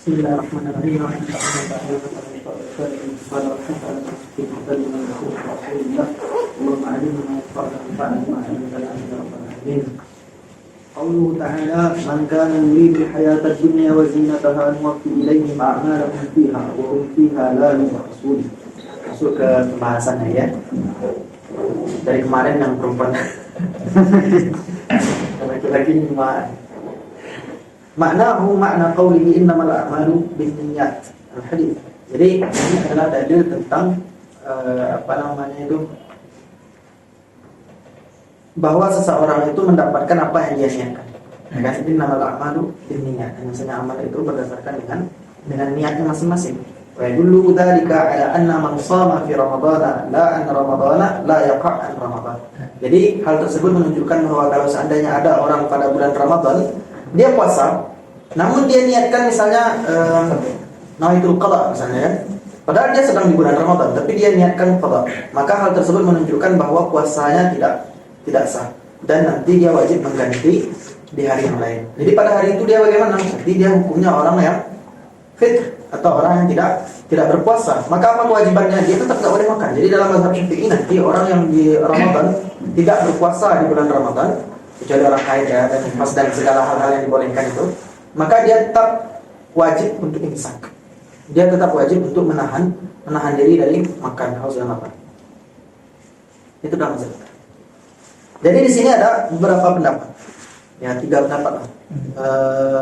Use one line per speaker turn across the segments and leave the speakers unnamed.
Bismillahirrahmanirrahim. Qauluhu ta'ala man kana yuridu al-hayata ad-dunya wa zinataha nuwaffi ilayhim a'malahum fiha wa hum fiha la yubkhasun. Masuk ke pembahasannya ya. Dari kemarin yang perempuan laki-laki maknahu makna qawlihi innamal a'malu binniyat al-hadits. Jadi ini adalah dalil tentang bahwa seseorang itu mendapatkan apa yang dia niatkan. Kan innamal a'malu binniyat. Misalnya amal itu berdasarkan dengan niatnya masing-masing. Wa yadullu dzalika ala anna man shama fi ramadhana la an ramadhana la yaqa' an ramadan. Jadi hal tersebut menunjukkan bahwa kalau seandainya ada orang pada bulan Ramadan dia puasa, namun dia niatkan misalnya nawaitul qada misalnya ya. Padahal dia sedang di bulan Ramadan, tapi dia niatkan qada. Maka hal tersebut menunjukkan bahwa puasanya tidak sah dan nanti dia wajib mengganti di hari yang lain. Jadi pada hari itu dia bagaimana? Jadi dia hukumnya orang yang fitr atau orang yang tidak berpuasa. Maka apa kewajibannya? Dia tetap tidak boleh makan. Jadi dalam mazhab Syafi'i nanti orang yang di Ramadan tidak berpuasa di bulan Ramadan, kecuali orang haid ya, dan nifas dan segala hal-hal yang dibolehkan itu, maka dia tetap wajib untuk imsak. Dia tetap wajib untuk menahan diri dari makan, haus dan lapar. Itu dalam mazhab. Jadi di sini ada beberapa pendapat. Ya, 3 pendapat.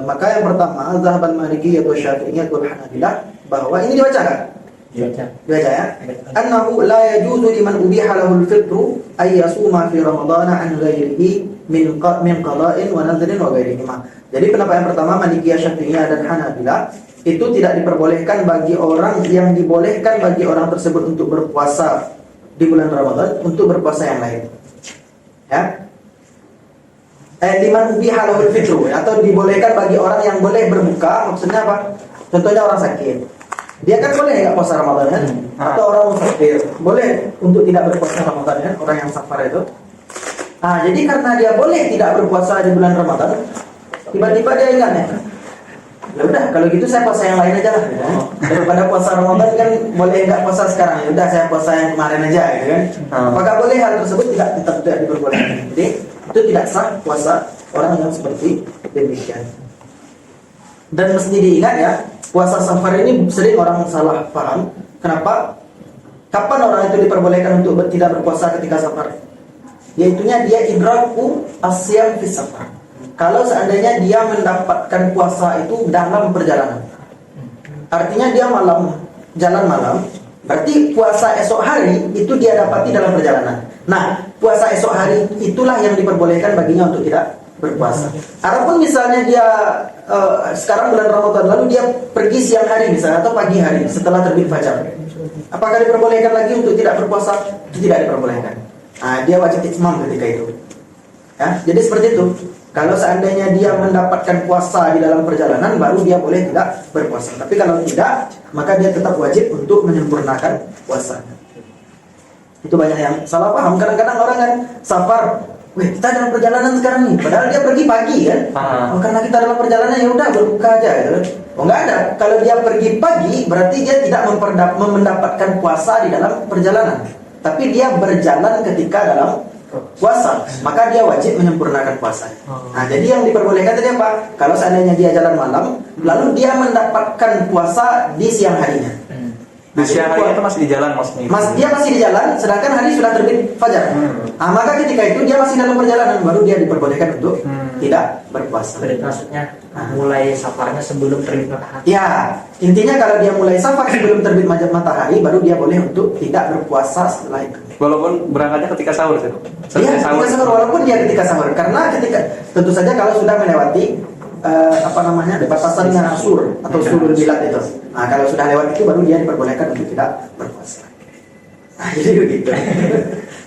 Maka yang pertama, Zahaban Maliki atau Syafi'i atau Hanabilah, bahwa ini dibaca kan? Dibaca ya. Annahu la yajuzu liman ubiha lahu al-fitru ay yasuma fi Ramadan an ghairihi min qada'in wa nadhrin wa ghairihima. Jadi pendapat yang pertama Malikiyah, Syafi'iyah dan Hanabilah itu tidak diperbolehkan bagi orang yang dibolehkan bagi orang tersebut untuk berpuasa di bulan Ramadan untuk berpuasa yang lain. Ya. Liman ubiha lahu al-fitru, atau dibolehkan bagi orang yang boleh berbuka, maksudnya apa? Contohnya orang sakit. Dia kan boleh enggak puasa Ramadan kan? Atau orang musafir, boleh untuk tidak berpuasa Ramadan kan? Orang yang safar itu. Jadi karena dia boleh tidak berpuasa di bulan Ramadan, tiba-tiba dia ingat ya. Ya udah, kalau gitu saya puasa yang lain aja lah. Ya. Daripada puasa Ramadan kan boleh enggak puasa sekarang. Ya udah saya puasa yang kemarin aja gitu kan. Apakah boleh hal tersebut? Tetap tidak diperbolehkan. Jadi itu tidak sah puasa orang yang seperti demikian. Dan mesti diingat ya, puasa safar ini sering orang salah paham. Kenapa? Kapan orang itu diperbolehkan untuk tidak berpuasa ketika safar? Yaitunya dia idraku asyam fi safar. Kalau seandainya dia mendapatkan puasa itu dalam perjalanan. Artinya dia jalan malam, berarti puasa esok hari itu dia dapati dalam perjalanan. Nah, puasa esok hari itulah yang diperbolehkan baginya untuk tidak berpuasa. Adapun misalnya dia sekarang bulan Ramadan, lalu dia pergi siang hari misalnya atau pagi hari setelah terbit fajar, apakah diperbolehkan lagi untuk tidak berpuasa? Tidak diperbolehkan. Dia wajib itmam ketika itu. Ya, jadi seperti itu. Kalau seandainya dia mendapatkan puasa di dalam perjalanan, baru dia boleh tidak berpuasa. Tapi kalau tidak, maka dia tetap wajib untuk menyempurnakan puasanya. Itu banyak yang salah paham. Kadang-kadang orang kan safar, kita dalam perjalanan sekarang nih, padahal dia pergi pagi kan. Karena kita dalam perjalanan, ya udah berbuka aja gitu. Enggak ada. Kalau dia pergi pagi, berarti dia tidak mendapatkan puasa di dalam perjalanan. Tapi dia berjalan ketika dalam puasa, maka dia wajib menyempurnakan puasa. Jadi yang diperbolehkan tadi apa? Kalau seandainya dia jalan malam, lalu dia mendapatkan puasa di siang harinya.
Di siang hari itu masih di jalan maksudnya?
Dia masih di jalan, sedangkan hari sudah terbit fajar. Maka ketika itu dia masih dalam perjalanan, baru dia diperbolehkan untuk tidak berpuasa.
Berarti maksudnya mulai safarnya sebelum terbit matahari.
Ya, intinya kalau dia mulai safar sebelum terbit matahari, baru dia boleh untuk tidak berpuasa setelah itu.
Walaupun berangkatnya ketika sahur itu.
Iya, ketika sahur, walaupun dia ketika sahur, karena tentu saja kalau sudah melewati batasannya sur atau surul bilad itu. Kalau sudah lewat itu baru dia diperbolehkan untuk tidak berpuasa. Jadi begitu.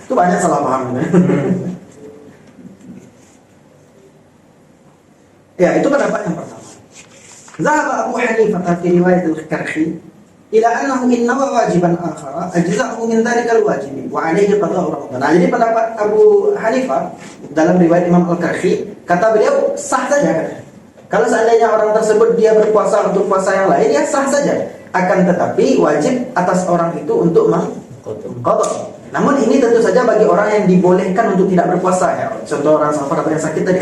Itu banyak salah paham. Ya, itu pendapat yang pertama. Zahaba Abu Hanifah fi riwayat al-Karhi ila annahu innahu wajiban akhara ajza'u min dhalikal wajibi wa alayhi qada'u Ramadan. Jadi pendapat Abu Hanifah dalam riwayat Imam Al-Karhi, kata beliau sah saja. Kalau seandainya orang tersebut dia berpuasa untuk puasa yang lain, ya sah saja. Akan tetapi wajib atas orang itu untuk mengqadha. Namun ini tentu saja bagi orang yang dibolehkan untuk tidak berpuasa, ya. Contoh orang safar atau yang sakit tadi.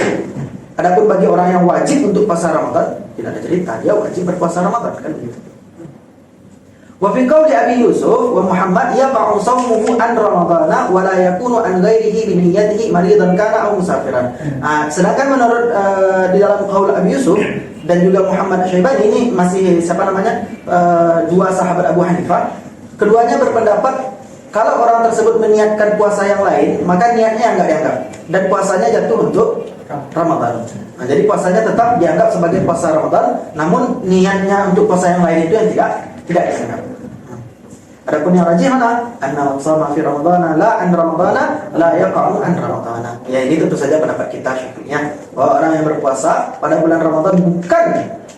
Adapun bagi orang yang wajib untuk puasa Ramadan, tidak ada cerita, dia wajib berpuasa Ramadan, kan begitu. Wa fi qawli Abi Yusuf wa Muhammad yaqa'u shawmuhu an Ramadana wa la yakunu an ghairihi bi niyyatihi maridan kana aw musafiran. Sedangkan menurut di dalam qaul Abi Yusuf dan juga Muhammad Syaibani, ini masih dua sahabat Abu Hanifah, keduanya berpendapat kalau orang tersebut meniatkan puasa yang lain, maka niatnya enggak dianggap dan puasanya jatuh untuk Ramadan. Nah, jadi puasanya tetap dianggap sebagai puasa Ramadan, namun niatnya untuk puasa yang lain itu yang tidak dianggap. Adapun yang rajih mana? Anna shoma fi Ramadana la an Ramadana la yaqa'u an Ramadana. Ya, ini tentu saja pendapat kita Syafi'iyah, bahwa orang yang berpuasa pada bulan Ramadan bukan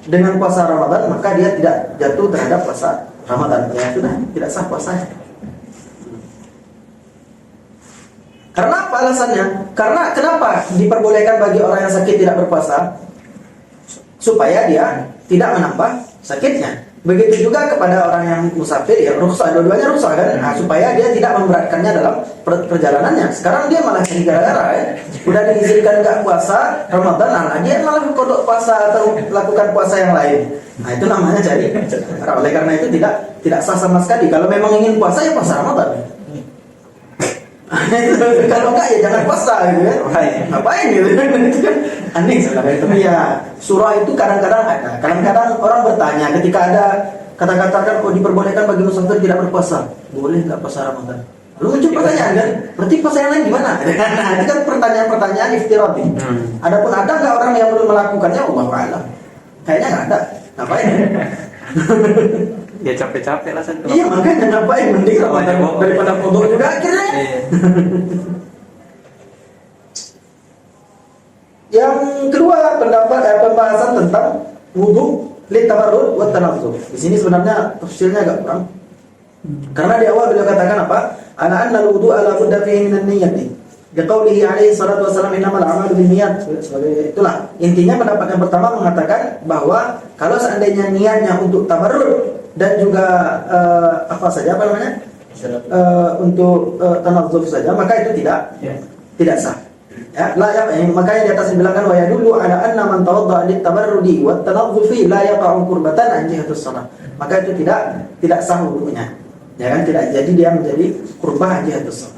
dengan puasa Ramadan, maka dia tidak jatuh terhadap puasa Ramadan. Ya sudah, tidak sah puasanya. Karena apa alasannya? Karena kenapa diperbolehkan bagi orang yang sakit tidak berpuasa? Supaya dia tidak menambah sakitnya. Begitu juga kepada orang yang musafir, ya rukhsah, dua-duanya rukhsah kan, supaya dia tidak memberatkannya dalam perjalanannya. Sekarang dia malah jadi gara-gara, ya. Udah diizinkan nggak puasa Ramadan, nah dia malah kodok puasa atau lakukan puasa yang lain. Nah itu namanya jadi. Oleh karena itu tidak sah sama sekali. Kalau memang ingin puasa, ya puasa Ramadan. Kalau enggak, ya jangan puasa gitu kan. Ngapain gitu kan? Itu kan aneh sebenarnya. Tapi ya surah itu kadang-kadang ada. Kadang-kadang orang bertanya ketika ada kata-kata kan, kok diperbolehkan bagi musafir tidak berpuasa? Boleh nggak puasa Ramadan? Lalu muncul pertanyaan kan, berarti puasa yang lain gimana? Nah, itu kan pertanyaan-pertanyaan iftirati. Adapun ada nggak orang yang belum melakukannya? Allahu a'lam. Kayaknya nggak ada. Ngapain?
Ya capek-capek lah saya.
Iya, makanya ngapain, mending Ramadan daripada kodok juga akhirnya. Yang kedua, pembahasan tentang wudu litabarrud wa tanazzuf. Di sini sebenarnya tafsirnya agak kurang. Karena di awal beliau katakan apa? Anna al-wudu ala budda fihi min an-niyyati. Biqaulihi alaihi salatu wasallam innamal a'malu binniyat. Sebagai itulah. Intinya pendapat yang pertama mengatakan bahwa kalau seandainya niatnya untuk tabarrud dan juga untuk tanazzuf saja, maka itu tidak sah. Ya, makanya di atas dibilangkan wa yadullu ala anna man tawadda lit-tabarrudi wat tanazzufi la yaqa'u qurbatan an jihatus shalah. Maka itu tidak sah wudunya. Ya kan, tidak jadi dia menjadi qurbah an jihatus shalah.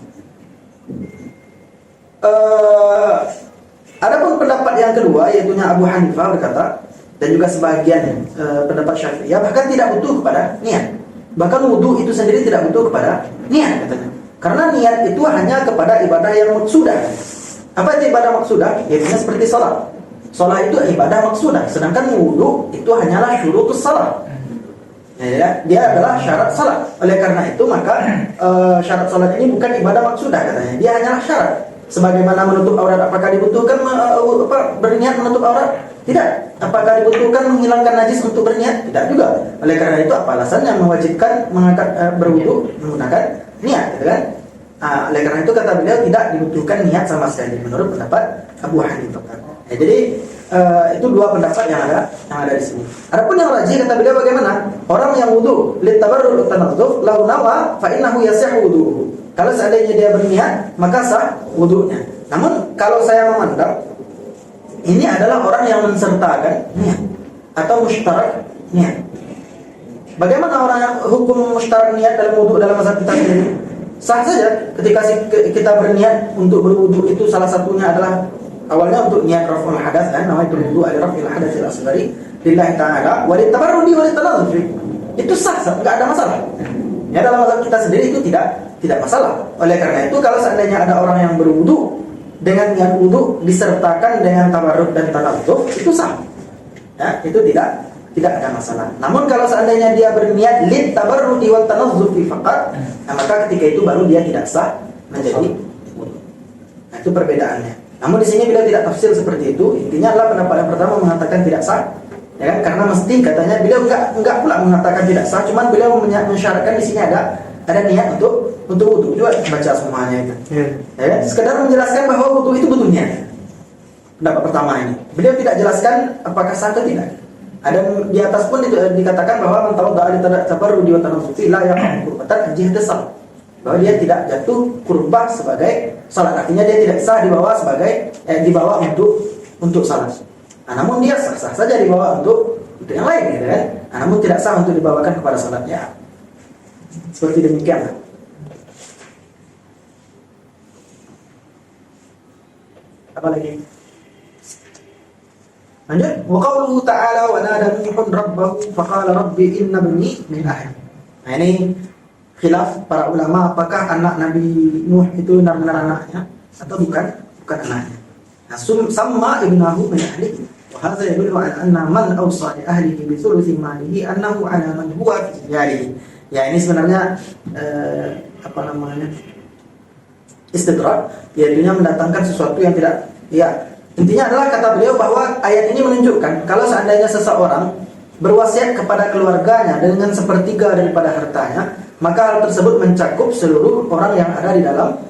Adapun pendapat yang kedua, yaitu Abu Hanifah berkata, dan juga sebagian pendapat Syafi'iyah, bahkan tidak butuh kepada niat. Bahkan wudu itu sendiri tidak butuh kepada niat katanya. Karena niat itu hanya kepada ibadah yang maksudah. Apa itu ibadah maksudah? Yaitu seperti salat. Salat itu ibadah maksudah, sedangkan wudu itu hanyalah syurutus salat. Ya, dia adalah syarat salat. Oleh karena itu maka syarat salat ini bukan ibadah maksudah katanya. Dia hanyalah syarat. Sebagaimana menutup aurat, apakah dibutuhkan berniat menutup aurat? Tidak. Apakah dibutuhkan menghilangkan najis untuk berniat? Tidak juga. Oleh karena itu apa alasannya mewajibkan mengangkat berwudu menggunakan niat, gitu kan? Oleh karena itu kata beliau tidak dibutuhkan niat sama sekali menurut pendapat Abu Hanifah. Ya, jadi itu dua pendapat yang ada di sini. Adapun yang rajih kata beliau bagaimana? Orang yang wudu litabarrud wa tanazzuf lau nawa fa innahu yasihhu wudu'uhu. Kalau seandainya dia berniat, maka sah wudunya. Namun kalau saya memandang ini adalah orang yang mensertakan niat atau mustarak niat. Bagaimana orang yang hukum mustarak niat dalam wudu dalam mazhab kita sendiri? Sah saja ketika kita berniat untuk berwudu, itu salah satunya adalah awalnya untuk niat raf'ul hadas kan, namanya wudu ala raf'il hadatsil asghari lillahi ta'ala wa litabarrudi wa litanazzuh. Itu sah, enggak ada masalah. Ya, dalam mazhab kita sendiri itu tidak masalah. Oleh karena itu kalau seandainya ada orang yang berwudu dengan niat wudu disertakan dengan tabarrud dan tanazzuf, itu sah. Ya, itu tidak ada masalah. Namun kalau seandainya dia berniat lit tabarrudi wa tanazzufi faqat, maka ketika itu baru dia tidak sah menjadi wudu. Nah, itu perbedaannya. Namun di sini beliau tidak tafsir seperti itu. Intinya adalah pendapat yang pertama mengatakan tidak sah. Ya kan? Karena mesti katanya beliau enggak pula mengatakan tidak sah, cuman beliau mensyaratkan di sini ada niat untuk wudu. Coba baca semuanya itu. Ya kan? Sekedar menjelaskan bahwa wudu itu butuh niat. pendapat pertama ini. Beliau tidak jelaskan apakah sah atau tidak. Ada di atas pun dikatakan bahwa man tawadda'a li tabarrudi wa tanazzufi la yaqum qurbatan jihad salat. Bahwa dia tidak jatuh kurbah sebagai salat. Artinya dia tidak sah dibawa sebagai dibawa untuk salat. Nah, namun dia sah saja dibawa untuk yang lain gitu kan. Nah, namun tidak sah untuk dibawakan kepada salatnya. Seperti demikian. Apa lagi? Lanjut. Wa qauluhu ta'ala wa nada Nuhun rabbahu faqala rabbi inna ibni min ahli. Nah, ini khilaf para ulama apakah anak Nabi Nuh itu benar-benar anaknya atau bukan anaknya. Nah, sama ibnahu min ahli. Wa hadza yadullu ala anna man awsa li ahlihi bi thuluthi malihi annahu ala man huwa fi jarihi. Ya, ini sebenarnya istidrak, yaitu mendatangkan sesuatu yang tidak, ya, intinya adalah kata beliau bahwa ayat ini menunjukkan kalau seandainya seseorang berwasiat kepada keluarganya dengan sepertiga daripada hartanya, maka hal tersebut mencakup seluruh orang yang ada di dalam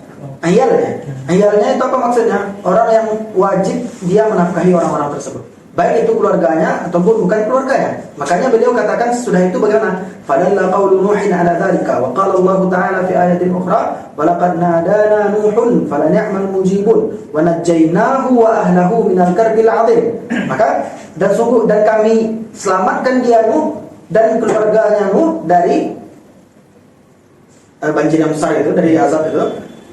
ayalnya. Ayalnya itu apa maksudnya? Orang yang wajib dia menafkahi orang-orang tersebut, baik itu keluarganya ataupun bukan keluarganya. Makanya beliau katakan sesudah itu bagaimana? Fadalla qaulu Nuhin ala dzalika wa qala Allah Ta'ala fi ayatin ukhra wa laqad nadana Nuhun falani'mal mujibun wa najjaynahu wa ahlahu minal karbil 'adzim. Maka dan kami selamatkan dia Nuh dan keluarganya Nuh dari banjir yang besar itu, dari azab itu.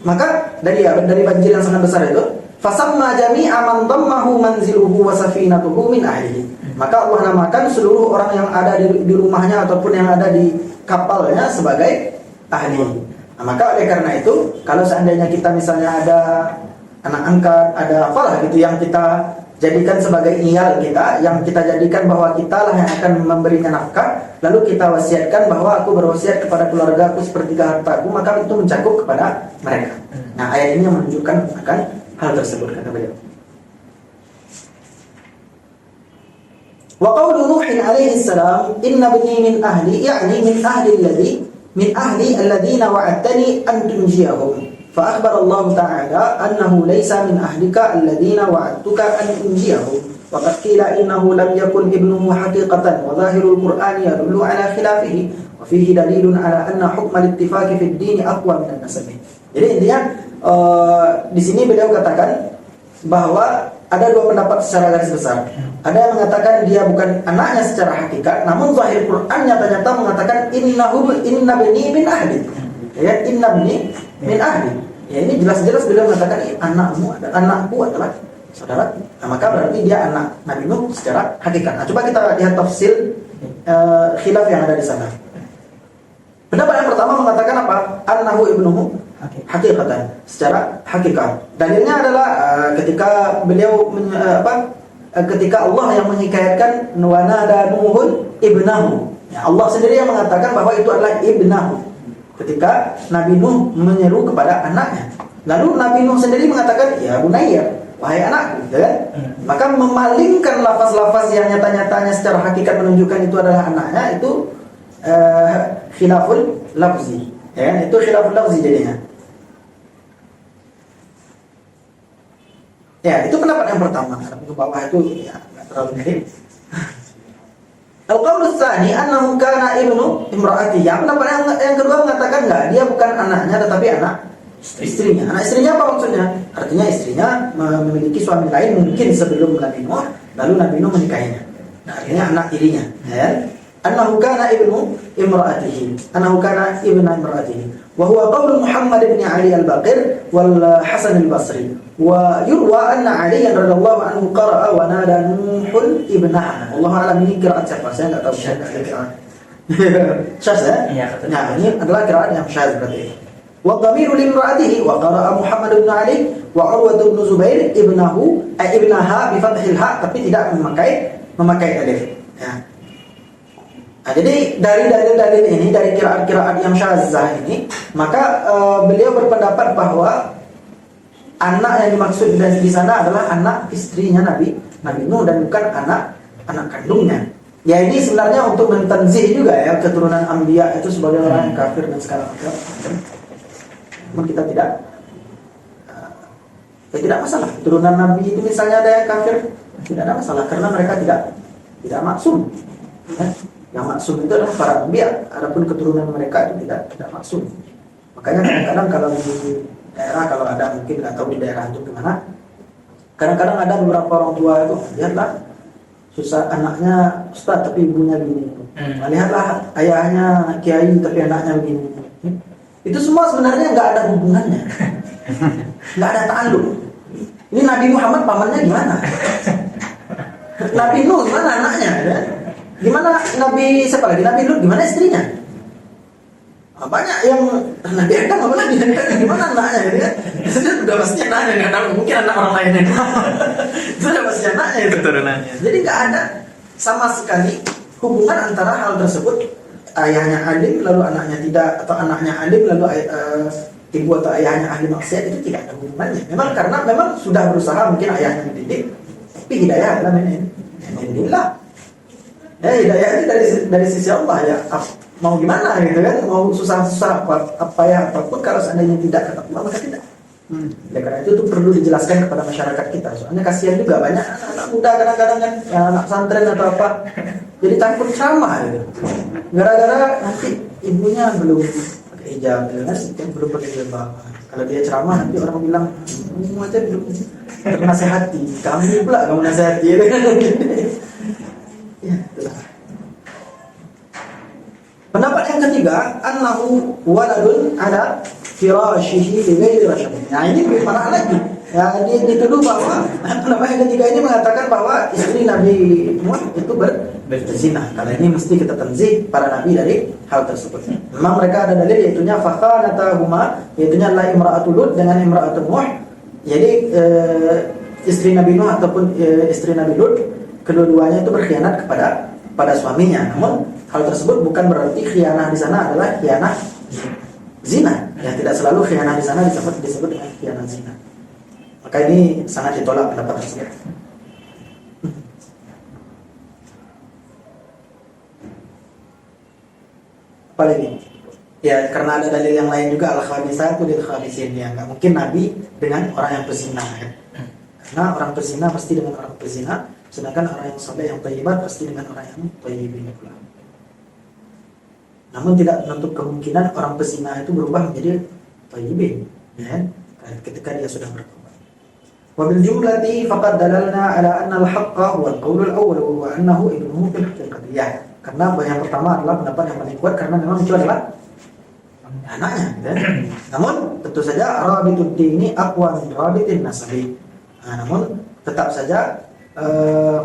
Maka dari banjir yang sangat besar itu, fasamma jami'a man dammahu manziluhu wa safinatuhu min ahlihi. Maka Allah namakan seluruh orang yang ada di rumahnya ataupun yang ada di kapalnya sebagai ahli. Nah, maka oleh karena itu, kalau seandainya kita misalnya ada anak angkat, ada apalah gitu yang kita jadikan sebagai iyal kita, yang kita jadikan bahwa kita lah yang akan memberinya nafkah, lalu kita wasiatkan bahwa aku berwasiat kepada keluarga aku sepertiga hartaku, maka itu mencakup kepada mereka. Nah, ayat ini yang menunjukkan akan hal tersebut, kata beliau. Wa qawlu Nuhin alaihi salam inna bani min ahli, yani min ahli alladhina wa'adtani an tunjiyahum. Fa akhbara Allah Ta'ala annahu laysa min ahlika alladhina wa'adtuka an tunjiyahum. Wa qad qila innahu lam yakun ibnuhu haqiqatan wa zahirul Qur'ani yadullu ala khilafihi wa fihi dalilun ala anna hukma al-ittifaqi fi ad-din aqwa min an-nasabi. Jadi intinya di sini beliau katakan bahwa ada dua pendapat secara garis besar. Ada yang mengatakan dia bukan anaknya secara hakikat, namun zahir Quran nyata-nyata mengatakan inna bani min ahli. Ya, inna bani min ahli. Ya, ini jelas-jelas beliau mengatakan anakku adalah saudara. Nah, maka berarti dia anak Nabi Nuh secara hakikat. Nah, coba kita lihat tafsir khilaf yang ada di sana. Pendapat yang pertama mengatakan apa? Annahu ibnuhu hakikatan, secara hakikat. Dalilnya adalah ketika beliau ketika Allah yang menghikayatkan wa nada Nuhun ibnahu. Ya, Allah sendiri yang mengatakan bahwa itu adalah ibnahu. Ketika Nabi Nuh menyeru kepada anaknya. Lalu Nabi Nuh sendiri mengatakan, ya bunayya, wahai anakku, ya kan? Maka memalingkan lafaz-lafaz yang nyata-nyatanya secara hakikat menunjukkan itu adalah anaknya, itu khilaful lafzi. Ya kan? Itu khilaful lafzi jadinya. Ya, itu pendapat yang pertama. Ke bawah itu ya enggak terlalu mirip. Al-qaul tsani annahu kana ibnu imraatihi. Pendapat yang kedua mengatakan enggak, dia bukan anaknya tetapi anak istrinya. Anak istrinya apa maksudnya? Artinya istrinya memiliki suami lain mungkin sebelum Nabi Nuh, lalu Nabi Nuh menikahinya. Nah, artinya anak tirinya, ya. Annahu kana ibnu imraatihi. Annahu kana ibnu imraatihi. Wa huwa qaul Muhammad bin Ali al-Baqir wal Hasan al-Basri. Wa yurwa anna Ali radhiyallahu anhu qara'a wa nada Nuhun ibnaha. Wallahu a'lam, ini qiraat siapa? Saya enggak tahu qiraat. Syaz ya?
Iya, betul.
Nah, ini adalah qiraat yang syaz berarti. Wa dhamiru li imra'atihi wa qara'a Muhammad bin Ali wa Urwah bin Zubair ibnahu ibnaha bi fathil ha, tapi tidak memakai alif. Ya. Nah, jadi dari dalil-dalil ini, dari qiraat-qiraat yang syazah ini, maka beliau berpendapat bahwa anak yang dimaksud di sana adalah anak istrinya Nabi Nuh dan bukan anak kandungnya. Ya, ini sebenarnya untuk mentanzih juga ya keturunan Anbiya itu sebagai orang yang kafir dan segala macam. Namun kita tidak Ya tidak masalah. Turunan Nabi itu misalnya ada yang kafir, tidak ada masalah karena mereka tidak maksum. Ya. Yang maksum itu adalah para nabi, adapun keturunan mereka itu tidak maksum. Makanya kadang-kadang kalau di daerah, kalau ada mungkin nggak tahu di daerah itu gimana, kadang-kadang ada beberapa orang tua itu lihatlah susah anaknya ustaz tapi ibunya begini. Lihatlah ayahnya kiai tapi anaknya begini. Itu semua sebenarnya nggak ada hubungannya, nggak ada ta'alluq. Ini Nabi Muhammad pamannya gimana? Nabi Nuh gimana anaknya? Ya? Gimana Nabi siapa lagi? Nabi Lut gimana istrinya? Banyak yang Nabi Adam apa lagi? Gimana anaknya? Gitu kan? Itu sudah pasti anaknya, nggak tahu mungkin anak orang lainnya. Itu sudah pasti anaknya itu.
Keturunannya.
Jadi nggak ada sama sekali hubungan antara hal tersebut. Ayahnya alim lalu anaknya tidak, atau anaknya alim lalu ibu atau ayahnya ahli maksiat, itu tidak ada hubungannya. Memang karena memang sudah berusaha mungkin ayahnya mendidik, tapi hidayah adalah alhamdulillah. Ya hidayah itu dari sisi Allah ya. Mau gimana gitu kan? Mau susah-susah apa ya apapun, kalau seandainya tidak kata Allah maka tidak. Ya, karena itu tuh perlu dijelaskan kepada masyarakat kita. Soalnya kasihan juga banyak anak muda kadang-kadang kan, ya, anak santren atau apa, jadi takut ceramah gitu. Gara-gara nanti ibunya belum pakai hijab, kan belum pakai jilbab. Kalau dia ceramah nanti orang bilang, kamu aja belum ternasehati, kamu pula kamu nasehati. Ya, itulah. Pendapat yang ketiga, annahu waladun ala firashihi bi ghairi rasyad. Nah, ini lebih parah lagi. Ya, dia dituduh bahwa pendapat yang ketiga ini mengatakan bahwa istri Nabi Nuh itu berzina. Karena ini mesti kita tanzih para nabi dari hal tersebut. Memang mereka ada dalil yaitunya fakhanatahuma, yaitunya la imra'atul Lut dengan imra'atul Nuh. Jadi istri Nabi Nuh ataupun istri Nabi Lut, kedua-duanya itu berkhianat kepada suaminya. Namun hal tersebut bukan berarti khianah di sana adalah khianah zina. Ya, tidak selalu khianah di sana disebut dengan khianah zina. Maka ini sangat ditolak pendapat tersebut. Apalagi? Ya, karena ada dalil yang lain juga, al-khabisatu lil-khabisin, ya nggak mungkin Nabi dengan orang yang berzina kan? Karena orang berzina pasti dengan orang berzina, sedangkan orang yang saleh yang thayyibat pasti dengan orang yang thayyibin pula. Namun tidak menutup kemungkinan orang berzina itu berubah menjadi thayyibin, ya, ketika dia sudah bertobat. Wa bil jumlati faqad dalalna ala anna al-haqqa huwa al-qawl al-awwal wa annahu ibnuhu fil haqiqati. Ya, karena yang pertama adalah pendapat yang paling kuat karena memang itu adalah anaknya, ya. Namun tentu saja rabitud dini aqwa min rabitin nasabi. Namun tetap saja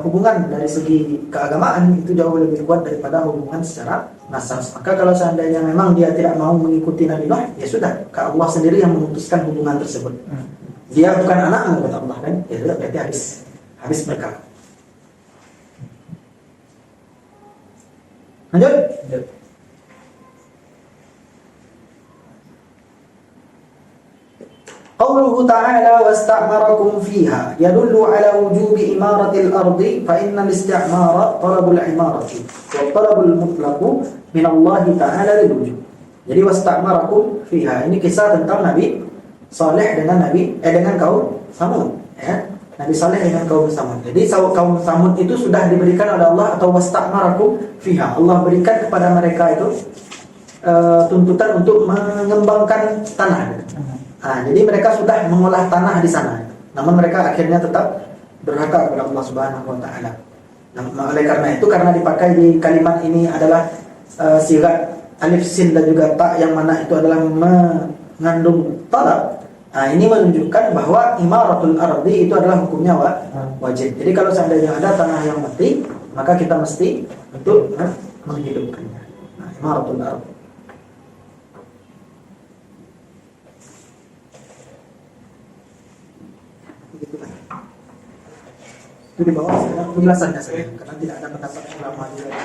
hubungan dari segi keagamaan itu jauh lebih kuat daripada hubungan secara nasab. Maka kalau seandainya memang dia tidak mau mengikuti Nabi Nuh, ya sudah, Allah sendiri yang memutuskan hubungan tersebut. Dia bukan anakmu kata Allah kan, ya sudah, berarti habis berkah. Lanjut. Qauluhu ta'ala wasta'marakum fiha yadullu ala wujubi imaratil ardi fa innal isti'mara talabul imarati wa talabul mutlaqu min Allah ta'ala lil wujub. Jadi wasta'marakum fiha ini kisah tentang Nabi Saleh dengan kaum Samud, ya. Nabi Saleh dengan kaum Samud. Jadi kaum Samud itu sudah diberikan oleh Allah, atau wasta'marakum fiha, Allah berikan kepada mereka itu tuntutan untuk mengembangkan tanah. Jadi mereka sudah mengolah tanah di sana. Namun mereka akhirnya tetap durhaka kepada Allah Subhanahu wa taala. Nah, oleh karena itu, karena dipakai di kalimat ini adalah sigat alif sin dan juga ta yang mana itu adalah mengandung talab. Ini menunjukkan bahwa imaratul ardi itu adalah hukumnya wajib. Jadi kalau seandainya ada tanah yang mati, maka kita mesti untuk menghidupkannya. Imaratul ardi. Itu di bawah penjelasannya saja, karena tidak ada pendapat ulama juga.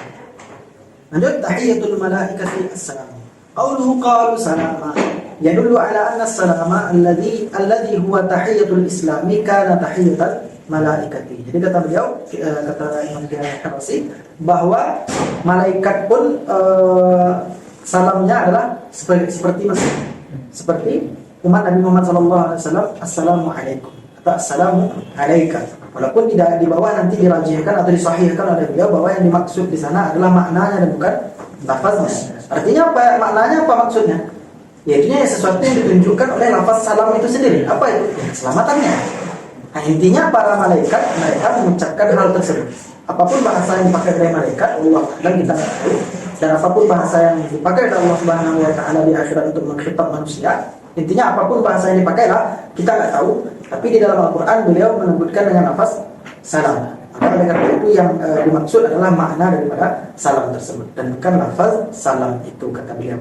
Lanjut, tahiyatul malaikati assalamu. Qauluhu qalu salama yadullu ala anna as-salama alladhi huwa tahiyatul islami kana tahiyatul malaikati. Jadi kata beliau, kata Imam Al-Harasi, bahwa malaikat pun salamnya adalah seperti umat Nabi Muhammad sallallahu alaihi wasallam, assalamu alaikum. assalamu alaika. Walaupun tidak di bawah nanti dirajihkan atau disahihkan oleh beliau bahwa yang dimaksud di sana adalah maknanya dan bukan lafaznya. Artinya apa? Maknanya apa maksudnya? Yaitu sesuatu yang ditunjukkan oleh lafaz salam itu sendiri. Apa itu? Ya, keselamatannya. Nah, intinya para malaikat mereka mengucapkan hal tersebut. Apapun bahasa yang dipakai oleh malaikat, Allah dan kita nggak tahu. Dan apapun bahasa yang dipakai oleh Allah Subhanahu Wa Taala di akhirat untuk mengkhitab manusia, intinya apapun bahasa yang dipakai lah kita nggak tahu. Tapi di dalam Al-Quran beliau menyebutkan dengan lafaz salam. Maka oleh karena itu yang dimaksud adalah makna daripada salam tersebut dan bukan lafaz salam itu kata beliau.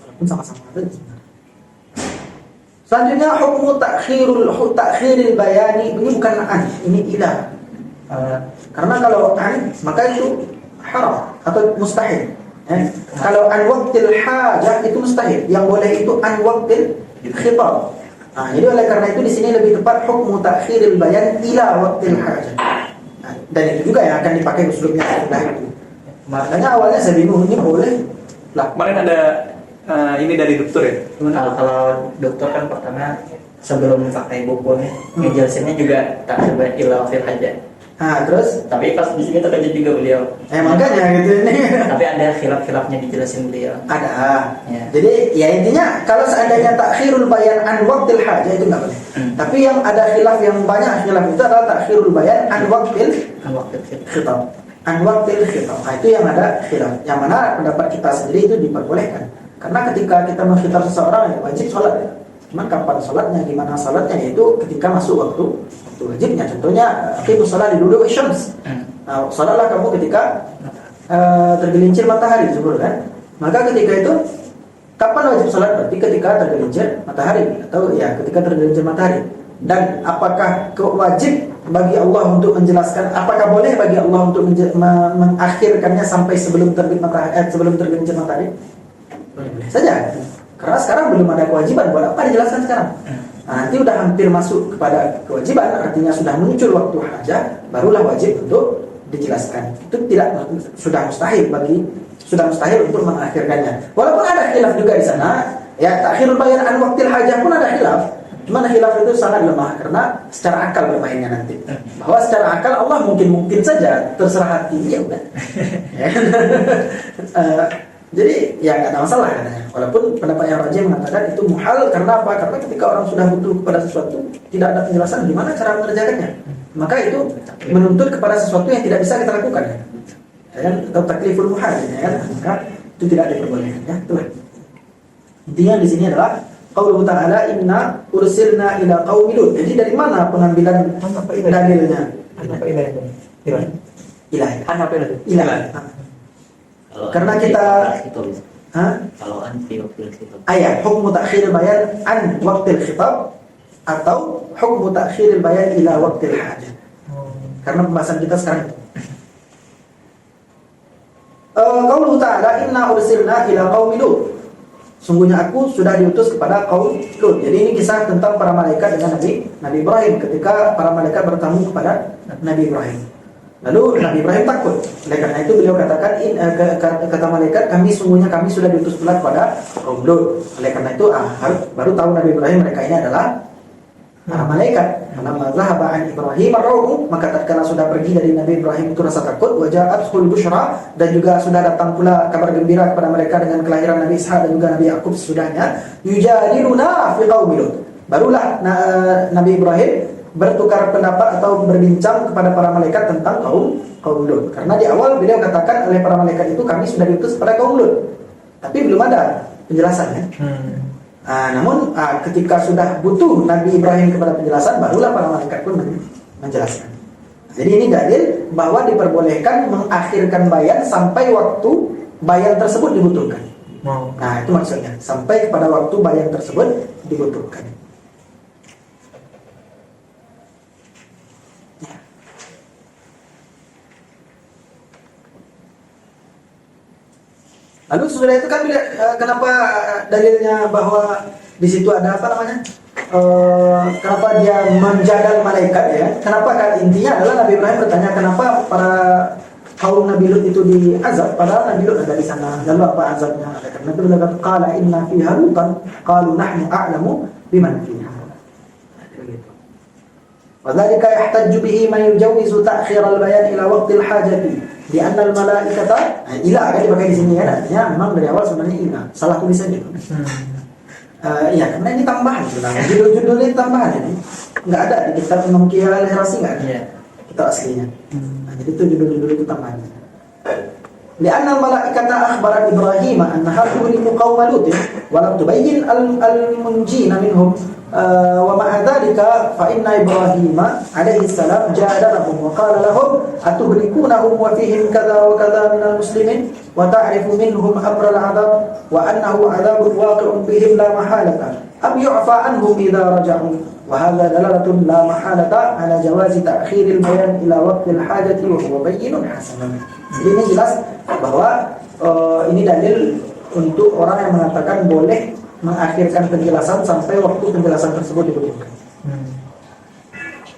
Walaupun sama-sama ada sebenarnya. Selanjutnya hukum takhiril bayani, ini bukan an, ini ilah. Karena kalau an maka itu haram atau mustahil. Kalau an waqtil hajah itu mustahil. Yang boleh itu an waqtil khitab. Nah, jadi oleh karena itu di sini lebih tepat hukum takhiril bayan ila waqtil hajah. Nah, dan itu juga yang akan dipakai usulnya sudah itu. Makanya awalnya saya bingung ini boleh lah.
Kemarin ada ini dari dokter ya.
Kalau dokter kan pertama sebelum pakai buku nih ngejelasinnya juga tak sebaik ila waqtil hajah.
Nah, terus
Tapi pas di sini terkejut juga beliau.
makanya gitu ini.
Tapi ada khilaf-khilafnya dijelasin beliau.
Ada.
Ya.
Jadi ya intinya kalau seandainya takhirul bayan an waqtil hajah itu enggak boleh. Tapi yang ada khilaf yang banyak khilaf itu adalah takhirul bayan an waqtil
Waqtil khitab.
khitab. An waqtil khitab. Nah, itu yang ada khilaf. Yang mana pendapat kita sendiri itu diperbolehkan. Karena ketika kita mengkhitab seseorang ya wajib sholat ya. Cuman kapan sholatnya, gimana sholatnya, yaitu ketika masuk waktu wajibnya. Contohnya aqimus shalah di dulu syams. Nah, sholatlah kamu ketika tergelincir matahari zuhur kan. Maka ketika itu kapan wajib sholat? Berarti ketika tergelincir matahari atau ya ketika tergelincir matahari. Dan apakah wajib bagi Allah untuk menjelaskan? Apakah boleh bagi Allah untuk mengakhirkannya sampai sebelum terbit matahari, sebelum tergelincir matahari? Boleh saja. Karena sekarang belum ada kewajiban, buat apa dijelaskan sekarang? Nah, nanti udah hampir masuk kepada kewajiban, artinya sudah muncul waktu hajat, barulah wajib untuk dijelaskan. Itu sudah mustahil untuk mengakhirkannya. Walaupun ada khilaf juga di sana, ya takhirul bayan an waqtil hajah pun ada khilaf. Cuma khilaf itu sangat lemah karena secara akal bermainnya nanti. Bahwa secara akal Allah mungkin saja terserah hati ya udah. Jadi ya nggak ada masalah katanya. Walaupun pendapat yang rajih mengatakan itu muhal karena apa? Karena ketika orang sudah butuh kepada sesuatu tidak ada penjelasan gimana cara mengerjakannya. Maka itu menuntut kepada sesuatu yang tidak bisa kita lakukan. Ya kan? Atau takliful muhal ya kan? Maka itu tidak diperbolehkan ya. Itulah. Intinya di sini adalah qauluhu ta'ala inna ursilna ila qaumi Lut. Jadi dari mana pengambilan dalilnya?
Apa ilah itu?
Ilah.
Apa itu?
Ilah. Karena kita
kalau an fi waqtil khitab.
Ayat hukum takhiril bayan an waqtil khitab atau hukum takhiril bayan ila waqtil hajah. Karena pembahasan kita sekarang itu. Qauluhu ta'ala inna ursilna ila qaumi Lut. Sungguhnya aku sudah diutus kepada kaum Lut. Jadi ini kisah tentang para malaikat dengan Nabi Ibrahim ketika para malaikat bertamu kepada Nabi Ibrahim. Lalu Nabi Ibrahim takut. Oleh karena itu beliau katakan kata malaikat kami sudah diutus pula kepada kaum Lut. Oleh karena itu baru tahu Nabi Ibrahim mereka ini adalah para malaikat. Karena zahaba an Ibrahim ar-ru'u, maka tatkala sudah pergi dari Nabi Ibrahim itu rasa takut, waja'atul busyra, dan juga sudah datang pula kabar gembira kepada mereka dengan kelahiran Nabi Ishaq dan juga Nabi Yakub sesudahnya. Yujadiluna fi qaumi Lut. Barulah Nabi Ibrahim bertukar pendapat atau berbincang kepada para malaikat tentang kaum Lut. Karena di awal beliau katakan oleh para malaikat itu kami sudah diutus pada kaum Lut. Tapi belum ada penjelasannya. Namun ketika sudah butuh Nabi Ibrahim kepada penjelasan, barulah para malaikat pun menjelaskan. Jadi ini dalil bahwa diperbolehkan mengakhirkan bayan sampai waktu bayan tersebut dibutuhkan. Nah itu maksudnya, sampai kepada waktu bayan tersebut dibutuhkan. Lalu sesudah itu kan kenapa dalilnya bahwa di situ ada apa namanya? Kenapa dia menjadal malaikat ya? Kenapa kan intinya adalah Nabi Ibrahim bertanya kenapa para kaum Nabi Lut itu diazab padahal Nabi Lut ada di sana. Lalu apa azabnya? Karena itu bilang qala inna fiha lutan qalu nahnu a'lamu biman fiha. وذلك يحتج به من يجوز تأخير البيان إلى وقت الحاجة لأن الملائكة إلى akan dipakai di sini ya, artinya memang dari awal sebenarnya ila, salah tulisan gitu. Iya, karena ini tambahan sebenarnya. Judul-judul ini tambahan ini. Nggak ada di kitab Imam Kiai Al-Hirasi, nggak ada. Kitab aslinya. Nah, jadi itu judul-judul itu tambahan. لأن الملائكة أخبرت إبراهيم أنها تهلك قوم لوط ولم تبين المنجين منهم ومع ذلك فإن إبراهيم عليه السلام جادلهم وقال لهم أتهلكونهم وفيهم كذا وكذا من المسلمين وتعرف منهم أمر العذاب وأنه عذاب واقع بهم لا محالة أم يعفى عنهم إذا رجعوا وهذا دلالة لا محالة على جواز تأخير البيان إلى وقت الحاجة وهو بين حسن. Jadi ini jelas bahwa ini dalil untuk orang yang mengatakan boleh mengakhirkan penjelasan sampai waktu penjelasan tersebut dibutuhkan.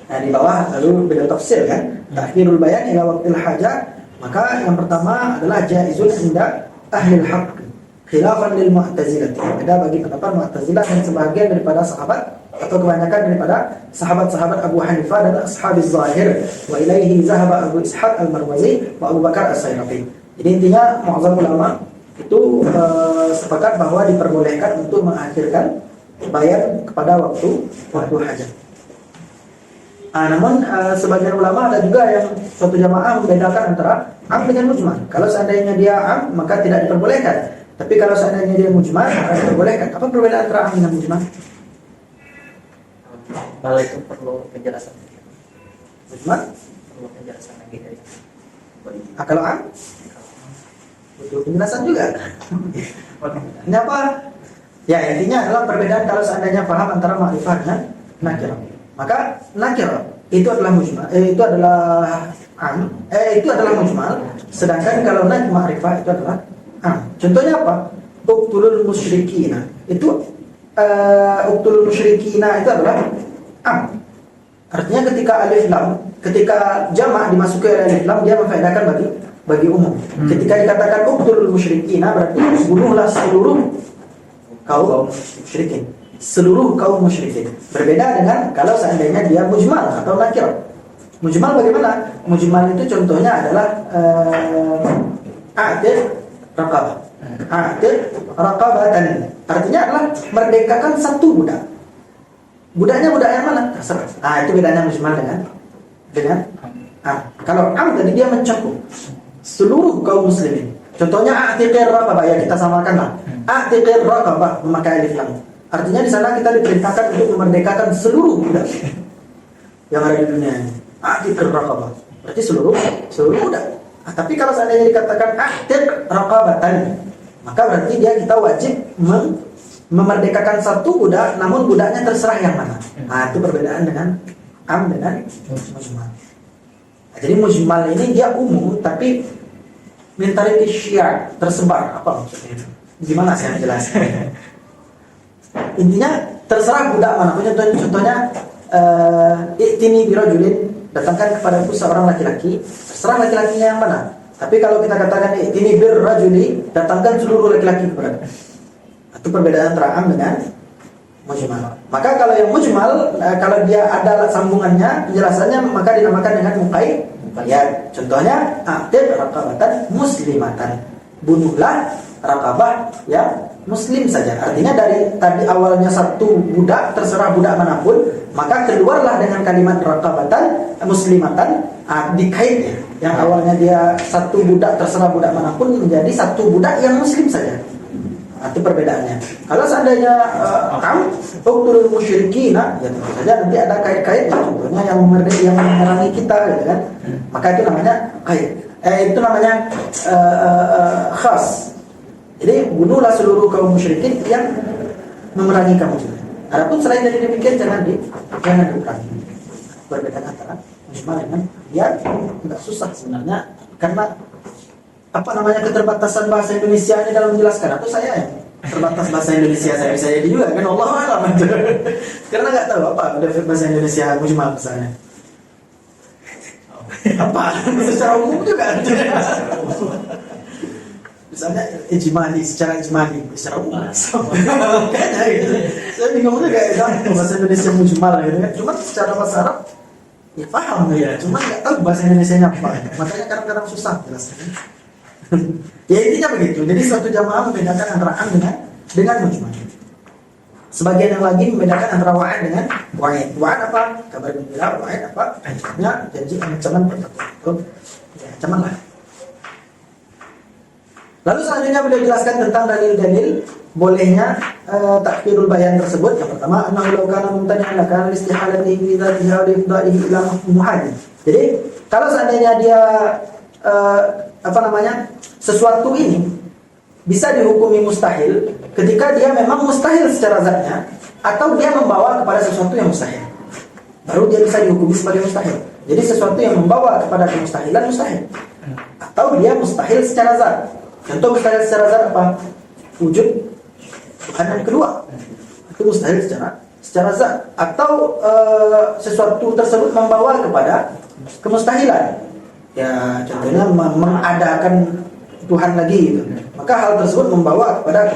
Nah di bawah lalu beda tafsir kan, ta'khirul bayan ila waqtil hajah, maka yang pertama adalah jaizun inda ahlil haqq khilafan lil mu'tazilah. Beda bagi pendapat Mu'tazilah dan sebagian daripada sahabat atau kebanyakan daripada sahabat-sahabat Abu Hanifah dan ashabiz zahir, wa ilaihi zahaba Abu Ishaq al-Marwazi wa Abu Bakar as-Sayrafi. Jadi intinya mu'azzam ulama itu sepakat bahwa diperbolehkan untuk mengakhirkan bayan kepada waktu hajat. Namun sebagian ulama ada juga yang suatu jamaah membedakan antara am dengan mujmal. Kalau seandainya dia am maka tidak diperbolehkan. Tapi kalau seandainya dia mujmal maka diperbolehkan. Apa perbedaan antara am dengan mujmal?
Kalau itu perlu penjelasan.
Mujmal?
Perlu penjelasan lagi dari.
Kalau am? Butuh penjelasan juga. Ini apa? Ya intinya adalah perbedaan kalau seandainya paham antara ma'rifah dan nakirah. Maka nakirah itu adalah mujmal, itu adalah am, itu adalah mujmal. Sedangkan kalau ma'rifah itu adalah am. Contohnya apa? Uqtulul musyrikina. Itu uqtulul musyrikina itu adalah am. Artinya ketika alif lam, ketika jamak dimasuki oleh alif lam dia memfaedakan bagi umum. Ketika dikatakan uqtulul musyrikina berarti bunuhlah seluruh kaum musyrikin. Seluruh kaum musyrikin. Berbeda dengan kalau seandainya dia mujmal atau nakir. Mujmal bagaimana? Mujmal itu contohnya adalah a'tiq raqabah. A'tiq raqabatan. Artinya adalah merdekakan satu budak. Budaknya budak yang mana? Terserah. Itu bedanya mujmal dengan am. Kalau am tadi dia mencakup seluruh kaum muslimin. Contohnya a'tiqir raqabah, ya kita samakanlah. A'tiqir raqabah memakai alif lam. Artinya di sana kita diperintahkan untuk memerdekakan seluruh budak yang ada di dunia ini. A'tiqir raqabah. Berarti seluruh budak. Tapi kalau seandainya dikatakan a'tiq raqabatan, maka berarti kita wajib memerdekakan satu budak, namun budaknya terserah yang mana. Itu perbedaan dengan am dengan mujmal. Jadi mujmal ini dia umum, tapi mentality syiar tersebar. Apa maksudnya itu? Gimana saya menjelaskan? Intinya terserah budak mana. Contohnya i'tini birajulin, datangkan kepadaku seorang laki-laki. Terserah laki-lakinya yang mana. Tapi kalau kita katakan i'tini birrajuli, datangkan seluruh laki-laki kepadaku. Itu perbedaan antara am dengan mujmal. Maka kalau yang mujmal, kalau dia ada sambungannya, penjelasannya maka dinamakan dengan muqayyad. Contohnya a'tiq raqabatan muslimatan. Bunuhlah raqabah yang muslim saja. Artinya dari tadi awalnya satu budak, terserah budak manapun, maka keluarlah dengan kalimat raqabatan muslimatan dikaitnya. Yang awalnya dia satu budak, terserah budak manapun, menjadi satu budak yang muslim saja. Itu perbedaannya. Kalau seandainya uqtulul musyrikina, ya tentu saja nanti ada kait-kaitnya. Contohnya yang memerangi kita, gitu kan? Maka itu namanya kait. Itu namanya khas. Jadi bunuhlah seluruh kaum musyrikin yang memerangi kamu. Adapun selain dari demikian jangan diperangi. Perbedaan antara mujmal dengan ya tidak susah sebenarnya, karena keterbatasan bahasa Indonesia ini dalam menjelaskan. Atau saya yang terbatas bahasa Indonesia, saya bisa jadi juga kan, Allah alam. Karena nggak tahu apa bahasa Indonesia mujmal misalnya. Apa secara umum juga. Misalnya ijmali, secara umum kayaknya gitu. Saya bingung juga bahasa Indonesia mujmal gitu kan. Cuma secara bahasa Arab Ya paham ya, cuma nggak tahu bahasa Indonesianya apa. Makanya kadang-kadang susah jelaskan. Ya intinya begitu. Jadi suatu jamaah membedakan antara an dengan mujmal. Sebagian yang lagi membedakan antara wa'ad dengan wa'id. Wa'ad apa? Kabar gembira. Wa'id apa? Ancamannya janji ancaman bertakwa. Ya, ancaman lah. Lalu selanjutnya beliau jelaskan tentang dalil-dalil bolehnya takhirul bayan tersebut. Yang pertama, annahu law kana mumtani'an lakana istihalatihi bi dzatihi aw ifda'ihi ila muhadid. Jadi, kalau seandainya dia sesuatu ini bisa dihukumi mustahil ketika dia memang mustahil secara zatnya atau dia membawa kepada sesuatu yang mustahil, baru dia bisa dihukumi sebagai mustahil. Jadi sesuatu yang membawa kepada kemustahilan mustahil, atau dia mustahil secara zat. Contoh mustahil secara zat apa? Wujud Tuhan yang kedua, itu mustahil secara zat. Atau sesuatu tersebut membawa kepada kemustahilan. Ya contohnya mengadakan Tuhan lagi gitu. Maka hal tersebut membawa kepada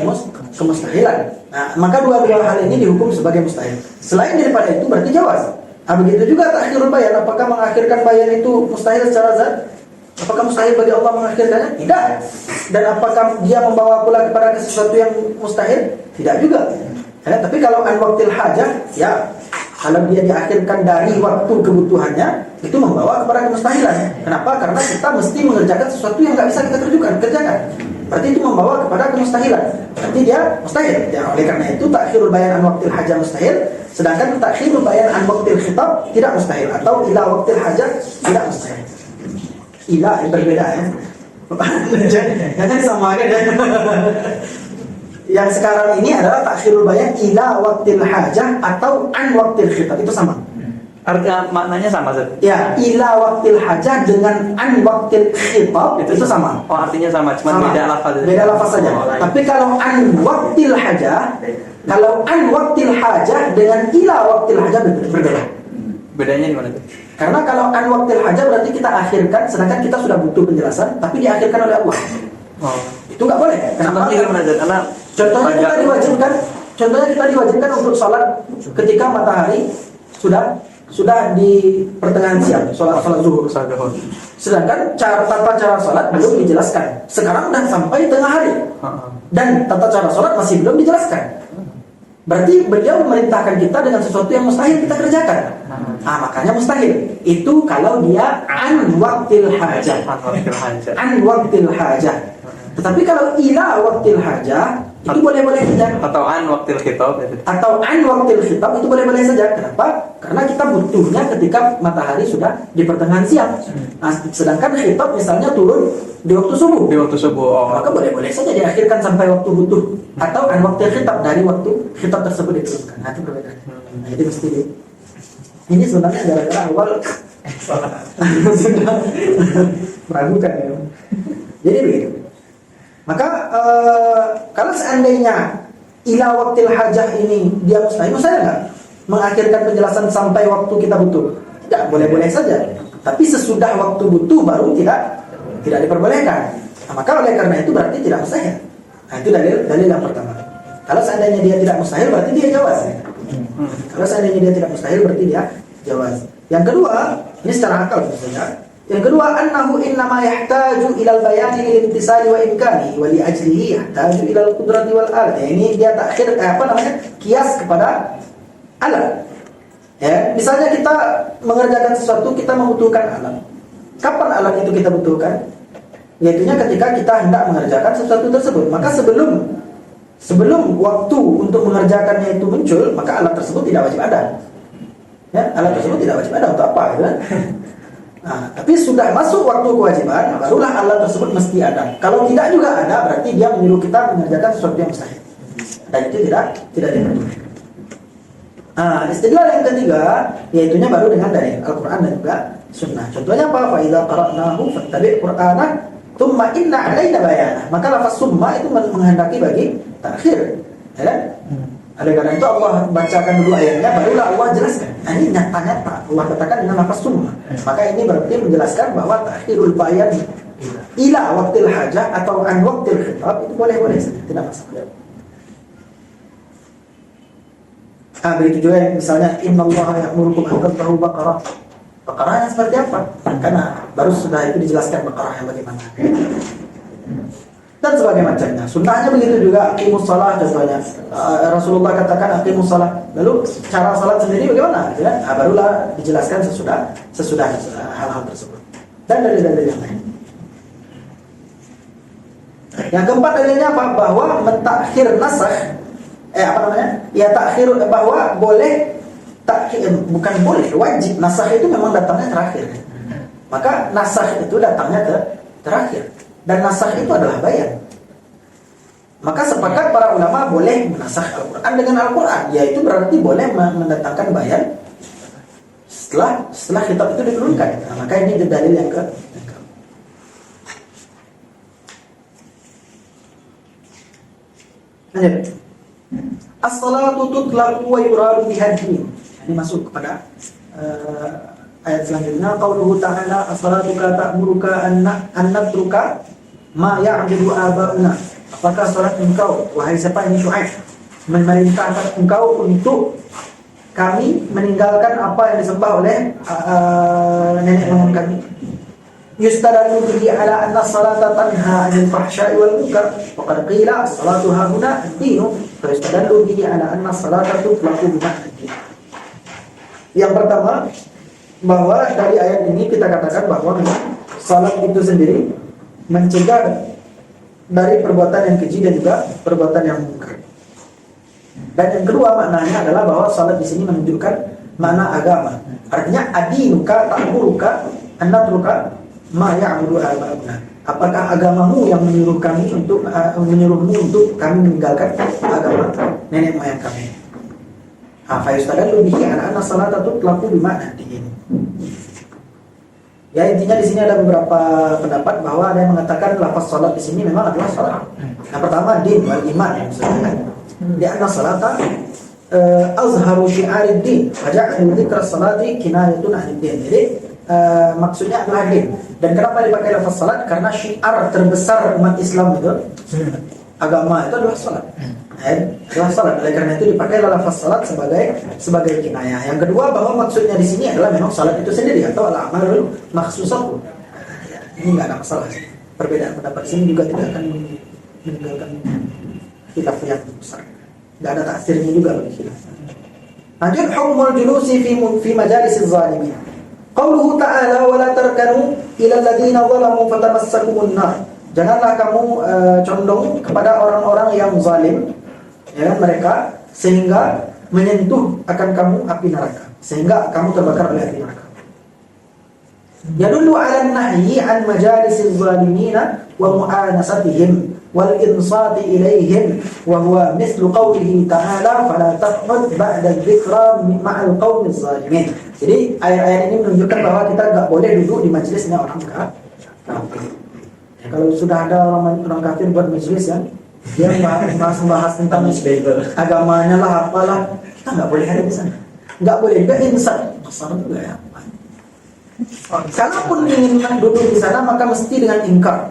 kemustahilan. Nah, maka dua hal ini dihukum sebagai mustahil. Selain daripada itu berarti jawaz. Nah, begitu juga takhirul bayan. Apakah mengakhirkan bayan itu mustahil secara zat? Apakah mustahil bagi Allah mengakhirkannya? Tidak. Dan apakah dia membawa pula kepada sesuatu yang mustahil? Tidak juga. Ya, tapi kalau an waqtil hajah, ya kalau dia diakhirkan dari waktu kebutuhannya, itu membawa kepada kemustahilan. Kenapa? Karena kita mesti mengerjakan sesuatu yang nggak bisa kita kerjakan. Berarti itu membawa kepada kemustahilan. Berarti dia mustahil. Ya, oleh karena itu takhirul bayan an waqtil hajah mustahil, sedangkan takhirul bayan an waqtil khitab tidak mustahil, atau ila waqtil hajah tidak mustahil. Ila berbeda ya. Jangan samakan ya. Yang sekarang ini adalah takhirul bayan ila waqtil hajah atau an waqtil khitab, itu sama.
Artinya maknanya sama, Zat?
Ya, ila waqtil hajah dengan an waqtil khitab itu sama.
Oh, artinya sama, cuma
sama.
beda lafaz.
Beda lafaz saja. Tapi kalau an waqtil hajah dengan ila waqtil hajah berbeda.
Bedanya di mana tuh?
Karena kalau an waqtil hajah berarti kita akhirkan, sedangkan kita sudah butuh penjelasan, tapi diakhirkan oleh Allah.
Oh.
Itu nggak boleh. Kenapa?
Karena
Contohnya kita diwajibkan untuk sholat ketika matahari sudah di pertengahan siang, sholat zuhur. Sedangkan tata cara sholat belum dijelaskan. Sekarang sudah sampai tengah hari dan tata cara sholat masih belum dijelaskan. Berarti beliau memerintahkan kita dengan sesuatu yang mustahil kita kerjakan. Makanya mustahil. Itu kalau dia an waqtil hajah. An waqtil hajah. Tetapi kalau ila waqtil hajah itu boleh-boleh saja.
Atau an waqtil khitab.
Atau an waqtil khitab itu boleh-boleh saja. Kenapa? Karena kita butuhnya ketika matahari sudah di pertengahan siang. Nah, sedangkan khitab misalnya turun di waktu subuh.
Di waktu subuh. Oh.
Maka boleh-boleh saja diakhirkan sampai waktu butuh. Atau an waqtil khitab, dari waktu khitab tersebut diturunkan. Nah, itu berbeda. Nah, itu mesti ini sebenarnya gara-gara awal sudah meragukan ya. Jadi begitu. Maka kalau seandainya ila waqtil hajah ini dia mustahil nggak mengakhirkan penjelasan sampai waktu kita butuh? Tidak, boleh-boleh saja. Tapi sesudah waktu butuh baru tidak diperbolehkan. Nah, maka oleh karena itu berarti tidak mustahil. Nah, itu dalil yang pertama. Kalau seandainya dia tidak mustahil berarti dia jawaz. Kalau seandainya dia tidak mustahil berarti dia jawaz. Yang kedua, ini secara akal maksudnya. Yang kedua, annahu innama yahtaju ilal bayani lil intisali wa imkani wa li ajlihi yahtaju ilal qudrati wal alat. Ini dia takhir kias kepada alat. Ya, misalnya kita mengerjakan sesuatu, kita membutuhkan alat. Kapan alat itu kita butuhkan? Yaitunya ketika kita hendak mengerjakan sesuatu tersebut. Maka sebelum waktu untuk mengerjakannya itu muncul, maka alat tersebut tidak wajib ada. Ya, alat tersebut tidak wajib ada untuk apa, gitu kan? Nah, tapi sudah masuk waktu kewajiban, barulah alat tersebut mesti ada. Kalau tidak juga ada, berarti dia menyuruh kita mengerjakan sesuatu yang mustahil. Dan itu tidak diperbolehkan. Istidlal yang ketiga, yaitunya baru dengan dalil Al-Quran dan juga Sunnah. Contohnya apa? Fa idza qara'nahu fattabi' Qur'anah, tsumma inna 'alaina bayanah. Maka lafaz summa itu menghendaki bagi takhir. Ya kan? Oleh karena itu Allah bacakan dulu ayatnya, barulah Allah jelaskan. Nah, ini nyata-nyata Allah katakan dengan lafaz summa. Maka ini berarti menjelaskan bahwa takhirul bayan ila waqtil hajah atau an waqtil khitab itu boleh-boleh saja, tidak masalah. Begitu juga misalnya innallaha ya'murukum an tadhbahu baqarah. Bakarahnya seperti apa? Karena baru sudah itu dijelaskan bakarahnya bagaimana. Dan sebagai macamnya. Sunnahnya begitu juga, aqimus shalah contohnya. Rasulullah katakan aqimus shalah. Lalu cara salat sendiri bagaimana? Ya, barulah dijelaskan sesudah hal-hal tersebut. Dan dalil-dalil yang lain. Yang keempat dalilnya apa? Bahwa mentakhir nasakh, ya takhir, bahwa boleh takhir, bukan boleh, wajib. Nasakh itu memang datangnya terakhir. Maka nasakh itu datangnya terakhir. Dan nasakh itu adalah bayan. Maka sepakat para ulama boleh menasakh Al-Quran dengan Al-Quran. Yaitu berarti boleh mendatangkan bayan setelah kitab itu diturunkan. Nah, maka ini dalil yang ke. Lanjut. As-salatu tutlaqu wa yuradu biha din. Ini masuk kepada ayat selanjutnya. Qauluhu ta'ala as-salatu ta'muruka an natruka ma ya'budu aba'una. Apakah salat engkau, wahai siapa ini Syuaib, memerintahkan engkau untuk kami meninggalkan apa yang disembah oleh nenek moyang kami? Yustadallu bihi ala anna salata tanha 'anil fahsya'i wal munkar wa qad qila as-salatu hahuna ad-dinu fa yustadallu bihi ala anna salata tutlaqu bi ma'na. Yang pertama, bahwa dari ayat ini kita katakan bahwa salat itu sendiri mencegah dari perbuatan yang keji dan juga perbuatan yang munkar. Dan yang kedua maknanya adalah bahwa salat di sini menunjukkan makna agama. Artinya adinuka ta'muruka an natruka ma ya'budu aba'una. Apakah agamamu yang menyuruh kami untuk menyuruhmu untuk kami meninggalkan agama nenek moyang kami? Fa yustadallu bihi ala anna salata tutlaqu bi ma'na din. Ya, intinya di sini ada beberapa pendapat bahwa ada yang mengatakan lafaz salat di sini memang adalah salat. Yang pertama din wal iman yang disebutkan. Di anna salata azharu syi'arid din wa ja'alu dzikra salati kinayatun 'anid din. Jadi maksudnya adalah din. Dan kenapa dipakai lafaz salat? Karena syiar terbesar umat Islam itu, agama itu adalah salat. Adalah salat. Oleh karena itu dipakai lafaz salat sebagai kinayah. Yang kedua, bahwa maksudnya di sini adalah memang salat itu sendiri atau al-amalul makhsusah. Ini enggak ada masalah. Perbedaan pendapat di sini juga tidak akan meninggalkan khilaf yang besar. Enggak ada taksirnya juga bagi khilaf. Lanjut, hukmul julusi fi majalisiz zalimin. Qauluhu ta'ala wa la tarkanu ila alladziina zalamu fatamassakumun nar. Janganlah kamu condong kepada orang-orang yang zalim, ya, mereka, sehingga menyentuh akan kamu api neraka, sehingga kamu terbakar oleh api neraka. Yadullu 'ala an-nahyi 'an majalisiz zalimina wa mu'anasatihim wal insati ilaihim wa huwa mithlu qawlihi ta'ala fala taq'ud ba'da dzikra ma'al qaumiz zalimin. Jadi ayat-ayat ini menunjukkan bahwa kita enggak boleh duduk di majelisnya orang kafir. Ya, kalau sudah ada orang kafir buat majelis ya, dia bahas tentang agamanya lah, apalah, kita nggak boleh ada di sana. Nggak boleh juga insan. Masalah juga ya. Kalaupun ingin duduk di sana, maka mesti dengan ingkar.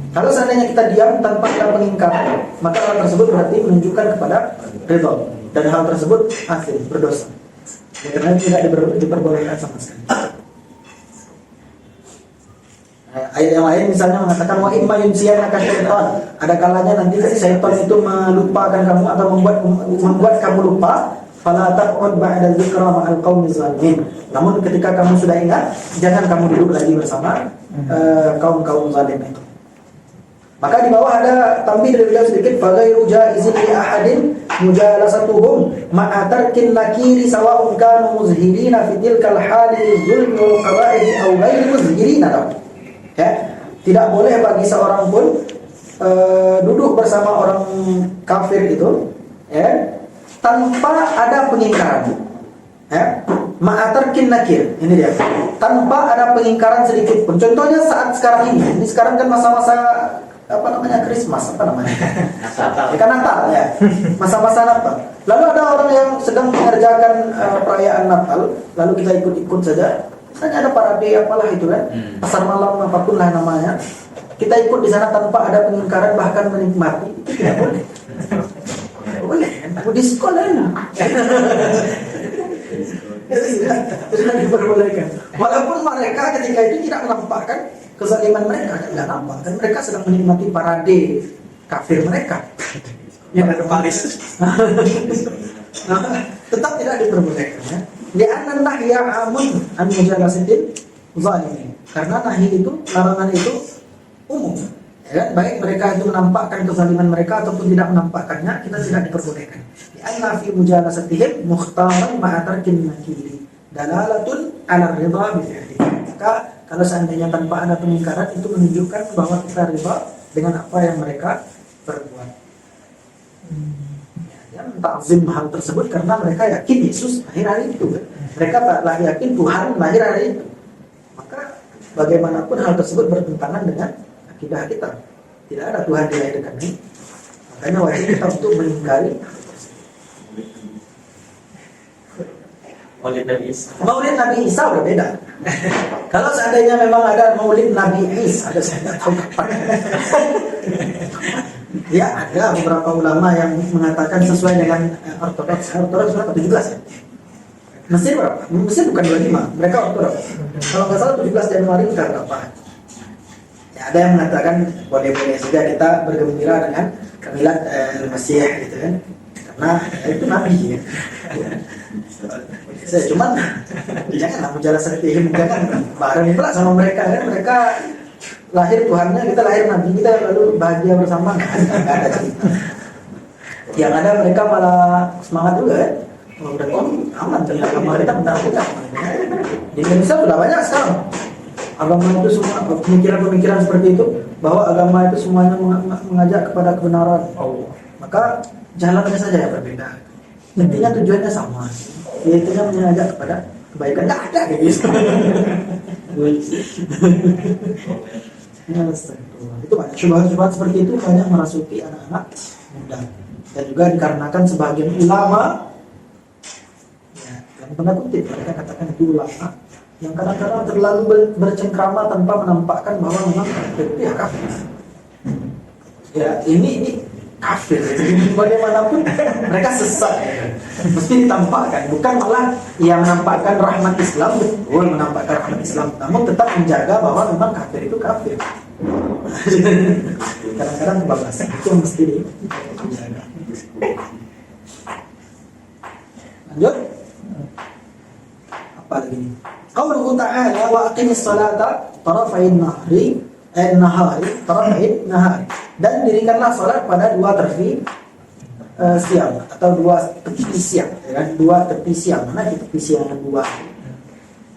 Kalau seandainya kita diam tanpa ada pengingkaran, maka hal tersebut berarti menunjukkan kepada ridha, dan hal tersebut asim, berdosa. Karena tidak diperbolehkan sama sekali. Ayat yang lain misalnya mengatakan wa imma yunsiyanaka syaitan. Ada kalanya nanti syaitan itu melupakan kamu atau membuat kamu lupa. Fala taq'ud ba'da dzikra ma'al qaumiz zalimin. Namun ketika kamu sudah ingat, jangan kamu duduk lagi bersama kaum-kaum zalim itu. Maka di bawah ada tambih dari beliau sedikit, faghairu jaizin li ahadin mujalasatuhum ma'a tarkin nakiri sawa'un kanu muzhirina fi tilkal hali zulmi wal qaba'ihi aw ghairu muzhirina. Ya, tidak boleh bagi seorang pun duduk bersama orang kafir itu, ya, tanpa ada pengingkaran. Ya, ma'atarkin nakir, ini dia. Tanpa ada pengingkaran sedikit pun. Contohnya saat sekarang ini sekarang kan masa-masa apa namanya, Christmas, apa namanya?
Natal.
Ya kan Natal ya. Masa-masa Natal. Lalu ada orang yang sedang mengerjakan perayaan Natal, lalu kita ikut-ikut saja. Misalnya ada parade apalah itu kan, pasar malam apapun lah namanya. Kita ikut di sana tanpa ada pengingkaran, bahkan menikmati, itu tidak boleh. Boleh kan? Di sekolah. Itu tidak diperbolehkan. Walaupun mereka ketika itu tidak menampakkan kezaliman mereka, tidak nampak, dan mereka sedang menikmati parade kafir mereka.
Yang ada Paris.
Tetap tidak diperbolehkan. Ya. Li'anna nahya amun an mujalasatil zalimin. Karena nahi itu, larangan itu umum. Ya, baik mereka itu menampakkan kezaliman mereka ataupun tidak menampakkannya, kita tidak diperbolehkan. Li'anna fi mujalasatihim mukhtaran ma'atarkin nakiri dalalatun ala ridha bifi'li. Maka kalau seandainya tanpa ada pengingkaran, itu menunjukkan bahwa kita ridha dengan apa yang mereka perbuat. Ya, ta'zim hal tersebut karena mereka yakin Yesus lahir hari itu. Mereka taklah yakin Tuhan lahir hari itu. Maka bagaimanapun hal tersebut bertentangan dengan akidah kita. Tidak ada Tuhan dilahirkan ini. Makanya wajib kita untuk mengingkari
Maulid Nabi Isa.
Maulid Nabi Isa udah beda. Kalau seandainya memang ada Maulid Nabi Isa, ada saya nggak tahu kapan. Ya ada beberapa ulama yang mengatakan sesuai dengan ortodoks. Ortodoks berapa? 17 ya? Mesir berapa? Mesir bukan 25, mereka ortodoks. Kalau nggak salah 17 Januari kita berapa? Ya, ada yang mengatakan boleh-boleh saja kita bergembira dengan milad Masih gitu kan. Karena itu Nabi ya. Saya cuman janganlah mujalasatihim, jangan bareng pula sama mereka kan. Mereka lahir Tuhannya, kita lahir Nabi kita, lalu bahagia bersama, nggak ada cerita. Yang ada mereka malah semangat juga ya. Kalau udah aman, ternyata agama kita bentar-bentar. Di Indonesia sudah banyak sekarang agama itu semua, pemikiran-pemikiran seperti itu, bahwa agama itu semuanya mengajak kepada kebenaran. Maka jalannya saja yang berbeda. Intinya tujuannya sama, yaitu mengajak kepada kebaikan. Nggak ada kayak gitu. Itu banyak syubhat-syubhat seperti itu banyak merasuki anak-anak muda, dan juga dikarenakan sebagian ulama, ya, dalam tanda kutip mereka katakan itu ulama yang kadang-kadang terlalu bercengkrama tanpa menampakkan bahwa memang itu ya kafir. Ya ini kafir. Bagaimanapun mereka sesat. Mesti ditampakkan, bukan malah yang menampakkan rahmat Islam, betul menampakkan rahmat Islam, namun tetap menjaga bahwa memang kafir itu kafir. Kadang-kadang kebablasan itu yang mesti dijaga. Lanjut. Apa lagi ini? Qauluhu ta'ala wa aqimis salata tarafayn nahari tarafayn nahari, dan dirikanlah salat pada dua tepi siang atau dua tepi siang, ya kan? Dua tepi siang, mana tepi siang yang dua?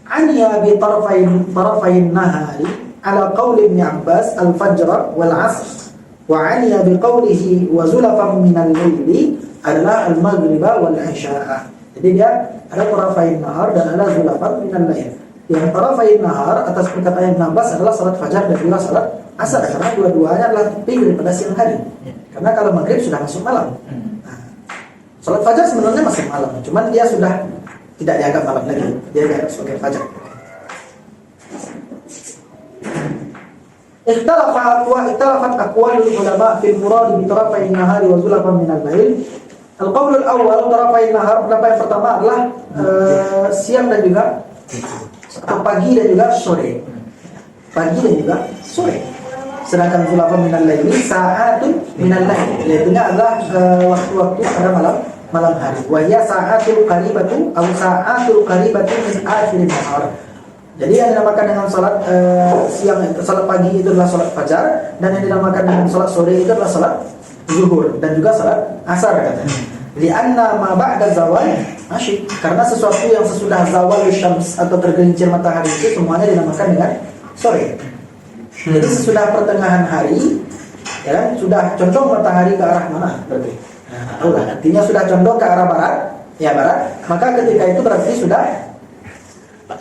Aniya bi tarafayn nahari ala qauli Ibn Abbas al-fajr wal 'asr, wa aniya bi qawlihi wa zulafan min al-laili adalah al-maghriba wal 'isya'a. Jadi dia ada tarafayn nahar dan ada zulafan min al-lail. Yang tarafayn nahar atas perkataan Ibn Abbas adalah salat fajar dan juga salat asar, karena dua-duanya adalah tepi daripada siang hari. Karena kalau maghrib sudah masuk malam. Nah, salat fajar sebenarnya masih malam, cuman dia sudah tidak dianggap malam lagi, dia dianggap sebagai fajar. Ikhtalafat aqwalul ulama fil murad bi tarafayn nahari wa zulafan min al-lail. Al-qaulul awal tarafayn nahar, pendapat yang pertama adalah siang dan juga atau pagi dan juga sore. Pagi dan juga sore. Sedangkan zulafan minal lail sa'atun minal lail, yaitu adalah waktu-waktu pada malam hari. Wa hiya sa'atul qaribatu atau sa'atul qaribatu min akhirin nahar. Jadi yang dinamakan dengan salat siang, salat pagi itu adalah salat fajar, dan yang dinamakan dengan salat sore itu adalah salat zuhur dan juga salat asar katanya. Lianna ma ba'da zawal asyik, karena sesuatu yang sesudah zawal syams atau tergelincir matahari itu semuanya dinamakan dengan sore. Jadi sesudah pertengahan hari, ya, sudah condong matahari ke arah mana berarti? Nah, artinya sudah condong ke arah barat, ya barat. Maka ketika itu berarti sudah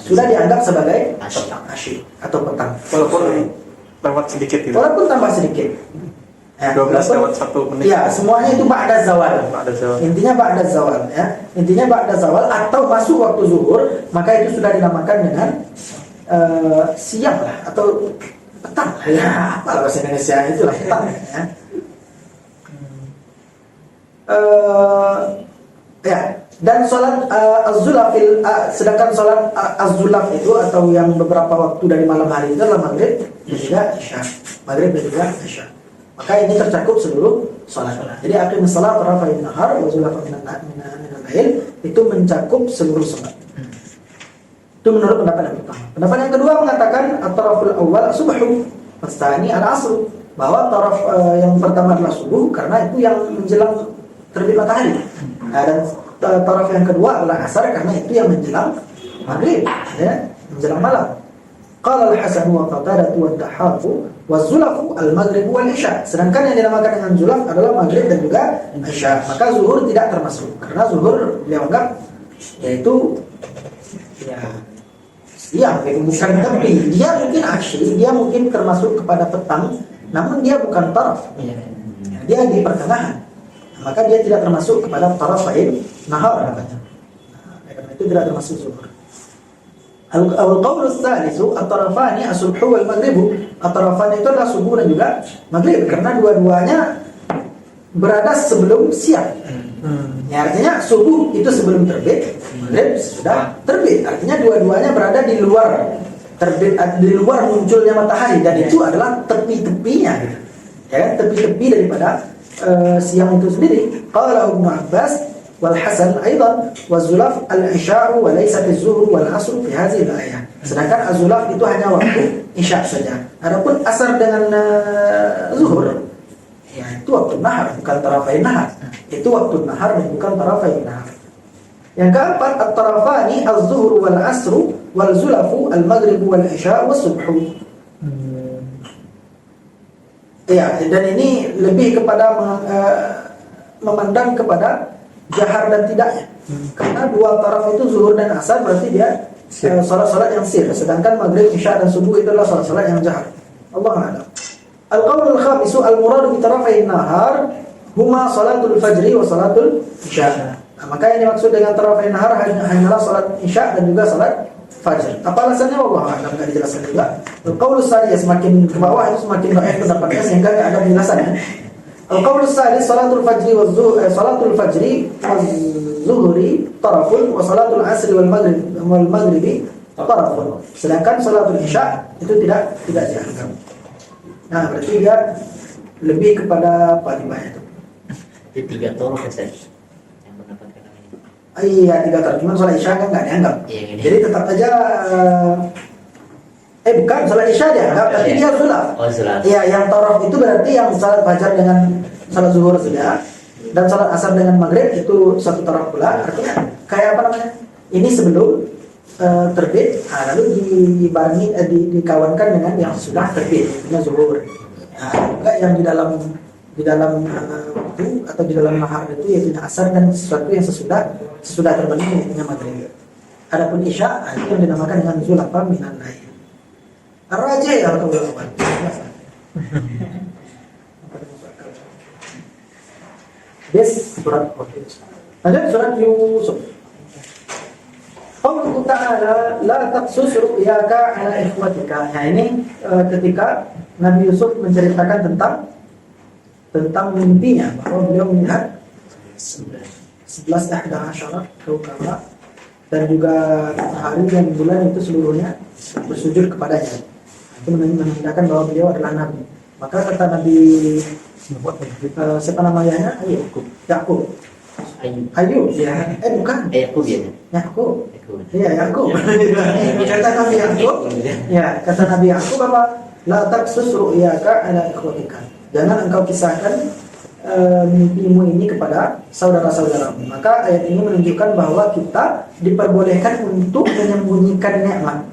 dianggap sebagai asyik atau petang.
Walaupun lewat sedikit gitu.
Walaupun tambah sedikit.
12 lewat 1 menit.
Ya, semuanya itu ba'da zawal. Intinya ba'da zawal, ya. Intinya ba'da zawal atau masuk waktu zuhur, maka itu sudah dinamakan dengan siang lah atau petang. Ya, apa bahasa Indonesia itulah petang, ya. Ya, Dan sholat sedangkan sholat az-zulaf itu atau yang beberapa waktu dari malam hari itu adalah maghrib dan juga isya. Maghrib dan juga isya. Maka ini tercakup seluruh sholat. Jadi aqimus shalah tarafay nahar wa zulafa minal lail itu mencakup seluruh sholat. Itu menurut pendapat yang pertama. Pendapat yang kedua mengatakan at-taraful awal subuh, tsani al-asr, bahwa taraf yang pertama adalah subuh karena itu yang menjelang terbit matahari. Dan taraf yang kedua adalah asar karena itu yang menjelang maghrib, ya, menjelang malam. Qala al-Hasan wa Qatadah wa Dhahhak wa zulafu al-maghrib wal isya. Sedangkan yang dinamakan dengan zulaf adalah maghrib dan juga isya. Maka zuhur tidak termasuk karena zuhur beliau anggap yaitu ya siang, bukan tepi. Dia mungkin asyik, dia mungkin termasuk kepada petang, namun dia bukan taraf. Dia di pertengahan. Maka dia tidak termasuk kepada tarafain nahar namanya. Karena itu tidak termasuk zuhur. Al-qawl ats-tsalits at-tarafani as-subh wal maghrib. At-tarafani itu adalah subuh dan juga maghrib karena dua-duanya berada sebelum siang. Ya, artinya subuh itu sebelum terbit, maghrib sudah terbit. Artinya dua-duanya berada di luar terbit, di luar munculnya matahari, dan itu adalah tepi-tepinya, ya kan? Tepi-tepi daripada siang itu sendiri. Qala Ibnu Abbas wal Hasan aidan wa zulaf al-isya'u wa laysat az-zuhr wal 'asr fi hadhihi al-ayah. Sedangkan az-zulaf itu hanya waktu isya saja. Adapun asar dengan zuhur, ya itu waktu nahar, bukan tarafai nahar. Itu waktu nahar dan bukan tarafai nahar. Yang keempat, at-tarafani az-zuhr wal 'asr wal zulafu al-maghrib wal isya' was subh. Ya, dan ini lebih kepada memandang kepada jahar dan tidaknya. Karena dua taraf itu zuhur dan asar berarti dia salat-salat yang sir, sedangkan maghrib, isya dan subuh itu adalah salat-salat yang jahar. Allahu a'lam. Al-qawl al-khamis al-murad bi tarafai an-nahar huma salatul fajri wa salatul isya. Nah, maka yang dimaksud dengan tarafai nahar hanyalah salat isya dan juga salat fajr. Apa alasannya? Wallahu a'lam, enggak dijelaskan juga. Al-qawl ats-tsalits, semakin ke bawah itu semakin banyak pendapatnya sehingga enggak ada penjelasannya. Al-qawl ats-tsalits salatul fajri wa zuhri tarafun wa salatul asri wal maghribi tarafun. Sedangkan salatul isya itu tidak dianggap. Nah, berarti dia lebih kepada palimah itu.
Itu 3 taraf ya, yang mendapatkan ini.
Iya, 3 taraf. Cuman salat isya kan enggak dianggap.
Iya,
jadi tetap aja bukan salat isya dianggap, tapi dia zulaf.
Oh, zulaf.
Iya, yang taraf itu berarti yang salat fajar dengan salat zuhur saja, dan salat asar dengan maghrib itu satu taraf pula. Artinya kayak apa namanya? Ini sebelum terbit, lalu dibarengi dikawankan dengan yang sudah terbit, itu zuhur. Nah, juga yang di dalam waktu atau di dalam nahar itu yaitu asar dan sesuatu yang sesudah terbentuk yaitu maghrib. Adapun isya itu yang dinamakan dengan zulafa minan lail. Ar-rajih ya atau ulama. Surat lanjut surat Yusuf. Allah Ta'ala la taqsus ru'yaka ala ikhwatika. Nah, ini ketika Nabi Yusuf menceritakan tentang mimpinya, bahwa beliau melihat 11 kaukaba dan juga matahari dan bulan itu seluruhnya bersujud kepadanya. Itu menandakan bahwa beliau adalah nabi. Maka kata Nabi siapa namanya? Yakub. Ayub, ya. Bukan.
Yakub ya.
Yakub. Iya, Yakub. Kata Nabi Yakub. Ya, kata Nabi Yakub apa? La taqsus ru'yaka ala ikhwatika. Jangan engkau kisahkan mimpimu ini kepada saudara-saudaramu. Maka ayat ini menunjukkan bahwa kita diperbolehkan untuk menyembunyikan nikmat.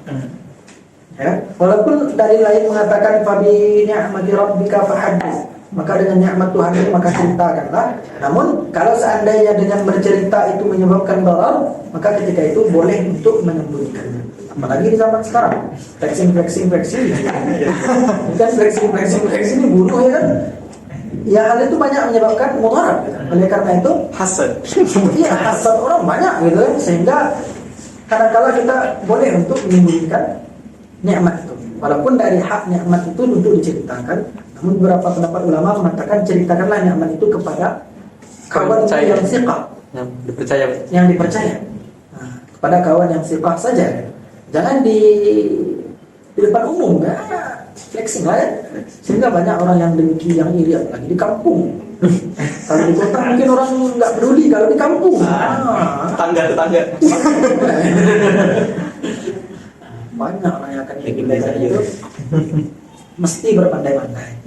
Ya, walaupun dari lain mengatakan fabi ni'mati rabbika fahaddits. Maka dengan nikmat Tuhan ini maka ceritakanlah. Namun kalau seandainya dengan bercerita itu menyebabkan darar, maka ketika itu boleh untuk menyembunyikannya. Apalagi di zaman sekarang, flexing bukan flexing ini bunuh, ya kan? Ya, hal itu banyak menyebabkan mudarat. Oleh karena itu
hasad.
Iya, hasad orang banyak gitu kan, sehingga kadang-kala kita boleh untuk menyembunyikan nikmat itu. Walaupun dari hak nikmat itu untuk diceritakan, namun beberapa pendapat ulama mengatakan ceritakanlah nikmat itu kepada kawan yang siqah,
Yang dipercaya.
yang dipercaya. Nah, kepada kawan yang sifat saja. Jangan di depan umum ya, flexing lah ya. Sehingga banyak orang yang dengki, yang iri, apalagi di kampung. Kalau di kota mungkin orang nggak peduli, kalau di kampung.
Tetangga.
Banyak orang yang akan iri itu mesti berpandai-pandai.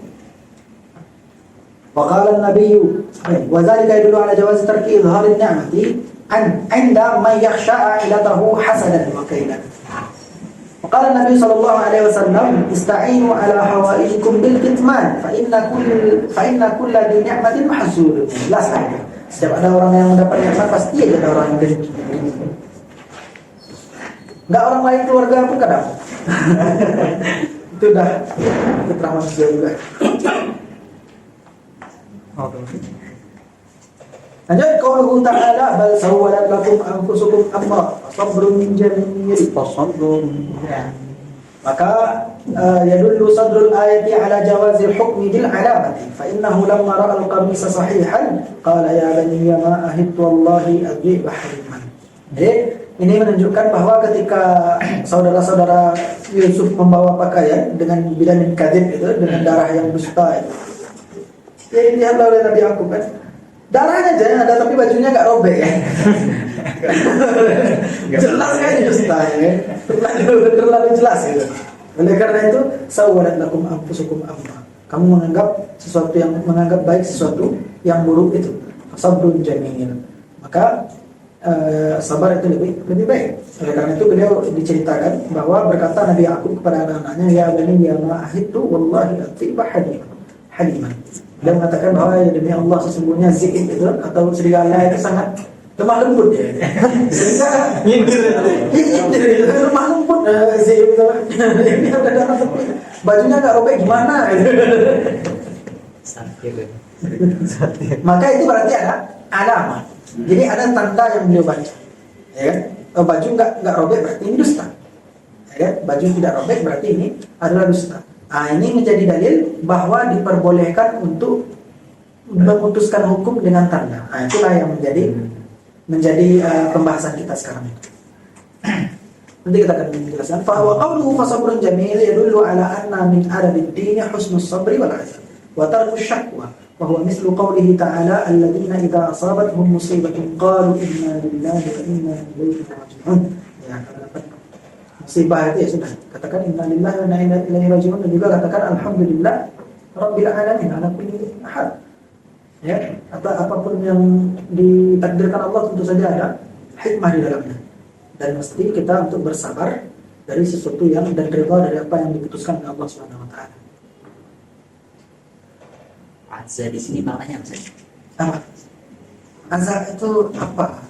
Waqala an-nabiyyu wa dzalika yadullu ala jawazi tarki izhari an-ni'mati an 'inda man yakhsha 'ilatahu hasadan wa kaidan. Waqala an-nabiy sallallahu alaihi wasallam ista'inu ala hawaijikum bil kitman fa inna kulla dhi ni'matin mahzur. Jelas kan? Setiap ada orang yang mendapat nikmat pasti ada orang yang dengki. Enggak orang lain keluarga pun kadang. Itu dah fitrah manusia juga. Lanjut qauluhu ta'ala bal sawwalat lakum anfusukum amra sabrun jamil tasabrun. Maka yadullu sadrul ayati ala jawazil hukmi bil alamati fa innahu lamma ra'a al-qamisa sahihan qala ya bani ma ahidtu wallahi adhiba haliman. Jadi ini menunjukkan bahwa ketika saudara-saudara Yusuf membawa pakaian dengan bidamin kadzib itu, dengan darah yang dusta itu, ya dilihat oleh Nabi Yakub kan, darahnya aja yang ada tapi bajunya nggak robek ya. Jelas kan dustanya kan, terlalu jelas gitu. Oleh karena itu, sawwalat lakum anfusukum amra. Kamu menganggap baik sesuatu yang buruk itu. Sabrun jamil. Maka sabar itu lebih baik. Oleh karena itu beliau diceritakan bahwa berkata Nabi Yakub kepada anak-anaknya, ya bani ya ma ahidtu wallahi atiba haliman. Dia mengatakan bahwa ya demi Allah sesungguhnya Zi'ib itu atau serigala itu sangat lemah lembut ya. Sehingga nyindir lemah lembut Zi'ib itu. Dia udah darah tapi bajunya nggak robek gimana? Maka itu berarti ada alamat. Jadi ada tanda yang beliau baca. Ya kan? Baju nggak robek berarti ini dusta. Ya kan? Baju tidak robek berarti ini adalah dusta. Ini menjadi dalil bahwa diperbolehkan untuk memutuskan hukum dengan tanda. Itulah yang menjadi pembahasan kita sekarang itu. Nanti kita akan menjelaskan. Fa wa qawluhu fasabrun jamil yadullu ala anna min adabid din husnus sabri wal azab wa tarku syakwa wa huwa mislu qawlihi ta'ala alladhina idza asabatuhum musibatun qalu inna lillahi wa inna ilaihi raji'un. Ya, kalau dapat musibah itu ya sudah katakan inna lillahi wa inna ilaihi raji'un, dan juga katakan alhamdulillah rabbil alamin ala kulli hal. Ya, atau apapun yang ditakdirkan Allah tentu saja ada hikmah di dalamnya, dan mesti kita untuk bersabar dari sesuatu yang dan redha dari apa yang diputuskan oleh Allah Subhanahu wa taala.
Azza di sini maknanya apa?
Apa? Azza itu apa?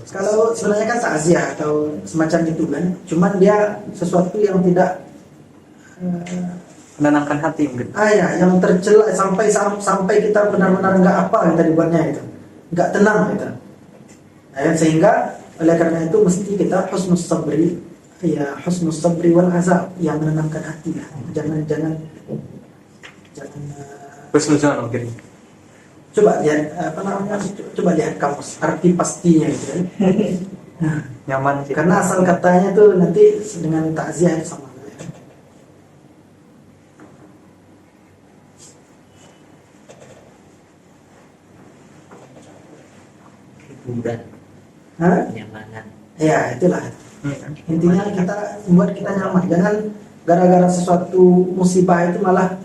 Kalau sebenarnya kan takziah atau semacam itu kan, cuman dia sesuatu yang tidak
Menenangkan hati mungkin.
ya, yang tercela sampai kita benar-benar nggak apa kita dibuatnya itu, nggak tenang kita. Sehingga oleh karena itu mesti kita husnus sabri wal azab, yang menenangkan hati lah. Jangan
Husnuzon mungkin.
coba lihat coba lihat kamus arti pastinya itu kan.
Nyaman sih.
Karena asal katanya tuh nanti dengan takziah itu sama.
Hiburan, kenyamanan.
Ya itulah. Intinya kita buat kita nyaman. Jangan gara-gara sesuatu musibah itu malah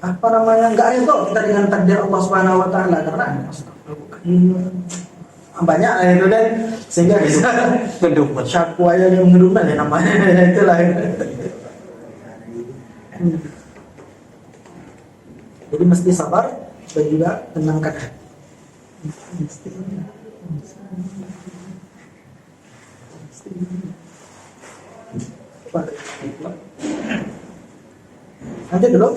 nggak ridho kita dengan takdir Allah Subhanahu wa taala, karena banyak itu dan sehingga bisa
Ngeduman.
syakwa yang mengeduman ya namanya. Itulah. Jadi mesti sabar dan juga tenangkan hati. Nanti dulu.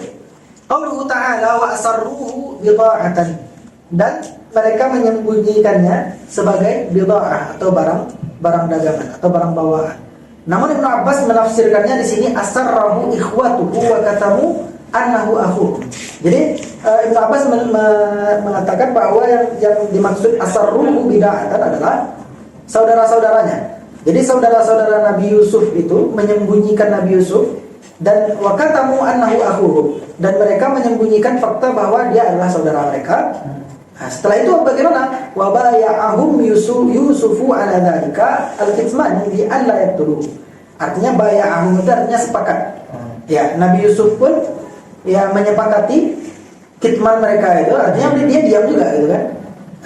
Qauluhu ta'ala wa asarruhu bida'atan, dan mereka menyembunyikannya sebagai bida'ah atau barang dagangan atau barang bawaan. Namun Ibnu Abbas menafsirkannya di sini asarrahu ikhwatuhu wa katamu annahu akhuhum. Jadi Ibnu Abbas mengatakan bahwa yang dimaksud asarruhu bid'atan adalah saudara-saudaranya. Jadi saudara-saudara Nabi Yusuf itu menyembunyikan Nabi Yusuf dan wakatamu annahu akhuhum, dan mereka menyembunyikan fakta bahwa dia adalah saudara mereka. Nah, setelah itu bagaimana? Wa baya'ahum Yusufu ala dzalika al-kitman bi an la yaqtuluhu. Artinya baya'ahum itu artinya sepakat. Ya, Nabi Yusuf pun ya menyepakati kitman mereka itu, artinya dia diam juga gitu kan.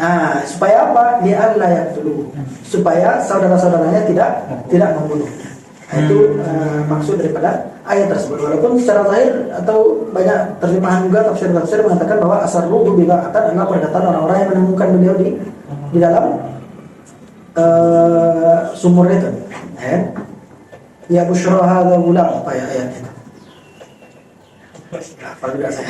Nah, supaya apa? Bi an la yaqtuluhu. Supaya saudara-saudaranya tidak membunuh. Nah, itu maksud daripada ayat tersebut. Walaupun secara zahir atau banyak terjemahan juga tafsir-tafsir mengatakan bahwa asarruhu bid'atan adalah perkataan orang-orang yang menemukan beliau di dalam sumur itu. Ya busyra hadza gulam, apa ya ayatnya? Hafal juga saya.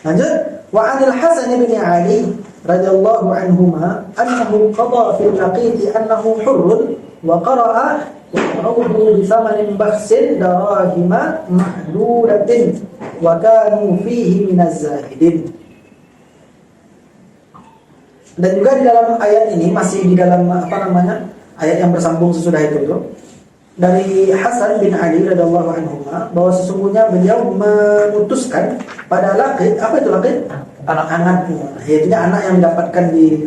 Lanjut, wa 'anil Hasan bin Ali radhiyallahu anhuma annahu qada fil laqit annahu hurrun wa qara'a ya'udu bi thamanin bakhsin darahima ma'dudatin wa kanu fihi minaz zahidin. Dan juga di dalam ayat ini masih di dalam ayat yang bersambung sesudah itu dari Hasan bin Ali radhiyallahu anhu bahwa sesungguhnya beliau memutuskan pada laqit, apa itu laqit? Anak-anaknya, yaitu anak yang didapatkan di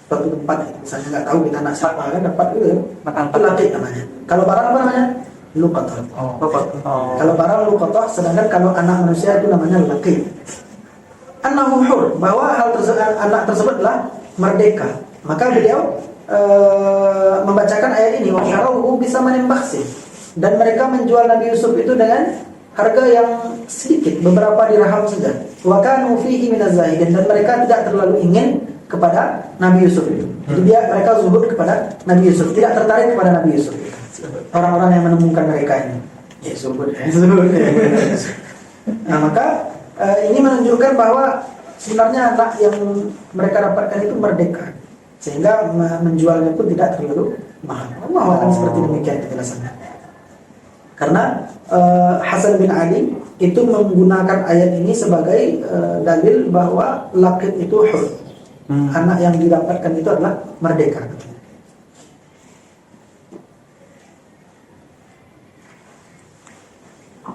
suatu tempat, misalnya nggak tahu kita anak siapa kan dapat itu laqit namanya. Kalau barang apa namanya? Luqatah. Kalau barang luqatah, sedangkan kalau anak manusia itu namanya laqit. Annahu hur, bahwa anak tersebutlah merdeka. Maka beliau membacakan ayat ini, wa syarahu bisa menembaksin, dan mereka menjual Nabi Yusuf itu dengan harga yang sedikit, beberapa dirham saja. Wa kanu fihi minaz zahidin, dan mereka tidak terlalu ingin kepada Nabi Yusuf itu. Jadi mereka zuhud kepada Nabi Yusuf, tidak tertarik kepada Nabi Yusuf. Orang-orang yang menemukan mereka ini, ya zuhud. Nah, maka ini menunjukkan bahwa sebenarnya anak yang mereka dapatkan itu merdeka, sehingga menjualnya pun tidak terlalu mahal. Allah akan seperti demikian penjelasannya. Karena Hasan bin Ali itu menggunakan ayat ini sebagai dalil bahwa laqit itu hur. Anak yang didapatkan itu adalah merdeka.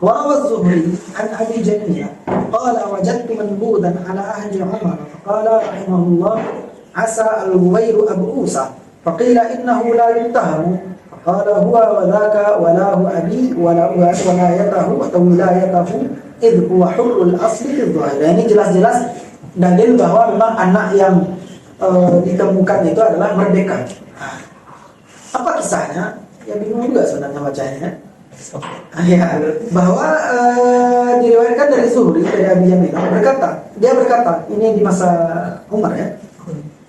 وروى الزهري عن أبي جميع قال وجدت منبوذا على عهد عمر فقال رحمه الله عسى الغوير أبو أوسى فقيل إنه لا يتهم فقال هو وذاك ولاه أبي ولايته atau wilayatahu إذ هو حر الأصل في الظاهر. Ini jelas-jelas dalil bahwa memang anak yang ditemukan itu adalah merdeka. Apa kisahnya? Ya bingung juga sebenarnya bacanya. Ya, bahwa diriwayatkan dari Zuhri dari Abi Jamil dia berkata ini di masa Umar ya.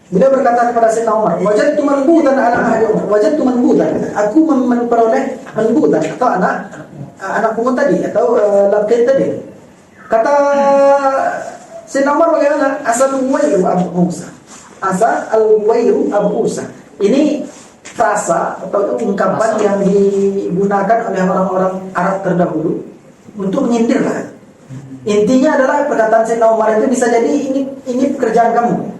Beliau berkata kepada Sayyidina Umar, wajadtu manbudan ala ahli Umar. Wajadtu manbudan, aku memperoleh manbudan atau anak pungut tadi atau laqit tadi. Kata Sayyidina Umar bagaimana? Asal Uwairu Abu Musa. Asal Al-Uwairu Abu Musa. Ini frasa atau ungkapan yang digunakan oleh orang-orang Arab terdahulu untuk menyindir lah. Intinya adalah perkataan Sayyidina Umar itu bisa jadi ini pekerjaan kamu.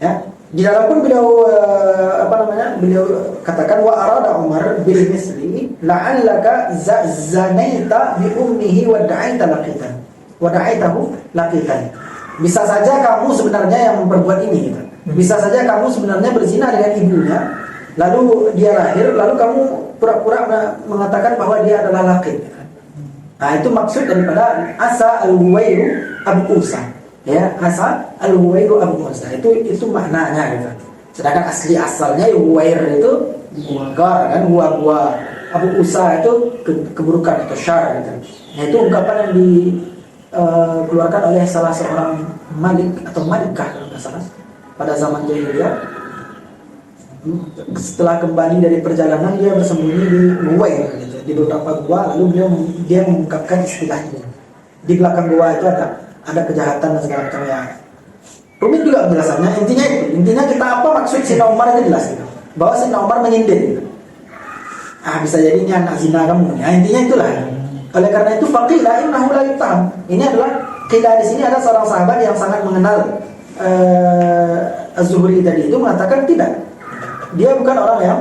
Ya, di dalam pun beliau beliau katakan wa arada Umar bil misli la'allaka zanaita bi ummihi wa da'aita laqitan wa da'aitahu laqitan. Bisa saja kamu sebenarnya yang memperbuat ini gitu. Bisa saja kamu sebenarnya berzina dengan ibunya, lalu dia lahir, lalu kamu pura-pura mengatakan bahwa dia adalah laqit. Nah, itu maksud daripada asa al-Uwairu Abu Usa. Ya, asa al-Uwairu Abu Usa. Itu maknanya gitu. Sedangkan asli asalnya Uwair itu gar kan, gua Abu Usa itu keburukan atau syar gitu. Nah, itu ungkapan yang dikeluarkan oleh salah seorang malik atau malikah kalau tidak salah pada zaman jahiliyah. Setelah kembali dari perjalanan dia bersembunyi di Uwair gitu, di beberapa gua, lalu dia mengungkapkan istilahnya. Di belakang gua itu ada kejahatan dan segala macam ya. Rumit juga penjelasannya. Intinya kita apa maksud Sayyidina Umar itu jelas gitu. Bahwa Sayyidina Umar menyindir gitu. Bisa jadi ini anak zina kamu. Ya, intinya itulah. Oleh karena itu faqila innahu la yuttaham. Ini adalah qila di sini ada seorang sahabat yang sangat mengenal Az-Zuhri tadi itu mengatakan tidak. Dia bukan orang yang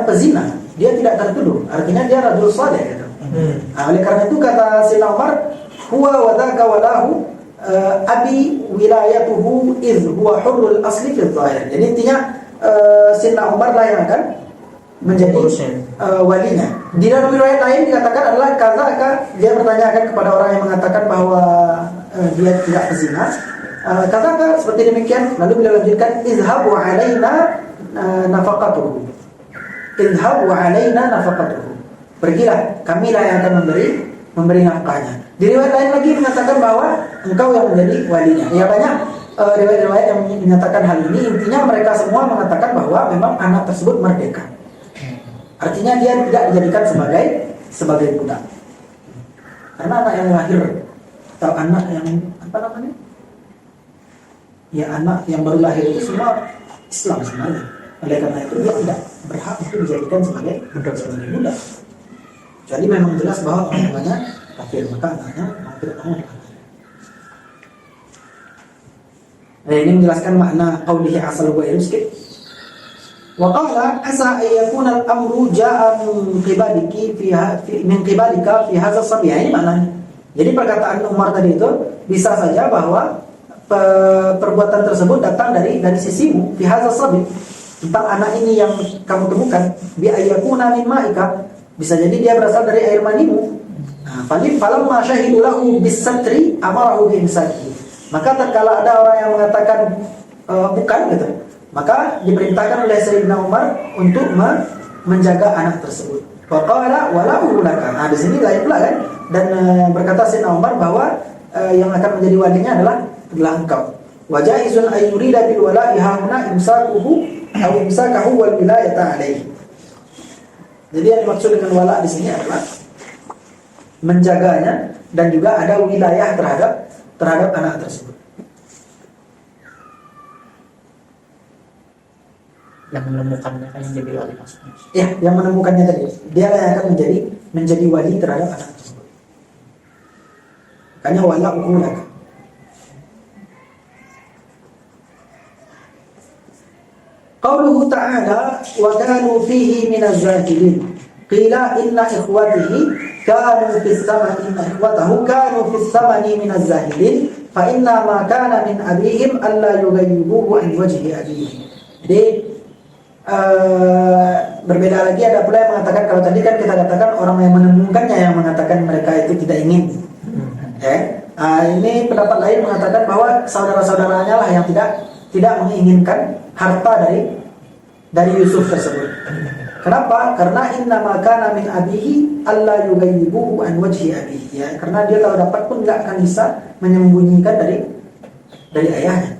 pezina. Dia tidak tertuduh. Artinya dia rajul saleh gitu. Nah, oleh karena itu kata Sayyidina Umar, huwa wa dzaka wa lahu abi wilayatuhu iz huwa hurrul asli fil zahir. Jadi intinya Sayyidina Umar lah yang akan menjadi walinya. Di dalam riwayat lain dikatakan adalah kazaka, dia bertanyakan kepada orang yang mengatakan bahwa dia tidak berzina. Kazaka seperti demikian, lalu beliau lanjutkan izhabu alaina nafaqatuhu. Izhabu alaina nafaqatuhu. Pergilah, kamilah yang akan memberi nafkahnya. Di riwayat lain lagi mengatakan bahwa engkau yang menjadi walinya. Ya banyak riwayat-riwayat yang menyatakan hal ini. Intinya mereka semua mengatakan bahwa memang anak tersebut merdeka. Artinya dia tidak dijadikan sebagai budak. Karena anak yang lahir atau anak yang apa namanya? Ya anak yang baru lahir itu semua Islam sebenarnya. Oleh karena itu dia tidak berhak untuk dijadikan sebagai budak. Jadi memang jelas bahwa orang tuanya kafir, maka anaknya mau tidak mau dilakukan. Ini menjelaskan makna qaulihi asal wa irskit. Wa qala asa ayyakuna al-amru jaa min qibalika fi hadha sabi. Ini maknanya. Jadi perkataan Umar tadi itu bisa saja bahwa perbuatan tersebut datang dari sisimu fi hadha sabi, tentang anak ini yang kamu temukan, bi ayyakuna min ma'ika, bisa jadi dia berasal dari air manimu. Nah, falamma syahidu lahu bis-satri amarahu bi imsaki. Maka tatkala ada orang yang mengatakan bukan gitu, maka diperintahkan oleh Sayyidina Umar untuk menjaga anak tersebut. Wa qala wala ulaka. Nah, di sini lain pula kan, dan berkata Sayyidina Umar bahwa yang akan menjadi walinya adalah engkau. Wa jaizun ay yurida bil wala'i hauna imsakuhu aw imsakahu wal wilayata alaihi. Jadi yang dimaksud dengan wala di sini adalah menjaganya dan juga ada wilayah terhadap anak tersebut.
Yang menemukannya kan yang jadi wali maksudnya.
Ya, yang menemukannya tadi, dia yang akan menjadi wali terhadap anak tersebut. Makanya wala ukulaka. Qauluhu ta'ala wa kanu fihi minaz zakilin. Qila inna ikhwatihi kanu fis samani, inna ikhwatahu kanu fis samani minaz zahilin fa inna ma kana min abihim alla yughayyibuhu an wajhi abihim. Jadi berbeda lagi, ada pula yang mengatakan, kalau tadi kan kita katakan orang yang menemukannya yang mengatakan mereka itu tidak ingin. Ini pendapat lain mengatakan bahwa saudara-saudaranya lah yang tidak menginginkan harta dari Yusuf tersebut. Kenapa? Karena inna ma kana min abihi alla yughayyibuhu an wajhi abihi. Ya, karena dia kalau dapat pun enggak akan bisa menyembunyikan dari ayahnya.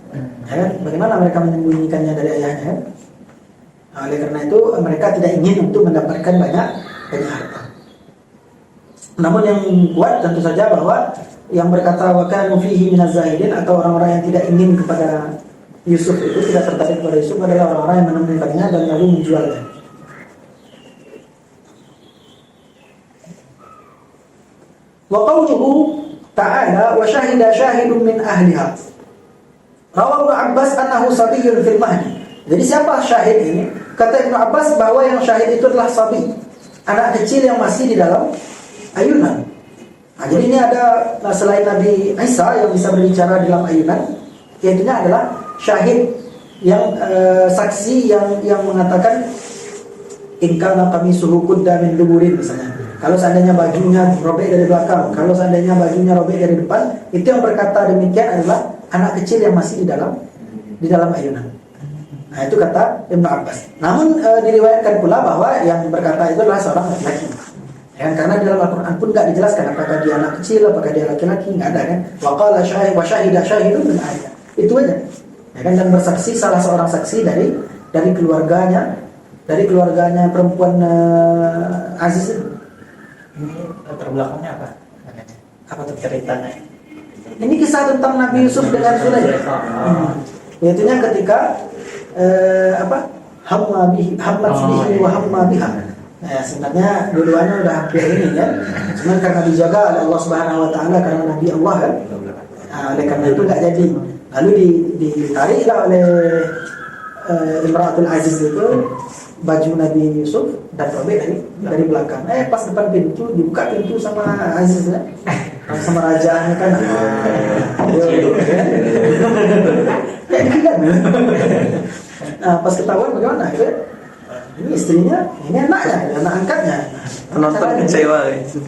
Ya, bagaimana mereka menyembunyikannya dari ayahnya? Ya? Nah, oleh karena itu mereka tidak ingin untuk mendapatkan banyak harta. Namun yang kuat tentu saja bahwa yang berkata wa kanu fihi minaz zahidin, atau orang-orang yang tidak ingin kepada Yusuf itu, tidak tertarik kepada Yusuf, adalah orang-orang yang menemukannya dan lalu menjualnya. Wa qawluhu ta'ala wa syahida syahidun min ahliha. Rawahu Abbas annahu sabiyyun fil mahdi. Jadi siapa syahid ini? Kata Ibnu Abbas bahwa yang syahid itu adalah sabi, anak kecil yang masih di dalam ayunan. Nah, jadi ini ada selain Nabi Isa yang bisa berbicara dalam ayunan, yaitu adalah syahid yang saksi yang mengatakan in kana qamisuhu qudda min duburin misalnya. Kalau seandainya bajunya robek dari belakang, kalau seandainya bajunya robek dari depan, itu yang berkata demikian adalah anak kecil yang masih di dalam ayunan. Nah, itu kata Ibnu Abbas. Namun diriwayatkan pula bahwa yang berkata itu adalah seorang laki-laki. Ya, karena di dalam Al-Qur'an pun enggak dijelaskan apakah dia anak kecil, apakah dia laki-laki, enggak ada kan. Wa qala syahid wa syahida syahidun min ahliha. Itu aja. Ya kan, dan bersaksi salah seorang saksi dari keluarganya perempuan Aziz itu.
Ini latar belakangnya apa?
Apa tuh
Ceritanya?
Ini kisah tentang Nabi Yusuf dengan Zulaikha. Yaitunya ketika hammat bihi wa hamma biha. Nah, sebenarnya dua-duanya udah hampir ini kan. Cuman karena dijaga oleh Allah Subhanahu wa taala karena Nabi Allah kan. Nah, oleh karena itu nggak jadi. Lalu ditariklah oleh Imratul Aziz itu baju Nabi Yusuf dan robek dari belakang. Pas depan pintu dibuka pintu sama Aziz ya. Sama rajanya kan. Kayak gitu kan. Nah, pas ketahuan bagaimana? Ini istrinya, ini anaknya, anak angkatnya.
Penonton kecewa gitu.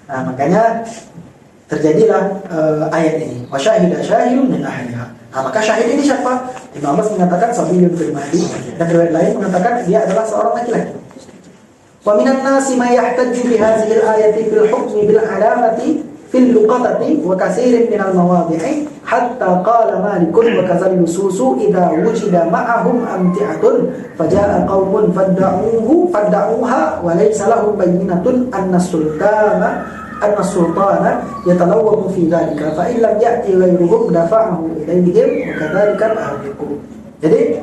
Nah, makanya terjadilah ayat ini. Wa syahida syahidun min ahliha. Nah, maka syahid ini siapa? Ibnu Abbas mengatakan Sabiyyun fil mahdi dan riwayat lain mengatakan dia adalah seorang laki-laki. Wa minan nasi may yahtajju bi hadhihi al-ayati fil hukmi bil alamati fil luqatati wa katsirin min al-mawadhi'i hatta qala Malikun wa kazal nususu idza wujida ma'ahum amti'atun faja'a qaumun fadda'uha wa laysa lahum bayyinatun anna sultana yatalawwamu fi dhalika fa in lam ya'ti ghayruhum dafa'ahu ilayhim wa kadzalika al-ahliku. Jadi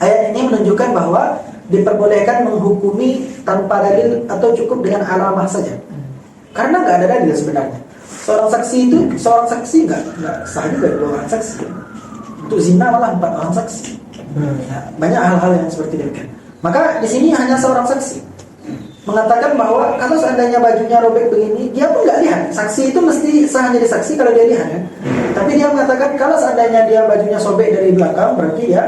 ayat ini menunjukkan bahwa diperbolehkan menghukumi tanpa dalil atau cukup dengan alamah saja. Karena nggak ada dalil sebenarnya. Seorang saksi nggak sah juga 2 orang saksi. Untuk zina malah 4 orang saksi. Nah, banyak hal-hal yang seperti demikian. Maka di sini hanya seorang saksi mengatakan bahwa kalau seandainya bajunya robek begini, dia pun nggak lihat. Saksi itu mesti sah jadi saksi kalau dia lihat kan. Tapi dia mengatakan kalau seandainya dia bajunya sobek dari belakang, berarti ya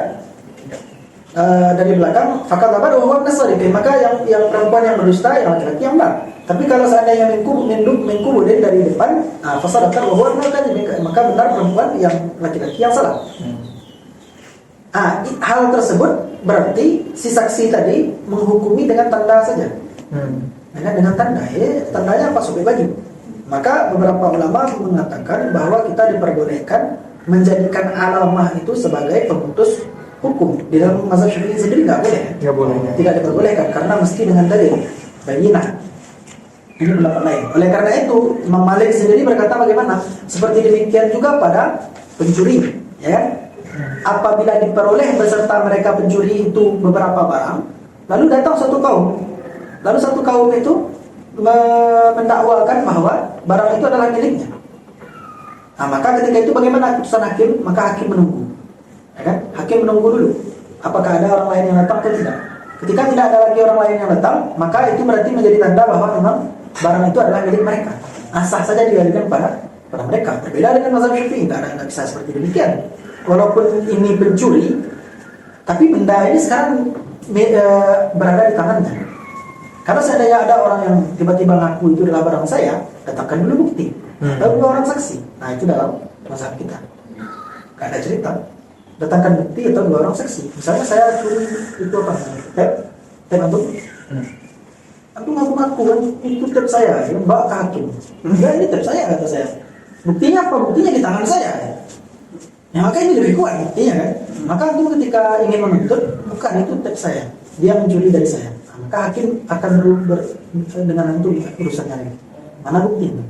dari belakang fakat apa bahwa nasari, maka yang perempuan yang berdusta, yang laki-laki yang benar. Tapi kalau seandainya mengkubu dari depan, fasadatan bahwa maka benar perempuan yang laki-laki yang salah. Hal tersebut berarti si saksi tadi menghukumi dengan tanda saja. Dengan tanda, tandanya apa? Sobek baju. Maka beberapa ulama mengatakan bahwa kita diperbolehkan menjadikan alamah itu sebagai pemutus hukum. Di dalam mazhab Syafi'i sendiri nggak boleh. Tidak diperbolehkan karena mesti dengan dalil bayyinah. Ini pendapat lain. Oleh karena itu Imam Malik sendiri berkata bagaimana? Seperti demikian juga pada pencuri, ya kan? Apabila diperoleh beserta mereka pencuri itu beberapa barang, lalu datang satu kaum, lalu satu kaum itu mendakwakan bahwa barang itu adalah miliknya. Maka ketika itu bagaimana keputusan hakim? Maka hakim menunggu. Ya kan? Hakim menunggu dulu apakah ada orang lain yang datang atau tidak. Ketika tidak ada lagi orang lain yang datang, maka itu berarti menjadi tanda bahwa memang barang itu adalah milik mereka. Sah saja dikembalikan pada mereka. Berbeda dengan mazhab Syafi'i, nggak bisa seperti demikian. Walaupun ini pencuri, tapi benda ini sekarang berada di tangannya. Karena seandainya ada orang yang tiba-tiba ngaku itu adalah barang saya, datangkan dulu bukti. Lalu 2 orang saksi. Nah itu dalam mazhab kita. Nggak ada cerita. Datangkan bukti atau 2 orang saksi. Misalnya saya curi itu apa? Tep antum. Antum ngaku-ngaku kan itu tep saya, bawa ke hakim. Enggak, ini tep saya kata saya. Buktinya apa? Buktinya di tangan saya. Ya maka ini lebih kuat buktinya kan. Maka antum ketika ingin menuntut, bukan itu tep saya, dia mencuri dari saya. Maka hakim akan dengan antum urusannya lagi. Mana buktinya?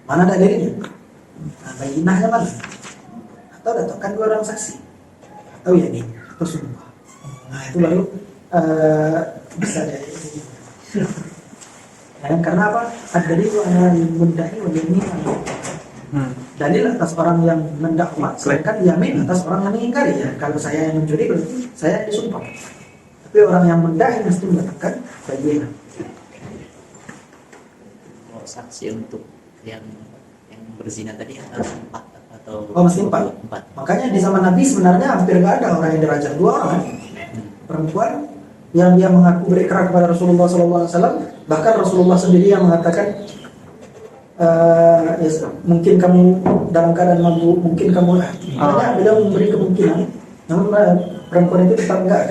Mana dalilnya? Bayyinahnya mana? Atau datangkan 2 orang saksi, atau ya ini, atau sumpah. Nah itu baru bisa dari ini. Karena apa? Ad-dalil ala al-mudda'i wa yamin. Dalil atas orang yang mendakwa, sedangkan yamin atas orang yang mengingkari. Ya, kalau saya yang mencuri berarti saya disumpah. Tapi orang yang mendakwa mesti mengatakan bayyinah.
Saksi untuk yang berzina tadi harus 4 atau
mesti 4. Makanya di zaman Nabi sebenarnya hampir nggak ada orang yang dirajam. 2 orang perempuan yang dia mengaku berikrar kepada Rasulullah SAW. Bahkan Rasulullah sendiri yang mengatakan mungkin kamu dalam keadaan mabuk, mungkin kamu banyak beliau memberi kemungkinan. Namun perempuan itu tetap enggak.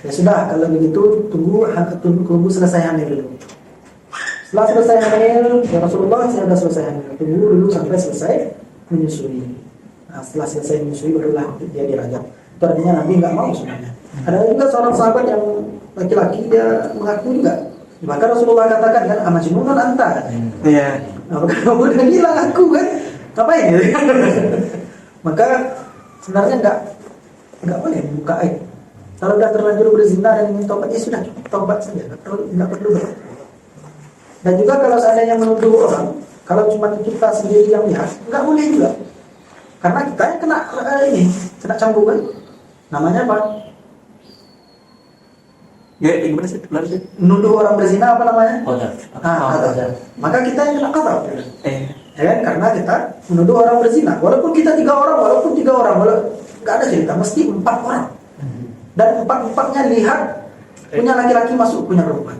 Ya sudah, kalau begitu tunggu selesai hamil dulu. Setelah selesai hamil, ya Rasulullah saya sudah selesai hamil. Tunggu dulu sampai selesai menyusui. Nah, setelah selesai menyusui barulah dia dirajam. Itu artinya Nabi nggak mau sebenarnya. Ada juga seorang sahabat yang laki-laki dia mengaku juga. Bahkan Rasulullah katakan kan, amajnunun anta.
Iya.
Nah, kamu udah gila aku kan? Ngapain? Maka sebenarnya nggak boleh buka aib. Kalau udah terlanjur berzina dan ingin taubat, ya sudah taubat saja, nggak perlu. Dan juga kalau seandainya menuduh orang, kalau cuma kita sendiri yang lihat, nggak boleh juga. Karena kita yang kena cambuk kan. Namanya apa?
Ya, gimana sih? Lanjut.
Nuduh orang berzina apa namanya?
Qadar.
Qadar. Maka kita yang kena qadar. Ya kan? Karena kita menuduh orang berzina. Walaupun kita 3 orang, nggak ada cerita, mesti 4 orang. Dan 4-4-nya lihat punya laki-laki masuk, punya perempuan.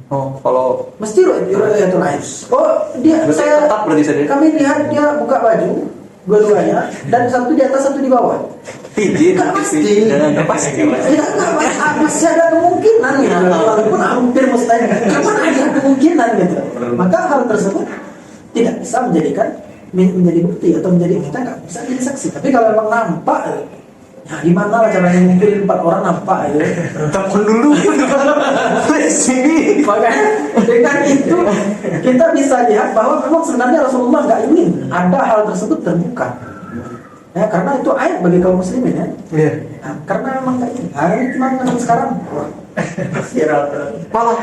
Oh, kalau
Mesti itu lain. Oh, dia
berarti
saya
ketat berarti saya.
kami lihat dia buka baju dua-duanya dan satu di atas satu di bawah.
Pijit,
Nggak pasti.
nggak pasti.
Ya, masih ada kemungkinan ya, walaupun hampir mustahil. Kapan ada kemungkinan gitu. Maka hal tersebut tidak bisa menjadi bukti atau menjadi kita nggak bisa jadi saksi. Tapi kalau memang nampak, ya gimana lah caranya ngumpulin 4 orang nampak ya.
Telepon dulu. Sini.
Makanya dengan itu kita bisa lihat bahwa memang sebenarnya Rasulullah nggak ingin ada hal tersebut terbuka. Ya, karena itu aib bagi kaum muslimin ya.
Iya.
Nah, karena memang nggak ingin. Nah, ini cuma dengan sekarang.
Viral terus.
Malah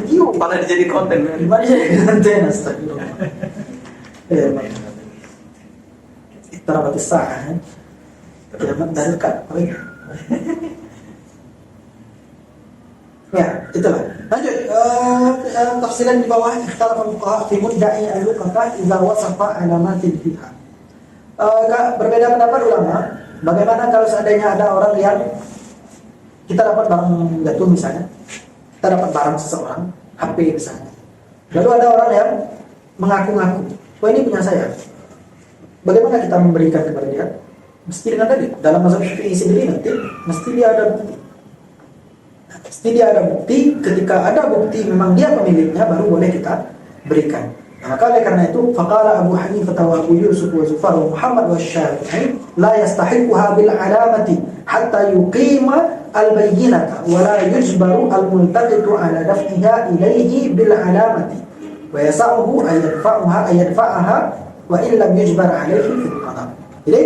video.
Malah jadi konten.
Gimana sih konten astagfirullah. Ya, Iqtarabat as-saa'ah. Kiamat dah dekat. Ya, itulah. Lanjut, tafsiran di bawah ikhtalafa al-fuqaha fi mudda'i al-luqatah idza wasafa alamatil fiha. Berbeda pendapat ulama, bagaimana kalau seandainya ada orang yang kita dapat barang jatuh misalnya, kita dapat barang seseorang, HP misalnya. Lalu ada orang yang mengaku-ngaku, "Oh, ini punya saya." Bagaimana kita memberikan kepada dia? Mesti dengan tadi dalam mazhab Syafi'i sendiri nanti mesti dia ada bukti. Mesti dia ada bukti. Ketika ada bukti memang dia pemiliknya, baru boleh kita berikan. Nah, maka oleh karena itu faqala Abu Hanifah wa Abu Yusuf wa Zufar wa Muhammad wa Syafi'i la yastahiquha bil alamati hatta yuqima al bayyinata wa la yujbaru al multaqitu ala daf'iha ilayhi bil alamati wa yas'uhu ay yadfa'aha wa in lam yujbar alayhi fil qada. Jadi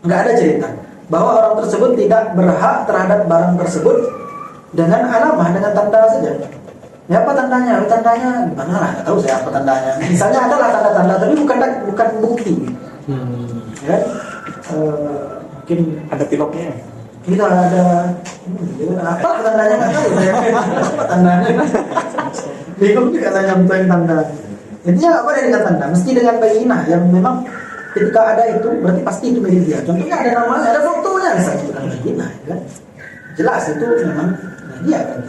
enggak ada cerita bahwa orang tersebut tidak berhak terhadap barang tersebut dengan alamah, dengan tanda saja. Ya, apa tandanya? Tandanya gimana lah? Nggak tahu saya apa tandanya. Misalnya adalah tanda-tanda, tapi bukan bukti. Ya, mungkin
Ada pilotnya.
kita ada apa tandanya nggak tahu saya. Apa tandanya? Bingung juga saya nyampein tanda. Intinya apa dengan tanda? Mesti dengan bayinah yang memang ketika ada itu berarti pasti itu milik dia. Contohnya ada namanya, ada fotonya misalnya, bukan bayinah, kan? Jelas itu memang dia kan.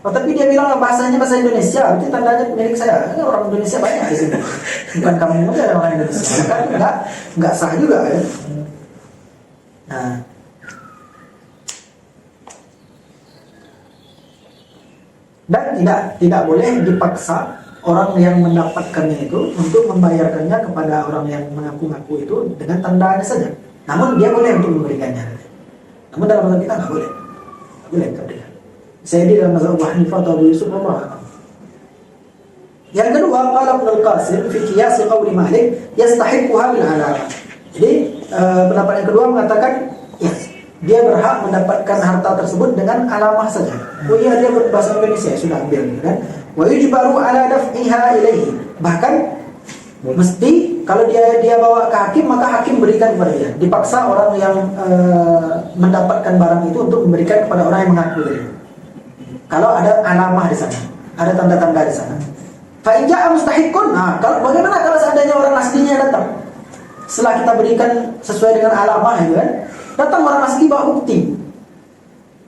Oh, tapi dia bilang bahasa Indonesia, itu tandanya milik saya. Ini orang Indonesia banyak di sini. Bukan kamu saja yang orang Indonesia. Kan enggak sah juga ya. Nah, dan tidak boleh dipaksa orang yang mendapatkannya itu untuk membayarkannya kepada orang yang mengaku-ngaku itu dengan tandanya saja. Namun dia boleh untuk memberikannya. Namun dalam mazhab kita nggak boleh. Nggak boleh berikan. Saya di dalam mazhab Abu Hanifah atau Abu Yusuf Allah. Yang kedua, qala Ibnu Al-Qasim fi qiyas qawli Malik yastahiquha bil alamah. Jadi pendapat yang kedua mengatakan ya, dia berhak mendapatkan harta tersebut dengan alamah saja. Oh iya, dia berbahasa Indonesia, sudah ambil kan. Wa yujbaru ala daf'iha ilaihi. Bahkan mesti kalau dia bawa ke hakim, maka hakim berikan kepada dia. Dipaksa orang yang mendapatkan barang itu untuk memberikan kepada orang yang mengaku tadi. Kalau ada alamah di sana, ada tanda-tanda di sana. Fa in ja'a mustahiqun. Nah, kalau bagaimana kalau seandainya orang aslinya datang? Setelah kita berikan sesuai dengan alamah itu kan, datang orang asli bawa bukti.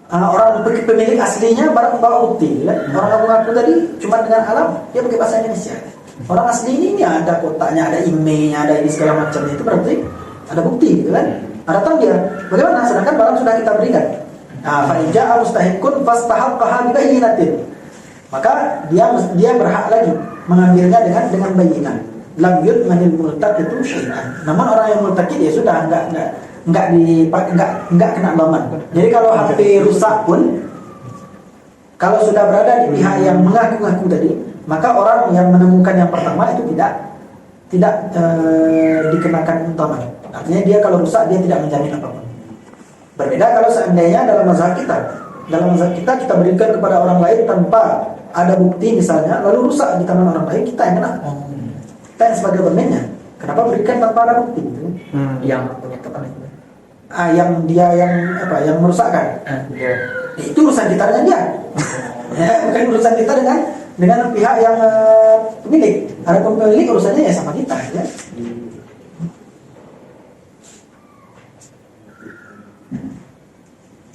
Orang pemilik aslinya barang bawa bukti kan? Orang mengaku tadi cuma dengan alam, dia pakai bahasa Indonesia. Orang asli ini ada kotaknya, ada emailnya, ada ini segala macamnya, itu berarti ada bukti kan? Datang dia, bagaimana? Sedangkan barang sudah kita berikan. Fa in ja'a mustahiqun fastahaqqaha bi bayyinatin. Maka dia berhak lagi mengambilnya dengan bayyinah. Lam yutmanil multaqitu syai'an. Namun orang yang multaqid ya sudah enggak kena dhaman. Jadi kalau HP rusak pun, kalau sudah berada di pihak yang mengaku-ngaku tadi, maka orang yang menemukan yang pertama itu tidak dikenakan dhaman. Artinya dia kalau rusak dia tidak menjamin apapun. Berbeda kalau seandainya dalam mazhab kita. Dalam mazhab kita berikan kepada orang lain tanpa ada bukti misalnya, lalu rusak di tangan orang lain, kita yang kena. Kita yang sebagai pemainnya. Kenapa berikan tanpa ada bukti? Gitu?
Yang punya tekan itu.
Yang dia yang merusakkan. Itu urusan kita dengan dia. Ya, bukan urusan kita dengan pihak yang pemilik. Ada pemilik urusannya ya sama kita ya.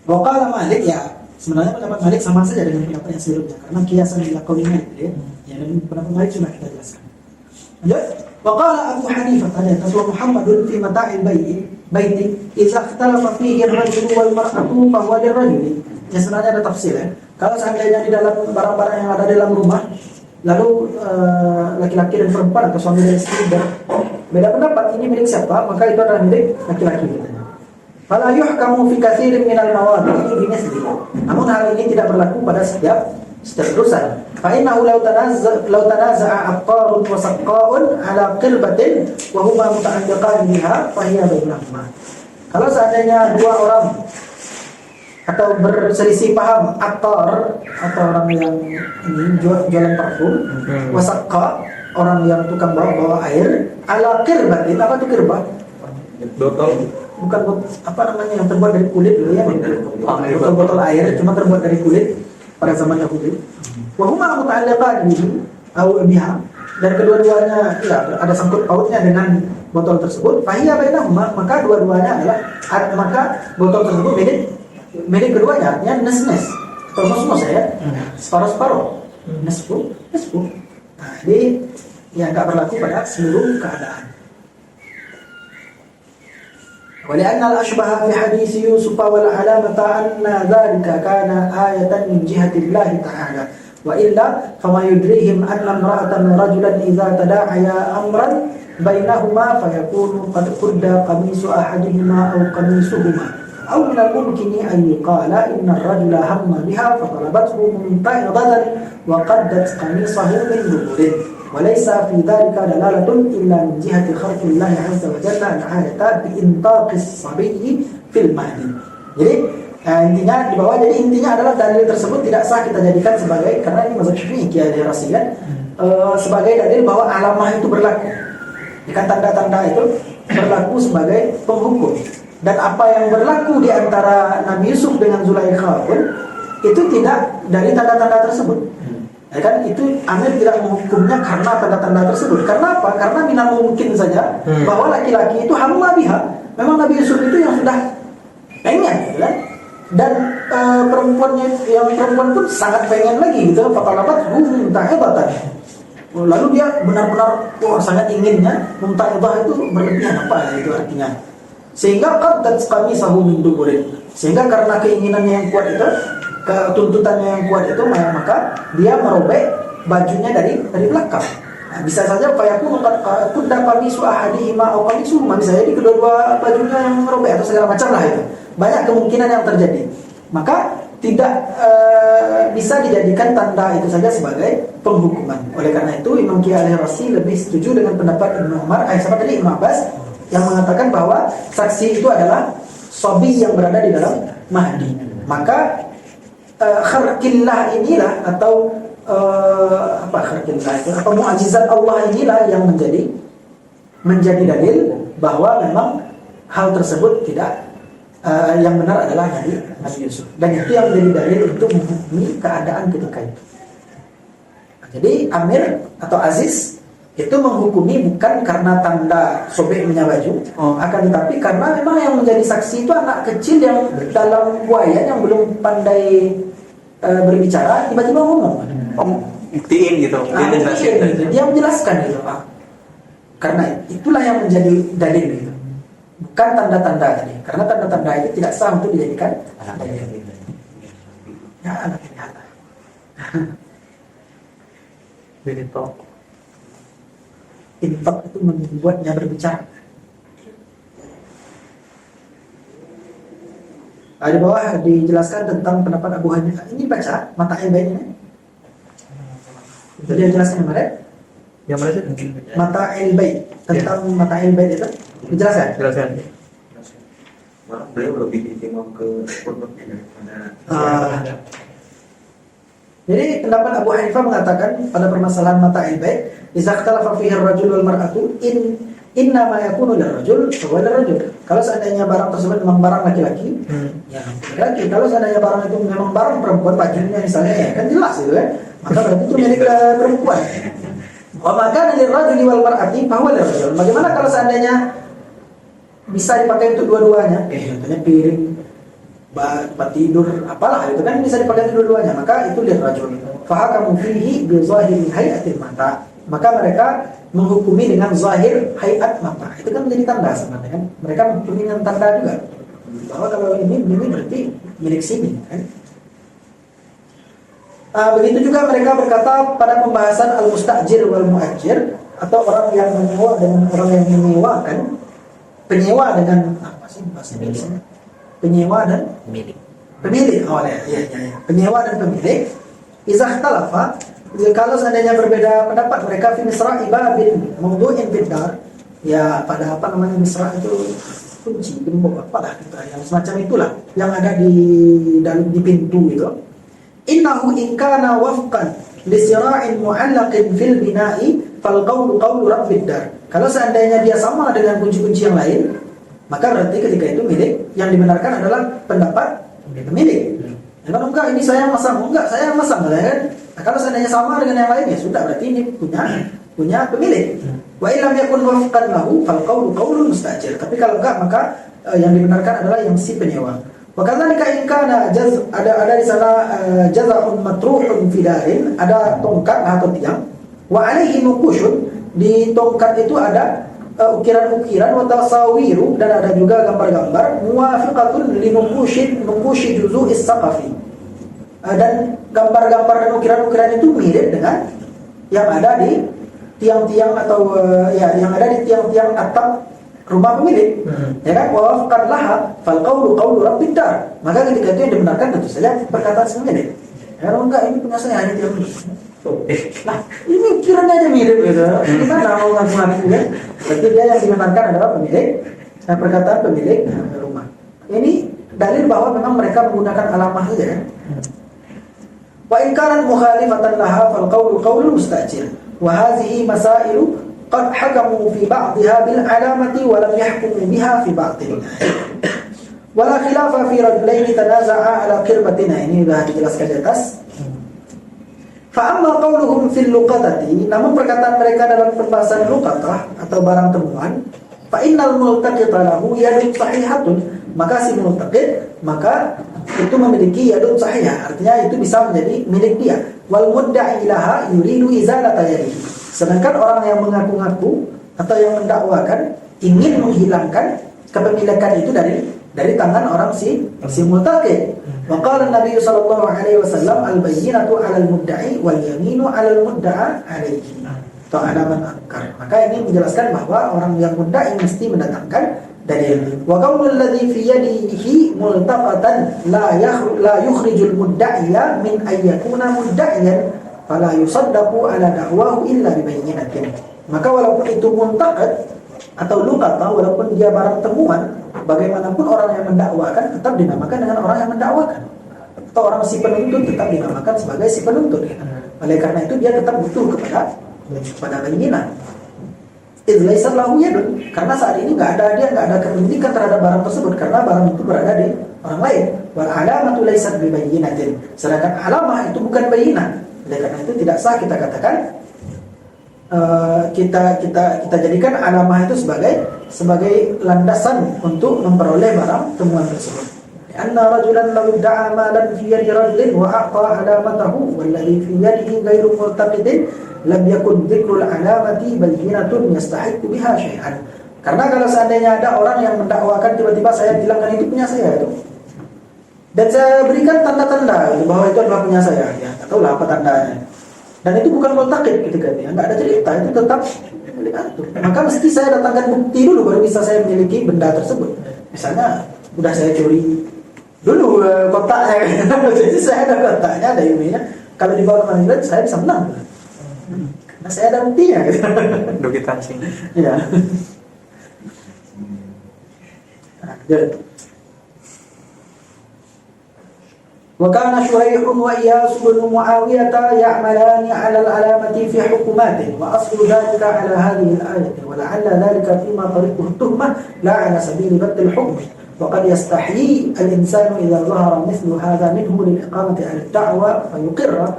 Waqala Malik ya, sebenarnya pendapat Malik sama saja dengan pendapat yang sebelumnya karena kiasan dilakoninya itu ya. Ya, dan pendapat Malik sudah kita jelaskan. Lanjut. Waqala Abu Hanifah tadi atas Muhammadun fi mata'il baiti idza ikhtalafa fihi ar-rajulu wal mar'atu fa huwa lirrajuli. Ya sebenarnya ada tafsir ya. Kalau seandainya di dalam barang-barang yang ada di dalam rumah lalu laki-laki dan perempuan atau suami dan istri beda pendapat, ini milik siapa, maka itu adalah milik laki-laki. Fala yuhkamu fi katsirin minal mawadi' bimithlihi. Namun hal ini tidak berlaku pada setiap urusan. Fa innahu law tanaza'a attarun wa saqqa'un ala qilbatin wa huma muta'alliqan biha fa hiya bainahuma. Kalau seandainya dua orang atau berselisih paham attar atau orang yang ini jualan parfum, wa saqqa orang yang tukang bawa air, ala qirbatin, apa itu qirbah?
Botol.
Bukan apa namanya yang terbuat dari kulit dulu ya, botol air cuma terbuat dari kulit pada zaman Yahudi. Wa huma muta'alliqan biha, dan kedua-duanya ya ada sangkut pautnya dengan botol tersebut. Fahiya bainahuma, maka dua-duanya adalah maka botol tersebut milik keduanya, artinya nes-nes atau nos-nos ya, separuh-separuh, nesfu. Nah, jadi yang enggak berlaku pada seluruh keadaan. ولأن الأشبه في حديث يوسف والعلامة أن ذلك كان آية من جهة الله تعالى وإلا فما يدريهم أن امرأة ورجلا إذا تداعيا أمرا بينهما فيكون قد قد قميص أحدهما أو قميصهما أو من الممكن أن يقال إن الرجل هم بها فطلبته منتهضة وقدت قميصه من دبر وليس في ذلك دلالة إلا من جهة خلق الله عز وجل العادة بإنطاق الصبي في المهد. Jadi intinya di bawah, jadi intinya adalah dalil tersebut tidak sah kita jadikan sebagai, karena ini mazhab Syafi'i Kiai Rasi kan, sebagai dalil bahwa alamah itu berlaku. Jika tanda-tanda itu berlaku sebagai penghukum. Dan apa yang berlaku di antara Nabi Yusuf dengan Zulaikha pun itu tidak dari tanda-tanda tersebut. Ya kan, itu Amir tidak menghukumnya karena tanda-tanda tersebut. Karena apa? Karena minal mungkin saja bahwa laki-laki itu hamma biha. Memang Nabi Yusuf itu yang sudah pengen, gitu kan? Dan perempuan pun sangat pengen lagi, gitu. Fatalabat muntahibatan. Lalu dia benar-benar sangat inginnya. Muntahibah itu berlebihan, apa itu artinya? Sehingga qaddat qamisahu min duburin. Sehingga karena keinginannya yang kuat itu, tuntutannya yang kuat itu, maka dia merobek bajunya dari belakang. Nah, bisa saja fayakun qadda qamisu ahadihima aw qamisuhuma, bisa jadi kedua-dua bajunya yang merobek atau segala macam lah itu. Banyak kemungkinan yang terjadi. Maka tidak bisa dijadikan tanda itu saja sebagai penghukuman. Oleh karena itu Imam Kiai Rasi lebih setuju dengan pendapat Ibnu Umar, Ibnu Abbas yang mengatakan bahwa saksi itu adalah sobi yang berada di dalam mahdi. Maka kharqillah inilah atau kharqillah itu apa, mu'jizat Allah inilah yang menjadi dalil bahwa memang hal tersebut tidak yang benar adalah Nabi Yusuf, dan itu yang menjadi dalil untuk menghukumi keadaan ketika itu. Jadi Amir atau Aziz itu menghukumi bukan karena tanda sobeknya baju, akan tetapi karena memang yang menjadi saksi itu anak kecil yang dalam buaya yang belum pandai berbicara, tiba-tiba ngomong.
Buktiin gitu.
Dia menjelaskan gitu, Pak. Karena itulah yang menjadi dalil gitu. Bukan tanda-tanda tadi. Karena tanda-tanda itu tidak sah untuk dijadikan dalil. Ya, anak ini nyata. Intok itu membuatnya berbicara. Di bawah dijelaskan tentang pendapat Abu Hanifah. Ini baca mata Al-Bait ini. Jadi dia jelaskan kemarin.
Yang mana sih?
Mata Al-Bait, tentang mata Al-Bait itu dijelaskan.
Jelaskan. Malah beliau lebih ditimbang ke kunutnya daripada
Jadi pendapat Abu Hanifah mengatakan pada permasalahan mata baik, idza ikhtalafa fihi ar-rajul wal mar'atu inna ma yakunu lirrajul wa lirrajul. Kalau seandainya barang tersebut memang barang laki-laki, ya laki. Kalau seandainya barang itu memang barang perempuan, bajunya misalnya, ya kan jelas itu kan. Maka berarti itu milik perempuan. Wa maka lirrajuli wal mar'ati fa huwa lirrajul. Bagaimana kalau seandainya bisa dipakai untuk dua-duanya? Contohnya piring, tempat tidur, apalah itu kan bisa dipakai dua-duanya, maka itu lirrajul. Fahakamu fihi bi zahiri hayatil mata. Maka mereka menghukumi dengan zahir hayat mata. Itu kan menjadi tanda sebenarnya kan. Mereka menghukumi dengan tanda juga. Bahwa kalau ini berarti milik sini kan. Begitu juga mereka berkata pada pembahasan al-mustajir wal muajir, atau orang yang menyewa dengan orang yang menyewakan. Penyewa dengan apa sih bahasa Indonesia? Penyewa dan pemilik. Oh ya. Penyewa dan pemilik. Idza ikhtalafa, kalau seandainya berbeda pendapat mereka fi misra'i babin mawdu'in fid dar, ya pada apa namanya misra' itu kunci, gembok apalah gitu, yang semacam itulah yang ada di dalam di pintu itu. Innahu in kana wafqan li sira'in mu'allaqin fil bina'i fal qawlu qawlu rabbid dar. Kalau seandainya dia sama dengan kunci-kunci yang lain, maka berarti ketika itu milik, yang dibenarkan adalah pendapat pemilik. Ya kan enggak, ini saya masang, enggak saya masang, kan? Nah, kalau seandainya sama dengan yang lain, ya sudah berarti ini punya pemilik. Wa illam yakun wafqan lahu fal qawlu qawlun mustajir. Tapi kalau enggak, maka yang dibenarkan adalah yang si penyewa. Wa kadzalika in kana ada di sana jaza'un matruhun fi darin, ada tongkat atau tiang, wa alaihi nuqushun, di tongkat itu ada ukiran-ukiran wa tasawiru, dan ada juga gambar-gambar muwafiqatun li nuqushi juzu'is saqafi. Dan gambar-gambar dan ukiran-ukiran itu mirip dengan yang ada di tiang-tiang atau yang ada di tiang-tiang atap rumah pemilik. Ya kan, wa wafqan laha fal qawlu qawlu rabbid dar. Maka ketika itu yang dibenarkan tentu saja perkataan si pemilik. Ya enggak, ini punya saya, ini tiang ini. Nah, ini kiranya aja mirip gitu. Gimana mau ngaku-ngaku ya? Berarti dia yang dibenarkan adalah pemilik, perkataan pemilik rumah. Ini dalil bahwa memang mereka menggunakan alamah saja kan. Wa in kana mukhalifatan laha fal qawlu qawlu mustajir. Wa hadhihi masailu qad hakamu fi ba'dihha bil alamati wa lam yahkumu biha fi ba'dihha. Wala khilafa fi rajulaini tanaza'a ala qirbatina. Ini sudah dijelaskan di atas. Fa'amma qawluhum fil luqatati, namun perkataan mereka dalam pembahasan luqatah atau barang temuan, fa innal multaqita lahu yadun sahihatun, maka si multaqit maka itu memiliki yadun sahihah, artinya itu bisa menjadi milik dia. Wal mudda'i laha yuridu izalata yadihi, sedangkan orang yang mengaku-ngaku atau yang mendakwakan ingin menghilangkan kepemilikan itu dari tangan orang si multaqit. Wa qala Nabi sallallahu alaihi wasallam al-bayyinatu 'alal mudda'i wal yaminu 'alal mudda'a alaihi. Atau alaman akar. Maka ini menjelaskan bahwa orang yang mudda'i mesti mendatangkan dalil. Wa qaulul ladzi fi yadihi multaqatan la yukhrijul mudda'iya min ayyakuna mudda'iyan fala yusaddaqu 'ala da'wahu illa bi bayyinatin. Maka walaupun itu muntaqad atau luqatah, walaupun dia barang temuan, bagaimanapun orang yang mendakwakan tetap dinamakan dengan orang yang mendakwakan, atau orang si penuntut tetap dinamakan sebagai si penuntut. Oleh karena itu dia tetap butuh kepada bayyinah. Idz laisa lahu yadun, karena saat ini dia nggak ada kepemilikan terhadap barang tersebut karena barang itu berada di orang lain. Wal alamatu laysat bi bayyinatin, sedangkan alamah itu bukan bayyinah. Oleh karena itu tidak sah kita katakan kita jadikan alamah itu sebagai landasan untuk memperoleh barang temuan tersebut. Anna rajulan law da'a malan fi yadi rajulin wa a'ta alamatahu walladhi fi yadihi ghairu multaqidin lam yakun dzikrul alamati bayyinatun yastahiqu biha syai'an. Karena kalau seandainya ada orang yang mendakwakan tiba-tiba saya bilangkan itu punya saya itu, dan saya berikan tanda-tanda bahwa itu adalah punya saya, ya atau apa tandanya, dan itu bukan multaqid ketika itu, nggak ada cerita, itu tetap milik antum. Maka mesti saya datangkan bukti dulu baru bisa saya memiliki benda tersebut. Misalnya udah saya curi dulu kotaknya, jadi saya ada kotaknya, ada ininya. Kalau dibawa ke pengadilan saya bisa menang, karena saya ada buktinya. Gitu.
Dukitan sih.
Ya. وكان شريح وإياس بن معاوية يعملان على العلامة في حكومات وأصل ذلك على هذه الآية ولعل ذلك فيما طريقه التهمة لا على سبيل بد الحكم وقد يستحيي الإنسان إذا ظهر مثل هذا منه للإقامة على الدعوة فيقر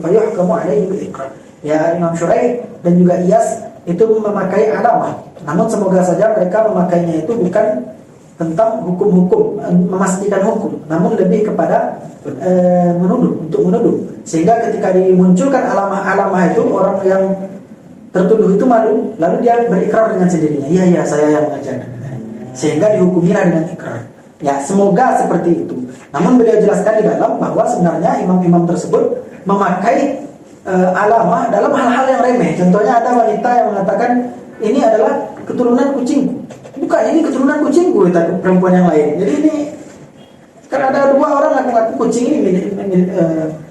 فيحكم عليه بالإقرار. Ya, Imam Syuraih dan juga Iyas itu memakai alamah. Namun semoga saja mereka memakainya itu bukan tentang hukum-hukum, memastikan hukum, namun lebih kepada menuduh, untuk menuduh. Sehingga ketika dimunculkan alamah-alamah itu, orang yang tertuduh itu malu, lalu dia berikrar dengan sendirinya, iya saya yang mengajarkan. Sehingga dihukumilah dengan ikrar. Ya, semoga seperti itu. Namun beliau jelaskan di dalam bahwa sebenarnya imam-imam tersebut memakai alamah dalam hal-hal yang remeh. Contohnya ada wanita yang mengatakan ini adalah keturunan kucingku. Bukan, ini keturunan kucingku, kata perempuan yang lain. Jadi ini kan ada dua orang ngaku-ngaku kucing ini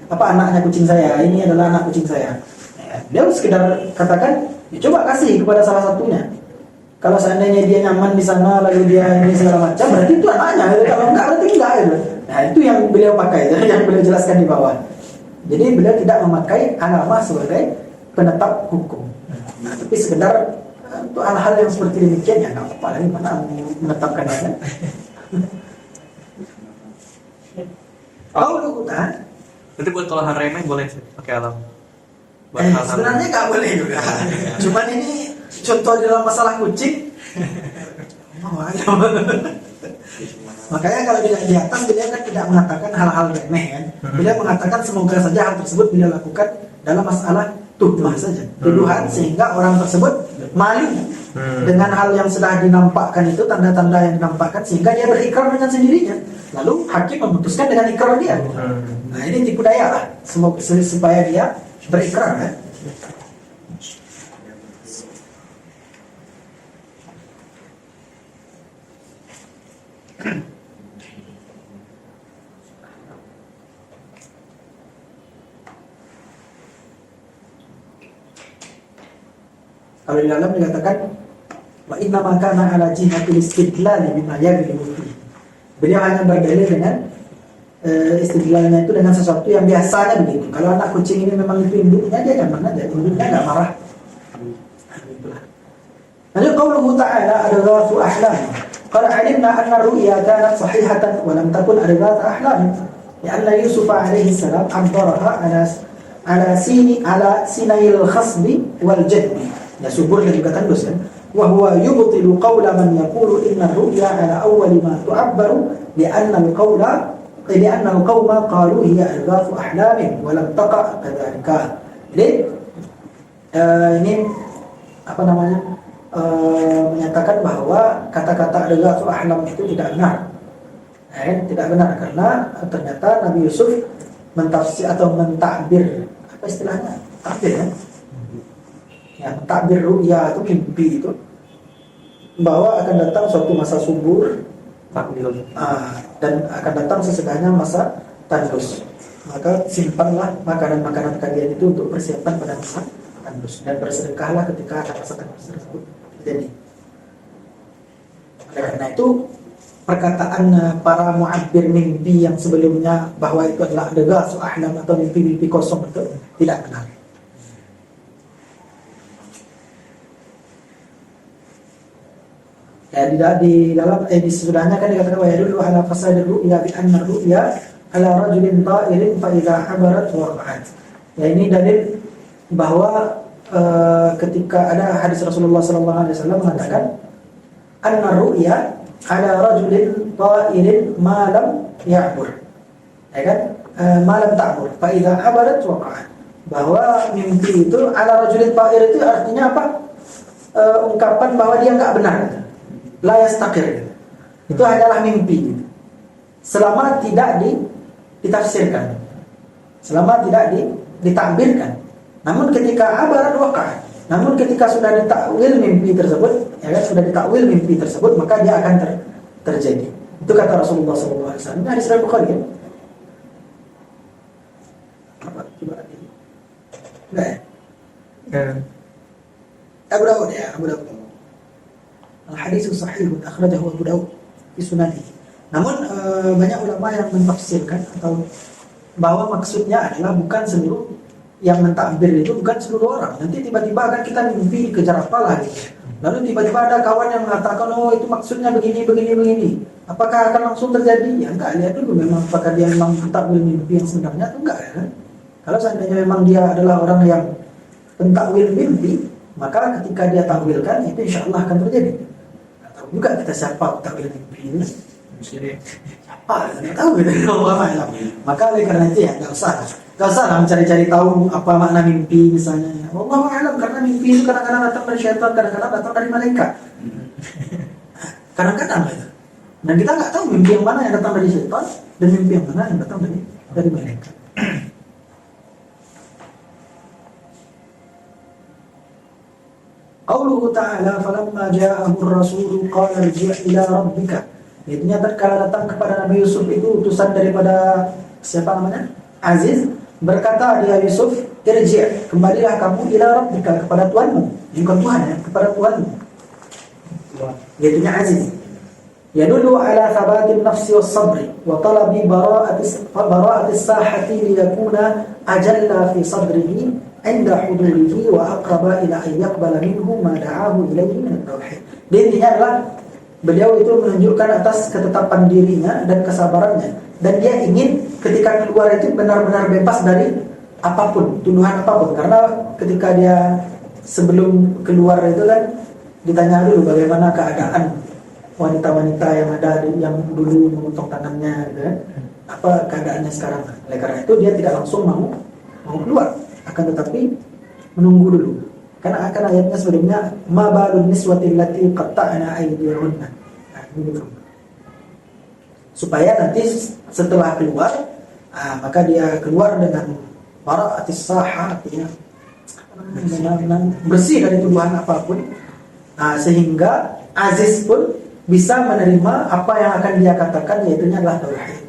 anaknya kucing saya. Ini adalah anak kucing saya. Dia sekedar katakan, ya, coba kasih kepada salah satunya. Kalau seandainya dia nyaman di sana, lalu dia ini segala macam, berarti itu anaknya. Kalau enggak, berarti enggak. Nah, itu yang beliau pakai, yang beliau jelaskan di bawah. Jadi beliau tidak memakai alamah sebagai penetap hukum. Nah, tapi sekedar untuk hal-hal yang seperti demikian ya nggak apa-apa lah, mana menetapkan kan. Kalau lukutan,
Berarti buat kalau hal remeh boleh sih pakai alam. Buat hal-hal
sebenarnya nggak boleh juga. Cuman ini contoh dalam masalah kucing. Makanya kalau di atas beliau kan tidak mengatakan hal-hal remeh kan. Beliau mengatakan semoga saja hal tersebut beliau lakukan dalam masalah tuhmah saja, tuduhan, sehingga orang tersebut malu dengan hal yang sudah dinampakkan itu, tanda-tanda yang dinampakkan, sehingga dia berikrar dengan sendirinya. Lalu hakim memutuskan dengan ikrar dia. Nah, ini tipu daya lah, semoga supaya dia berikrar kan. Kalau di dalam dikatakan wa inna ma kana ala jihatil istidlal bima yaghlibu fihi. Beliau hanya berdalil dengan istidlalnya itu dengan sesuatu yang biasanya begitu. Kalau anak kucing ini memang itu induknya, dia nyaman aja, induknya enggak marah. Lalu qauluhu ta'ala adghathu ahlam. Qad 'alimna anna ru'ya kanat sahihatan wa lam takun adghathu ahlam. Lianna Yusuf alaihi salam abdaraha ala sinayil khasbi wal jadbi. Ya, subur dan juga tandus kan. Wa huwa yubtilu qawla man yaqulu inna ru'ya ala awwali ma tu'abbaru li'anna al-qawma qalu hiya adghathu ahlamin wa lam taqa' kadzalika. Jadi ini apa namanya? Menyatakan bahwa kata-kata adghathu ahlam itu tidak benar. Tidak benar karena ternyata Nabi Yusuf mentafsir atau mentakbir, apa istilahnya? Takbir kan? Ya, takbir ru'ya itu mimpi itu bahwa akan datang suatu masa subur dan akan datang sesudahnya masa tandus. Maka simpanlah makanan-makanan kalian itu untuk persiapan pada masa tandus, dan bersedekahlah ketika ada masa tandus tersebut terjadi. Karena itu perkataan para mu'abbir mimpi yang sebelumnya bahwa itu adalah adghathu ahlam atau mimpi-mimpi kosong itu tidak benar. Ya, di dalam di sesudahnya kan dikatakan wa yadullu ala fasadir ru'ya bi anna ru'ya ala rajulin ta'irin fa idza habarat waqa'at. Ya, ini dalil bahwa ketika ada hadis Rasulullah sallallahu alaihi wasallam mengatakan anna ru'ya ala rajulin ta'irin ma lam ya'bur. Ya kan? Ma lam ta'bur fa idza habarat waqa'at. Bahwa mimpi itu ala rajulin ta'ir itu artinya apa? Ungkapan bahwa dia enggak benar. La yastaqir. Itu hanyalah mimpi. Selama tidak ditafsirkan. Selama tidak ditakbirkan. Namun ketika abarat waqa'at. Namun ketika sudah ditakwil mimpi tersebut, ya kan, sudah ditakwil mimpi tersebut, maka dia akan terjadi. Itu kata Rasulullah sallallahu alaihi wasallam. Ini hadis riwayat Bukhari kan? Apa coba ini? Enggak ya? Abu Dawud ya, Abu Dawud. Al-hadits sahih akhrajahu Abu Dawud fi sunanihi
Namun banyak ulama yang mentafsirkan atau bahwa maksudnya adalah bukan seluruh yang mentakbir itu bukan seluruh orang. Nanti tiba-tiba kan kita mimpi dikejar apalah gitu. Lalu tiba-tiba ada kawan yang mengatakan, oh itu maksudnya begini. Apakah akan langsung terjadi? Ya enggak, lihat dulu memang apakah dia memang mentakwil mimpi yang sebenarnya atau enggak ya. Kalau seandainya memang dia adalah orang yang pentakwil mimpi, maka ketika dia takwilkan itu insya Allah akan terjadi. Nggak tahu juga kita siapa pentakwil mimpi ini. Siapa? Nggak tahu gitu. Maka oleh karena itu ya nggak usah lah mencari-cari tahu apa makna mimpi misalnya. Wallahu a'lam, karena mimpi itu kadang-kadang datang dari syaitan, kadang-kadang datang dari malaikat. Kadang-kadang gitu. Dan kita nggak tahu mimpi yang mana yang datang dari syaitan dan mimpi yang mana yang datang dari malaikat. Qauluhu ta'ala falamma ja'ahu ar-rasulu qala irji' ila rabbika. Artinya tatkala datang kepada Nabi Yusuf itu utusan daripada siapa namanya? Aziz, berkata dia Yusuf, irji', kembalilah kamu ila rabbika, kepada Tuhanmu. Bukan Tuhan ya, kepada Tuhanmu. Artinya Aziz. Yadullu ala thabatin nafsi was sabri wa talabi bara'atis sahati liyakuna ajalla fi sadrihi inda hudurihi wa aqraba ila an yaqbala minhu ma da'ahu ilayhi min at-tauhid. Dia intinya adalah beliau itu menunjukkan atas ketetapan dirinya dan kesabarannya, dan dia ingin ketika keluar itu benar-benar bebas dari apapun, tuduhan apapun. Karena ketika dia sebelum keluar itu kan ditanya dulu bagaimana keadaan wanita-wanita yang ada yang dulu memotong tangannya gitu kan. Apa keadaannya sekarang. Oleh karena itu dia tidak langsung mau keluar, akan tetapi menunggu dulu. Karena akan ayatnya sebelumnya ma balun niswati allati qatta'na aydiyahunna. Nah, gitu. Supaya nanti setelah keluar maka dia keluar dengan bara'atis saha, artinya bersih dari tuduhan apapun, sehingga Aziz pun bisa menerima apa yang akan dia katakan, yaitu adalah tauhid.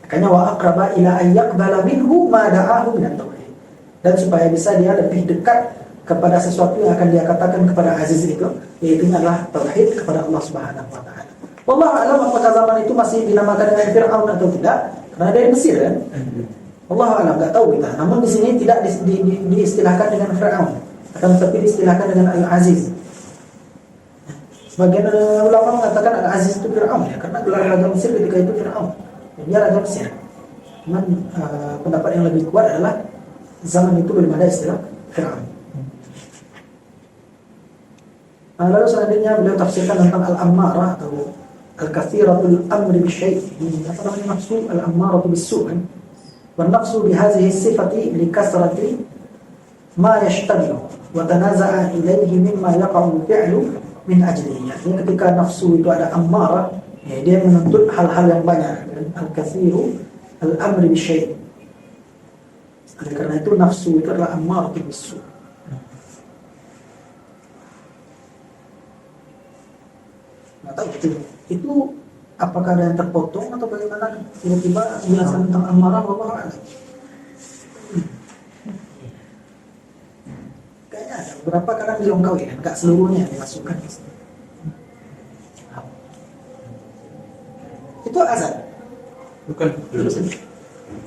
Makanya wa aqraba ila an yaqbala minhu ma da'ahu min tauhid. Dan supaya bisa dia lebih dekat kepada sesuatu yang akan dia katakan kepada Aziz itu, yaitu adalah tauhid kepada Allah Subhanahu wa taala. Wallahu a'lam apakah zaman itu masih dinamakan dengan Fir'aun atau tidak, karena dari Mesir kan. Wallahu a'lam, enggak tahu kita. Namun di sini tidak diistilahkan dengan Fir'aun, akan tetapi diistilahkan dengan Al-Aziz. Sebagian ulama mengatakan Al-Aziz itu Fir'aun ya, karena gelar raja Mesir ketika itu Fir'aun. Dia raja Mesir. Cuman pendapat yang lebih kuat adalah zaman itu belum ada istilah Fir'aun. Lalu selanjutnya beliau tafsirkan tentang al-ammarah atau al-kathiratul amri bisyai'. Apa namanya nafsu al-ammarah bis-su'. Wan nafsu bihadhihi sifati likasrati ma yashtaghilu wa tanaza'a ilayhi mimma yaqa'u fi'lu min ajlihi. Artinya ketika nafsu itu ada ammarah, ya, dia menuntut hal-hal yang banyak. Al-kathiru al-amri bisyai'. Oleh karena itu nafsu itu adalah ammarah bis-su'. Nggak tahu itu apakah ada yang terpotong atau bagaimana tiba-tiba menjelaskan tentang ammarah, wallahu a'lam. Kayaknya ada beberapa kadang dilongkawi ya, nggak seluruhnya dimasukkan ke sini. Itu azan.
Bukan.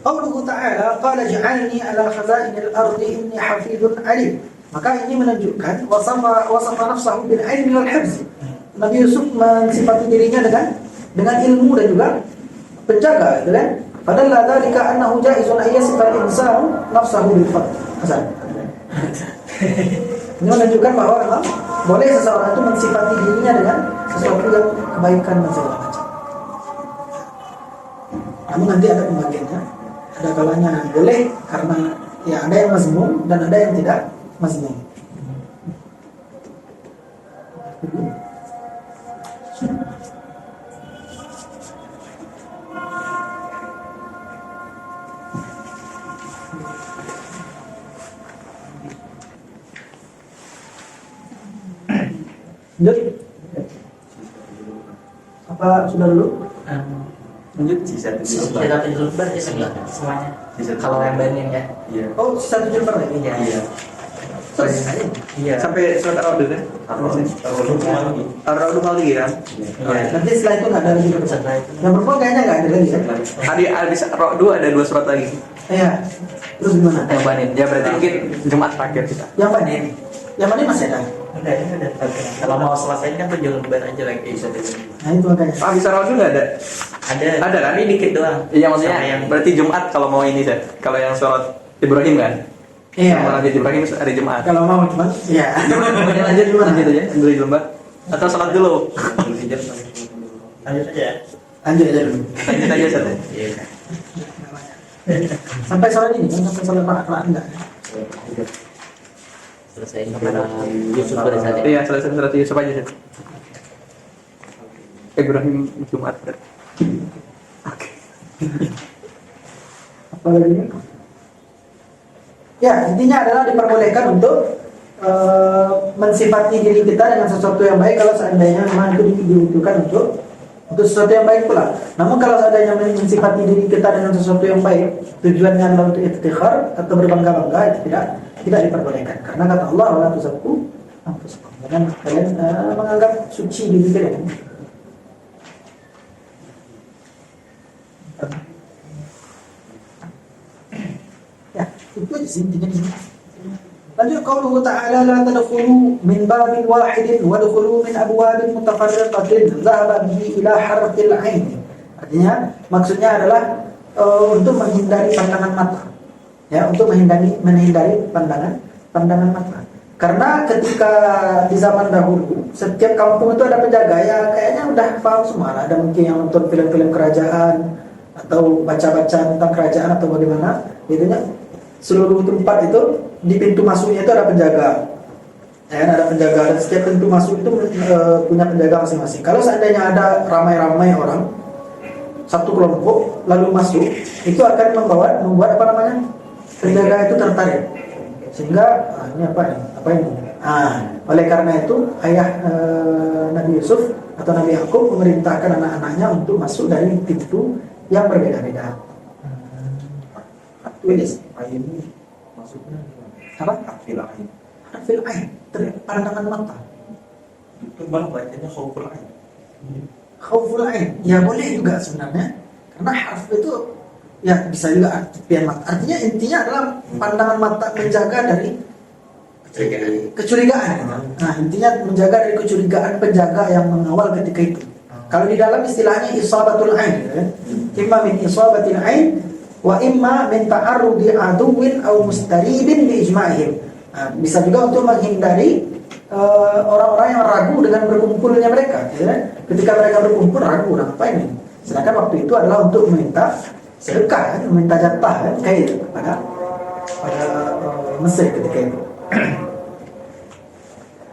Qauluhu ta'ala qala ja'alni ala khazainil ardi inni hafidhun alim. Maka ini menunjukkan wasafa nafsahu bil ilmi wal hifz. Nabi Yusuf mensifati dirinya dengan ilmu dan juga penjaga, gitu kan? Padahal dzalika annahu jaizun ay yasifa al-insanu nafsahu bil fadl. Azan. Ini menunjukkan bahwa memang boleh seseorang itu mensifati dirinya dengan sesuatu yang kebaikan dan segala macam. Namun nanti ada pembagiannya. Ada kalanya boleh karena ya ada yang mazmum dan ada yang tidak mazmum. Lanjut. Apa sudah dulu?
Lanjut sisa
Kita tujuh lembar ya semuanya.
Sisa
Kalau yang banding ya.
Iya.
Oh, sisa 7 lembar lagi.
Iya.
Selesai.
Iya.
Sampai surat Ar-Ra'd kan? Ar-Ra'd lagi kan?
Iya.
Nanti setelah itu nggak ada lagi perempuan.
Setelah itu.
Yang perempuan kayaknya nggak ada lagi ya.
Ada habis Ar-Ra'd ada 2 surat lagi.
Iya. Terus gimana?
Yang Banin. Ya berarti mungkin Jumat terakhir kita.
Yang mana ini? Yang mana masih ada?
Udah, ini udah. Kalau mau selesai kan 7 lembar aja lagi episode ini.
Nah itu makanya.
Habis Ar-Ra'd nggak ada?
Ada.
Ada kan?
Ini dikit doang.
Iya maksudnya
Sama yang
berarti Jumat kalau mau ini Seth. Kalau yang surat Ibrahim kan?
Iya.
Kalau lanjut Ibrahim hari Jumat.
Kalau mau cuman, iya.
Kemudian lanjut gimana? Lanjut aja, beli lembah. Atau sholat dulu.
lanjut aja.
Lanjut aja dulu.
Lanjut aja Seth.
Iya.
Sampai sholat ini kan sampai sholat rakaat enggak?
Selesai surat Yusuf pada saat itu.
Iya, selesai surat Yusuf aja Seth. Ibrahim Jumat. Oke.
Apa lagi? Ya, intinya adalah diperbolehkan untuk mensifati diri kita dengan sesuatu yang baik kalau seandainya memang itu dibutuhkan untuk sesuatu yang baik pula. Namun kalau seandainya mensifati diri kita dengan sesuatu yang baik, tujuannya adalah untuk iftikhar atau berbangga-bangga, itu tidak diperbolehkan. Karena kata Allah, wala tuzakku anfusakum. Jangan kalian menganggap suci diri kalian. Ya, itu aja sih intinya di sini. Lanjut qauluhu ta'ala la tadkhulu min babin wahidin wadkhulu min abwabin mutafarriqatin dhahaba bihi ila harfil ain. Artinya maksudnya adalah untuk menghindari pandangan mata. Ya, untuk menghindari pandangan mata. Karena ketika di zaman dahulu setiap kampung itu ada penjaga, ya kayaknya udah paham semua lah. Ada mungkin yang nonton film-film kerajaan atau baca-baca tentang kerajaan atau bagaimana, gitu ya. Seluruh tempat itu di pintu masuknya itu ada penjaga. Ya, ada penjaga dan setiap pintu masuk itu punya penjaga masing-masing. Kalau seandainya ada ramai-ramai orang satu kelompok lalu masuk, itu akan membuat apa namanya? Penjaga itu tertarik. Sehingga ini apa ini? Apa ini? Oleh karena itu ayah Nabi Yusuf atau Nabi Yakub memerintahkan anak-anaknya untuk masuk dari pintu yang berbeda-beda. Tulis
Ain maksudnya
apa?
Afil ain.
Harfil ain, pandangan mata.
Itu malah bacanya khauful ain.
Khauful ain, ya boleh juga sebenarnya. Karena harf itu ya bisa juga artian mata. Artinya intinya adalah pandangan mata menjaga dari kecurigaan. Nah, intinya menjaga dari kecurigaan penjaga yang mengawal ketika itu. Kalau di dalam istilahnya isabatul ain, ya. Imma min isabatil ain wa imma min ta'arrudi aduwin aw mustaribin bi ijma'ihim. Bisa juga untuk menghindari orang-orang yang ragu dengan berkumpulnya mereka, ya. Ketika mereka berkumpul ragu ngapain ini. Sedangkan waktu itu adalah untuk meminta sedekah, ya, meminta jatah, ya, kayak itu pada Mesir ketika itu.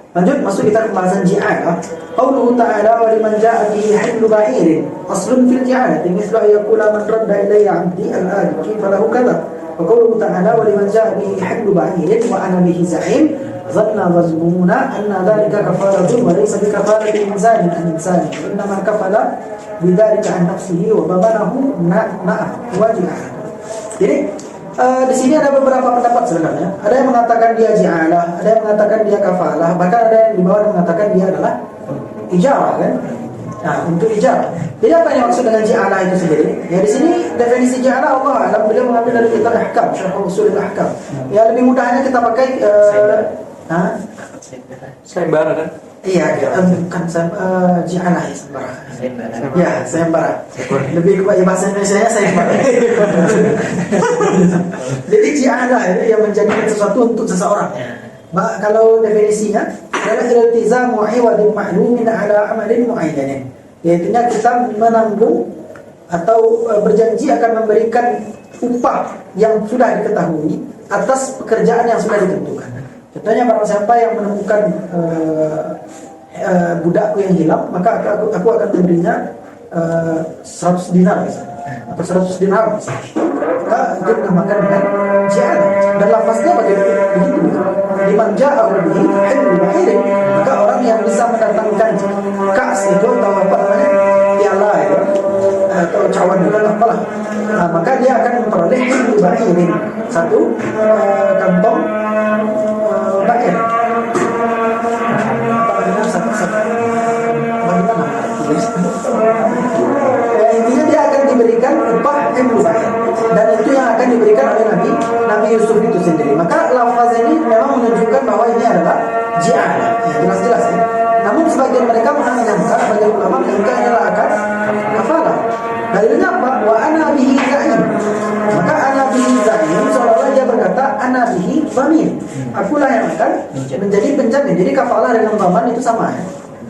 Lanjut masuk kita ke pembahasan ji'alah. Qauluhu ta'ala wa liman ja'a bihi himlu ba'irin aslun fil ji'alati mithlu ayaqula man radda ilayya 'abdi al-adiki falahu kadha. Wa qauluhu ta'ala wa liman ja'a bihi himlu ba'irin wa ana bihi za'im dhanna dhazmuna anna dhalika kafaratun wa laysa bikafaratin insanin an insanin wa innama kafala bidzalika an nafsihi wa babanahu na'af waji'ah. Jadi di sini ada beberapa pendapat sebenarnya. Ada yang mengatakan dia ji'alah, ada yang mengatakan dia kafalah, bahkan ada yang di bawah mengatakan dia adalah ijarah, kan? Nah, untuk ijarah. Jadi apa yang maksud dengan ji'alah itu sendiri? Ya di sini definisi ji'alah Allah alam beliau mengambil dari kitab Ahkam, Syarh Ushul Ahkam. Ya lebih mudahnya kita pakai
Sayembara kan?
Iya, bukan ji'alah ya sayembara. Ya, sayembara. Lebih ke bahasa Indonesia-nya sayembara. Jadi ji'alah itu yang menjadikan sesuatu untuk seseorang. Kalau definisinya adalah iltizamu iwadin ma'lumin ala amalin mu'ayyanin. Yaitunya kita menanggung atau berjanji akan memberikan upah yang sudah diketahui atas pekerjaan yang sudah ditentukan. Contohnya barang siapa yang menemukan budakku yang hilang, maka aku akan memberinya 100 dinar misalnya, atau 100 dirham misalnya. Maka itu dinamakan dengan ji'alah. Dan lafaznya begitu. Liman ja'a bihi himlu ba'irin, maka orang yang bisa mendatangkan kas itu atau apa namanya piala itu atau cawan itu apalah, maka dia akan memperoleh himlu ba'irin, satu kantong ba'ir.
menjadi penjamin. Jadi kafalah dengan dhaman itu sama ya.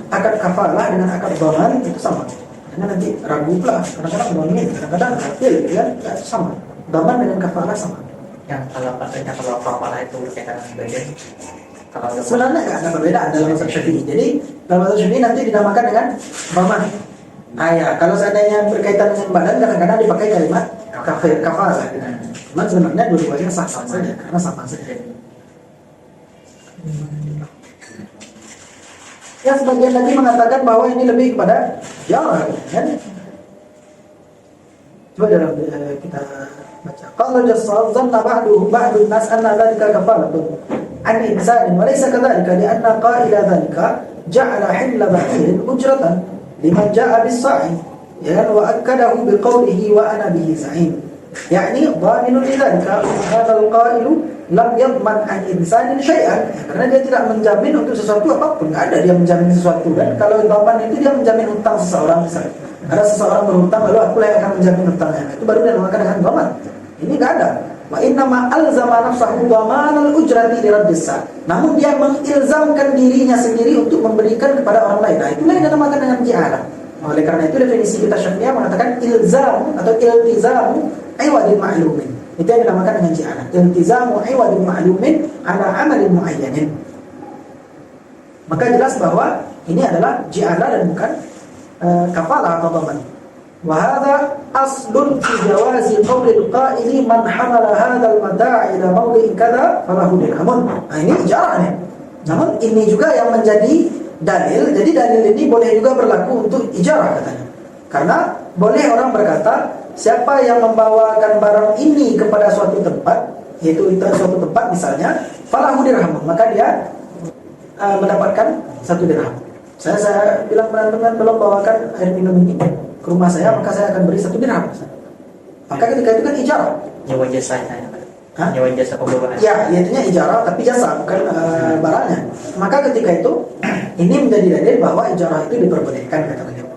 Akad kafalah dengan akad dhaman itu sama. Karena nanti ragu pula, kadang-kadang dhamin, kadang-kadang akil ya, sama. Dhaman dengan kafalah sama.
Yang kalau katanya kalau kafalah itu berkaitan dengan badan, kalau
Sebenarnya nggak ada perbedaan dalam mazhab Syafi'i. Jadi dalam mazhab Syafi'i nanti dinamakan dengan dhaman. Ya, kalau seandainya berkaitan dengan badan kadang-kadang dipakai kalimat kafalah. Cuman sebenarnya dua-duanya sah-sah saja karena sama saja. Ya, sebagian lagi mengatakan bahwa ini lebih kepada jarah, kan? Coba dalam kita baca. Qala jassas zanna ba'du nas anna dhalika kafalatun an insanin wa laysa kadhalika li anna qaila dhalika ja'ala hilla ba'irin ujratan liman ja'a bis-sa'i ya wa akkadahu biqawlihi wa ana bihi za'im. Yani dhaminun lidzalika hadha al-qailu lam yadman an insanin syai'an, karena dia tidak menjamin untuk sesuatu apapun. Enggak ada dia menjamin sesuatu kan. Kalau dhaman itu dia menjamin hutang seseorang misalnya. Ada seseorang berhutang lalu aku yang akan menjamin hutangnya. Itu baru dinamakan dengan dhaman. Ini enggak ada. Wa inna ma alzama nafsahu dhaman al-ujrati li raddis. Namun dia mengilzamkan dirinya sendiri untuk memberikan kepada orang lain. Nah, itulah yang dinamakan dengan ji'alah. Oleh karena itu definisi kita Syafi'iyah mengatakan ilzam atau iltizamu iwadil ma'lumin. Itu yang dinamakan dengan ji'alah. Iltizamu iwadil ma'lumin ala amalin muayyanin. Maka jelas bahwa ini adalah ji'alah dan bukan kafalah atau dhaman. Wa hadha aslun fi jawazi qawlil qaili man hamala hadzal mata' ila mawdi'in kadza falahu dirhamun. Nah, ini ijarah nih. Namun ini juga yang menjadi dalil. Jadi dalil ini boleh juga berlaku untuk ijarah katanya. Karena boleh orang berkata, siapa yang membawakan barang ini kepada suatu tempat, yaitu suatu tempat misalnya, falahu dirhamun, maka dia mendapatkan 1 dirham. Saya bilang teman-teman belum bawakan air minum ini ke rumah saya, maka saya akan beri 1 dirham. Maka ketika itu kan ijarah.
nyewa jasanya, nyewa jasa pembawaan.
Ya, itunya ijarah tapi jasa bukan barangnya. Maka ketika itu ini menjadi dalil bahwa ijarah itu diperbolehkan kata beliau.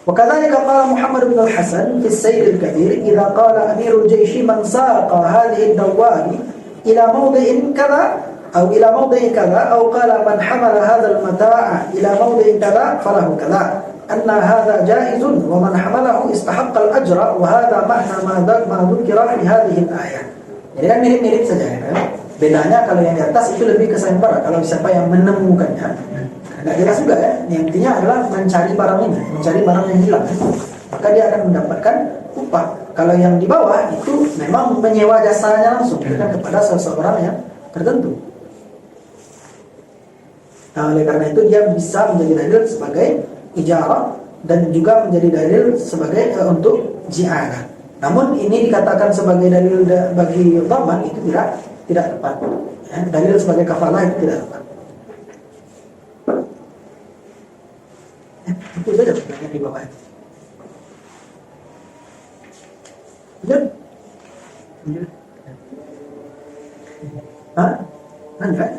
وكذلك قال محمد بن الحسن في السير الكبير إذا قال أمير الجيش من ساق هذه الدواب إلى موضع كذا أو إلى موضع كذا أو قال من حمل هذا المتاع إلى موضع كذا فله كذا أن هذا جائز ومن حمله استحق الأجر وهذا معنى ما ذكر في هذه الآية. Jadi kan mirip-mirip saja ya. Bedanya kalau yang di atas itu lebih ke sayembara. Kalau siapa yang menemukannya, nggak jelas juga ya. Yang intinya adalah mencari barang ini, mencari barang yang hilang. Maka dia akan mendapatkan upah. Kalau yang di bawah itu memang menyewa jasanya langsung kepada seseorang yang tertentu. Nah, oleh karena itu dia bisa menjadi dalil sebagai ijarah dan juga menjadi dalil sebagai untuk ji'arah. Namun ini dikatakan sebagai dalil bagi dhaman itu tidak tepat. Ya, dalil sebagai kafalah itu tidak tepat. Itu saja pertanyaan di bawah. Lanjut. Hah? Lanjut.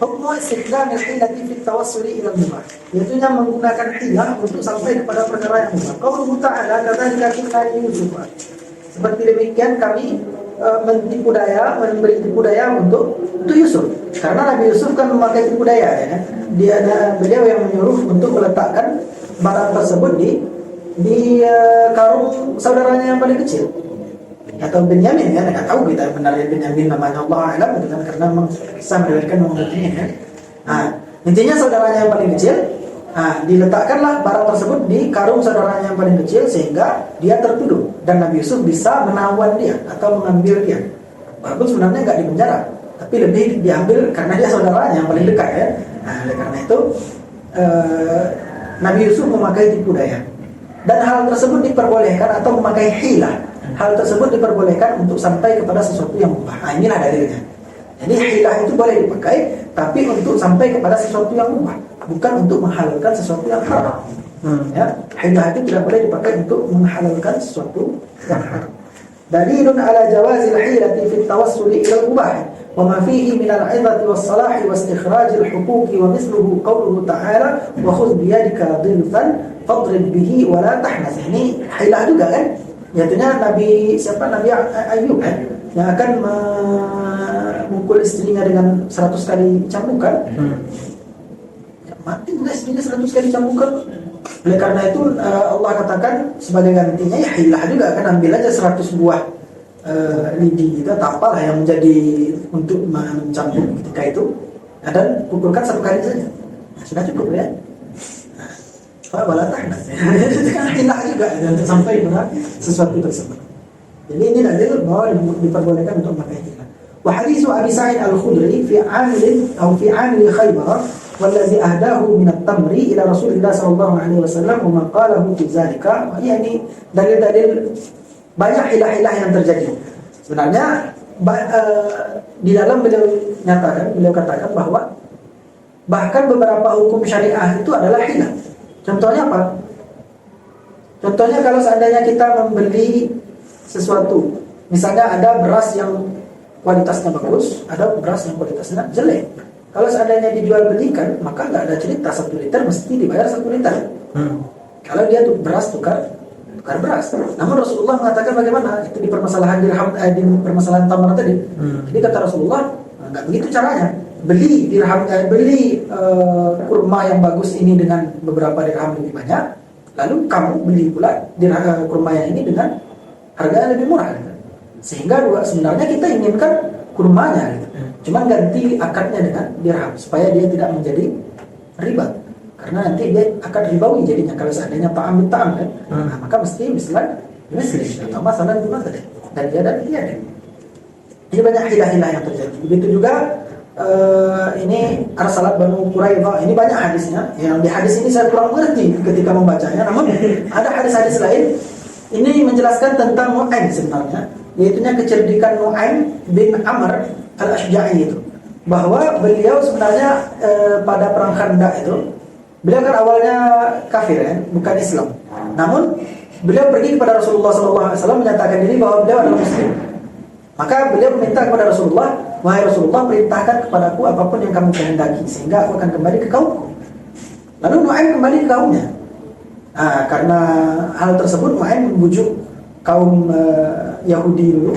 Hukum istiqlal al-hilati fi tawassuli ila al-mubah. Yaitu yang menggunakan hilah untuk sampai kepada perkara yang mubah. Qauluhu ta'ala kadzalika kunna Yusuf. Seperti demikian kami memberi tipu daya untuk Yusuf. Karena Nabi Yusuf kan memakai tipu daya ya. Beliau yang menyuruh untuk meletakkan barang tersebut di karung saudaranya yang paling kecil. Atau Benyamin ya, tidak tahu kita benarnya Benyamin namanya Allah alam gitu kan, karena memang kisah meriwayatkan mengenai ya. Nah, intinya saudaranya yang paling kecil, diletakkanlah barang tersebut di karung saudaranya yang paling kecil sehingga dia tertuduh dan Nabi Yusuf bisa menawan dia atau mengambil dia. Walaupun sebenarnya nggak dipenjara, tapi lebih diambil karena dia saudaranya yang paling dekat ya. Nah, oleh karena itu Nabi Yusuf memakai tipu daya. Dan hal tersebut diperbolehkan atau memakai hilah. Hal tersebut diperbolehkan untuk sampai kepada sesuatu yang mubah. Nah, inilah dalilnya. Jadi hilah itu boleh dipakai, tapi untuk sampai kepada sesuatu yang mubah, bukan untuk menghalalkan sesuatu yang haram. Ya, hilah itu tidak boleh dipakai untuk menghalalkan sesuatu yang haram. Dalilun ala jawazil hilati fi tawassuli ila al-mubah wa ma fihi min al-'idhati was-salahi wa istikhraj al-huquqi wa mithluhu qawluhu ta'ala wa khudh bi yadika dhilfan fadrib bihi wa la tahnas. Ini hilah juga kan? Yaitu Nabi Ayub kan? yang akan memukul istrinya dengan 100 kali cambukan, ya, mati juga istrinya 100 kali cambukan. Oleh karena itu Allah katakan sebagai gantinya ya hilah juga, akan ambil aja 100 buah lidi itu atau apalah yang menjadi untuk mencambuk ketika itu, dan pukulkan 1 kali saja. Nah, sudah cukup ya. Pak balatah, hilah juga untuk sampai pada sesuatu tersebut. Jadi ini dalil bahwa diperbolehkan untuk memakai hilah. Wa haditsu Abi Sa'id Al-Khudri fi 'amil atau fi 'amil Khaybar wallazi ahdahu min at-tamri ila Rasulillah sallallahu alaihi wasallam wa ma qalahu fi zalika. Yani dalil-dalil banyak hilah-hilah yang terjadi. Sebenarnya di dalam beliau katakan bahwa bahkan beberapa hukum syariah itu adalah hilah. Contohnya apa? Contohnya kalau seandainya kita membeli sesuatu, misalnya ada beras yang kualitasnya bagus, ada beras yang kualitasnya jelek. Kalau seandainya dijual belikan, maka nggak ada cerita 1 liter mesti dibayar 1 liter. Kalau dia tuh beras tukar beras. Namun Rasulullah mengatakan bagaimana? Itu di permasalahan dirham, di permasalahan tamar tadi. Jadi kata Rasulullah, nggak begitu caranya. Beli dirham, beli kurma yang bagus ini dengan beberapa dirham lebih banyak, lalu kamu beli pula kurma yang ini dengan harga yang lebih murah. Gitu. Sehingga sebenarnya kita inginkan kurmanya, gitu. Cuma ganti akadnya dengan dirham supaya dia tidak menjadi riba. Karena nanti dia akan ribawi jadinya kalau seandainya ta'am kan. Nah, maka mesti misalnya atau masalah di mana dan dia dan dia. Ini banyak hilah-hilah yang terjadi. Begitu juga ini Arsalat Banu Quraidah, ini banyak hadisnya. Yang di hadis ini saya kurang mengerti ketika membacanya. Namun ada hadis-hadis lain ini menjelaskan tentang Nu'aim sebenarnya, yaitunya kecerdikan Nu'aim bin Amr al-Ashja'i itu. Bahwa beliau sebenarnya pada perang Khandaq itu, beliau kan awalnya kafir ya, bukan Islam. Namun beliau pergi kepada Rasulullah SAW menyatakan diri bahwa beliau adalah Muslim. Maka beliau meminta kepada Rasulullah, wahai Rasulullah, perintahkan kepadaku apapun yang kamu kehendaki sehingga aku akan kembali ke kaumku. Lalu Nu'aim kembali ke kaumnya. Nah, karena hal tersebut Nu'aim membujuk kaum Yahudi dulu,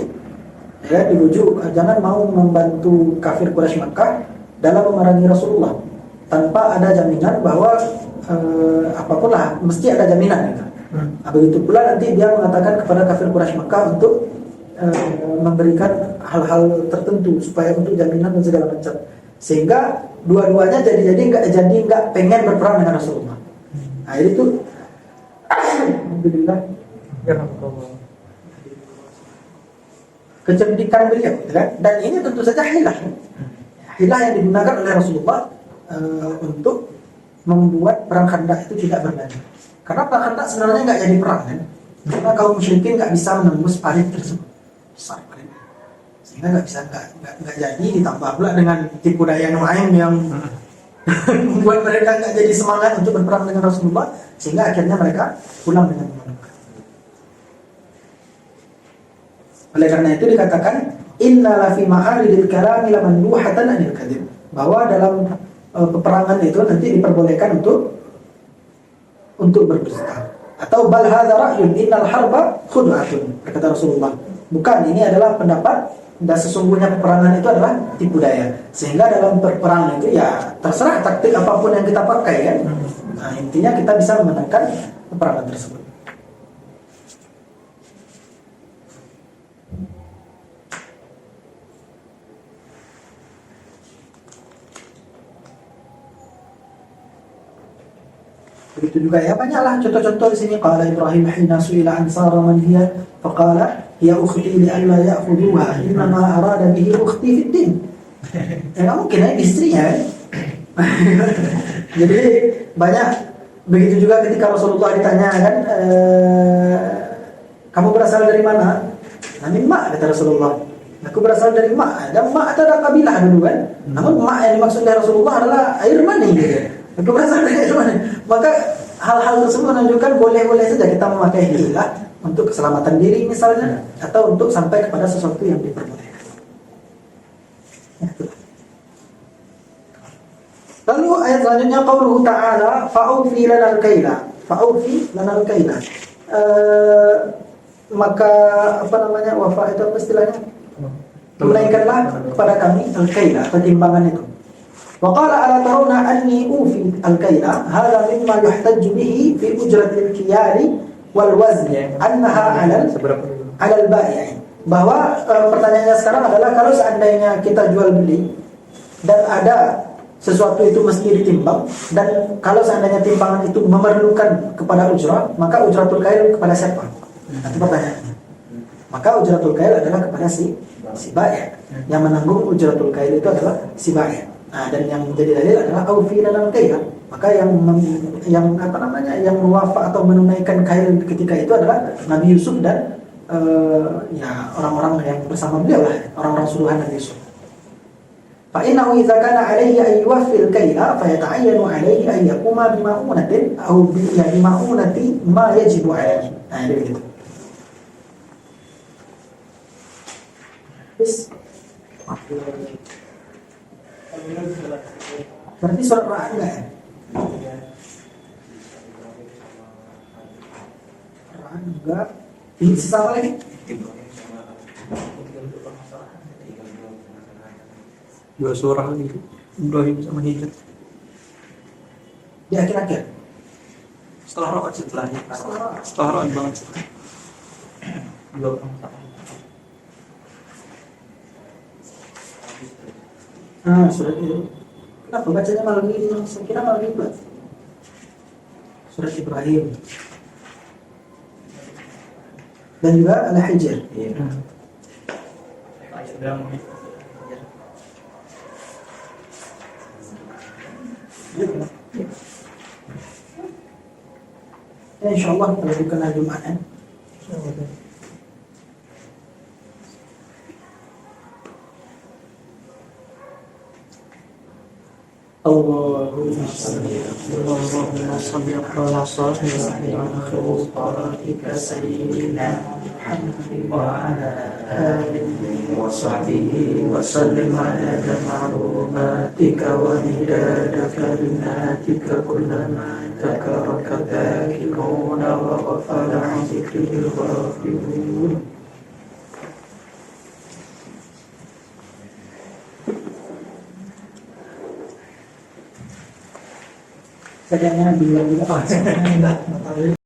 ya, dibujuk jangan mau membantu kafir Quraisy Makkah dalam memerangi Rasulullah tanpa ada jaminan bahwa apapun lah mesti ada jaminan. Gitu. Nah, begitu pula nanti dia mengatakan kepada kafir Quraisy Makkah untuk memberikan hal-hal tertentu supaya untuk jaminan dan segala macam, sehingga dua-duanya jadi nggak pengen berperang dengan Rasulullah. Nah itu alhamdulillah kecerdikan beliau, kan? Dan ini tentu saja hilah yang digunakan oleh Rasulullah untuk membuat perang Khandaq itu tidak berlanjut. Karena perang Khandaq sebenarnya nggak jadi perang kan, karena kaum musyrikin nggak bisa menembus parit tersebut. Besar paritnya. Sehingga nggak jadi, ditambah pula dengan tipu daya Nu'aim yang membuat mereka nggak jadi semangat untuk berperang dengan Rasulullah, sehingga akhirnya mereka pulang dengan kemenangan. Oleh karena itu dikatakan inna la fi ma'aridil kalami lamanduhatan anil kadhib, bahwa dalam peperangan itu nanti diperbolehkan untuk berdusta. Atau bal hadza ra'yun innal harba khud'atun, kata Rasulullah. Bukan, ini adalah pendapat dan sesungguhnya peperangan itu adalah tipu daya. Sehingga dalam perperangan itu ya terserah taktik apapun yang kita pakai kan. Nah, intinya kita bisa memenangkan peperangan tersebut. Begitu juga ya, banyaklah contoh-contoh di sini. Qala Ibrahim hina su'ila ansara man hiya faqala hiya ukhti li alla ya'khudhuha innama arada bihi ukhti fid din. Ya mungkin ya istrinya. Jadi banyak. Begitu juga ketika Rasulullah ditanya kan, kamu berasal dari mana? Min Ma, kata Rasulullah. Aku berasal dari Ma. Dan Ma itu ada kabilah dulu kan. Namun Ma yang dimaksud oleh Rasulullah adalah air mani gitu. Aku berasal dari air mani. Maka hal-hal tersebut menunjukkan boleh-boleh saja kita memakai hilah untuk keselamatan diri misalnya, atau untuk sampai kepada sesuatu yang diperbolehkan. Lalu ayat selanjutnya qauluhu ta'ala fa'ufi lanal kaila. Fa'ufi lanal kaila. Maka apa namanya, wafa itu apa istilahnya? tunaikanlah kepada kami al-kaila, timbangan itu. Wa qala ala tarawna anni ufi al-kaila hadha mimma yuhtajju bihi fi ujratil kiyari wal wazn annaha 'ala al-bai'i. Bahwa pertanyaannya sekarang adalah kalau seandainya kita jual beli dan ada sesuatu itu mesti ditimbang, dan kalau seandainya timbangan itu memerlukan kepada ujrah, maka ujratul kail kepada siapa? Itu pertanyaannya. Maka ujratul kail adalah kepada si bai'. Yang menanggung ujratul kail itu adalah si bai'. Nah, dan yang menjadi dalil adalah aufi lana kail. Maka yang mewafa atau menunaikan kail ketika itu adalah Nabi Yusuf dan ya orang-orang yang bersama beliau lah, orang-orang suruhan Nabi Yusuf. فإنه إذا كان عليه أن يوفي الكيل فيتعين عليه أن يقوم بمعونة أو بمعونة ما يجب عليه. Nah, begitu. Berarti surat Ra'd enggak ya? Ra'd enggak. Ini sisa apa lagi?
Dua surah gitu. Ibrahim sama Hijr.
Di akhir-akhir.
Setelah Ra'd setelahnya. Setelah Ra'd banget.
Surat itu. Kenapa bacanya malam ini? Saya kira malam ini. Surat Ibrahim. Dan juga Al-Hijr. Ya, insyaallah kita lakukan hari Jumat ya. Allahumma salli ala sayyidina Muhammadin wa ala alihi wa sahbihi wa sallim ala ma'lumatika wa midada kalimatika kullama dzakaraka dzakiruna wa ghafala 'an dzikril ghafilun. Kayaknya bilang juga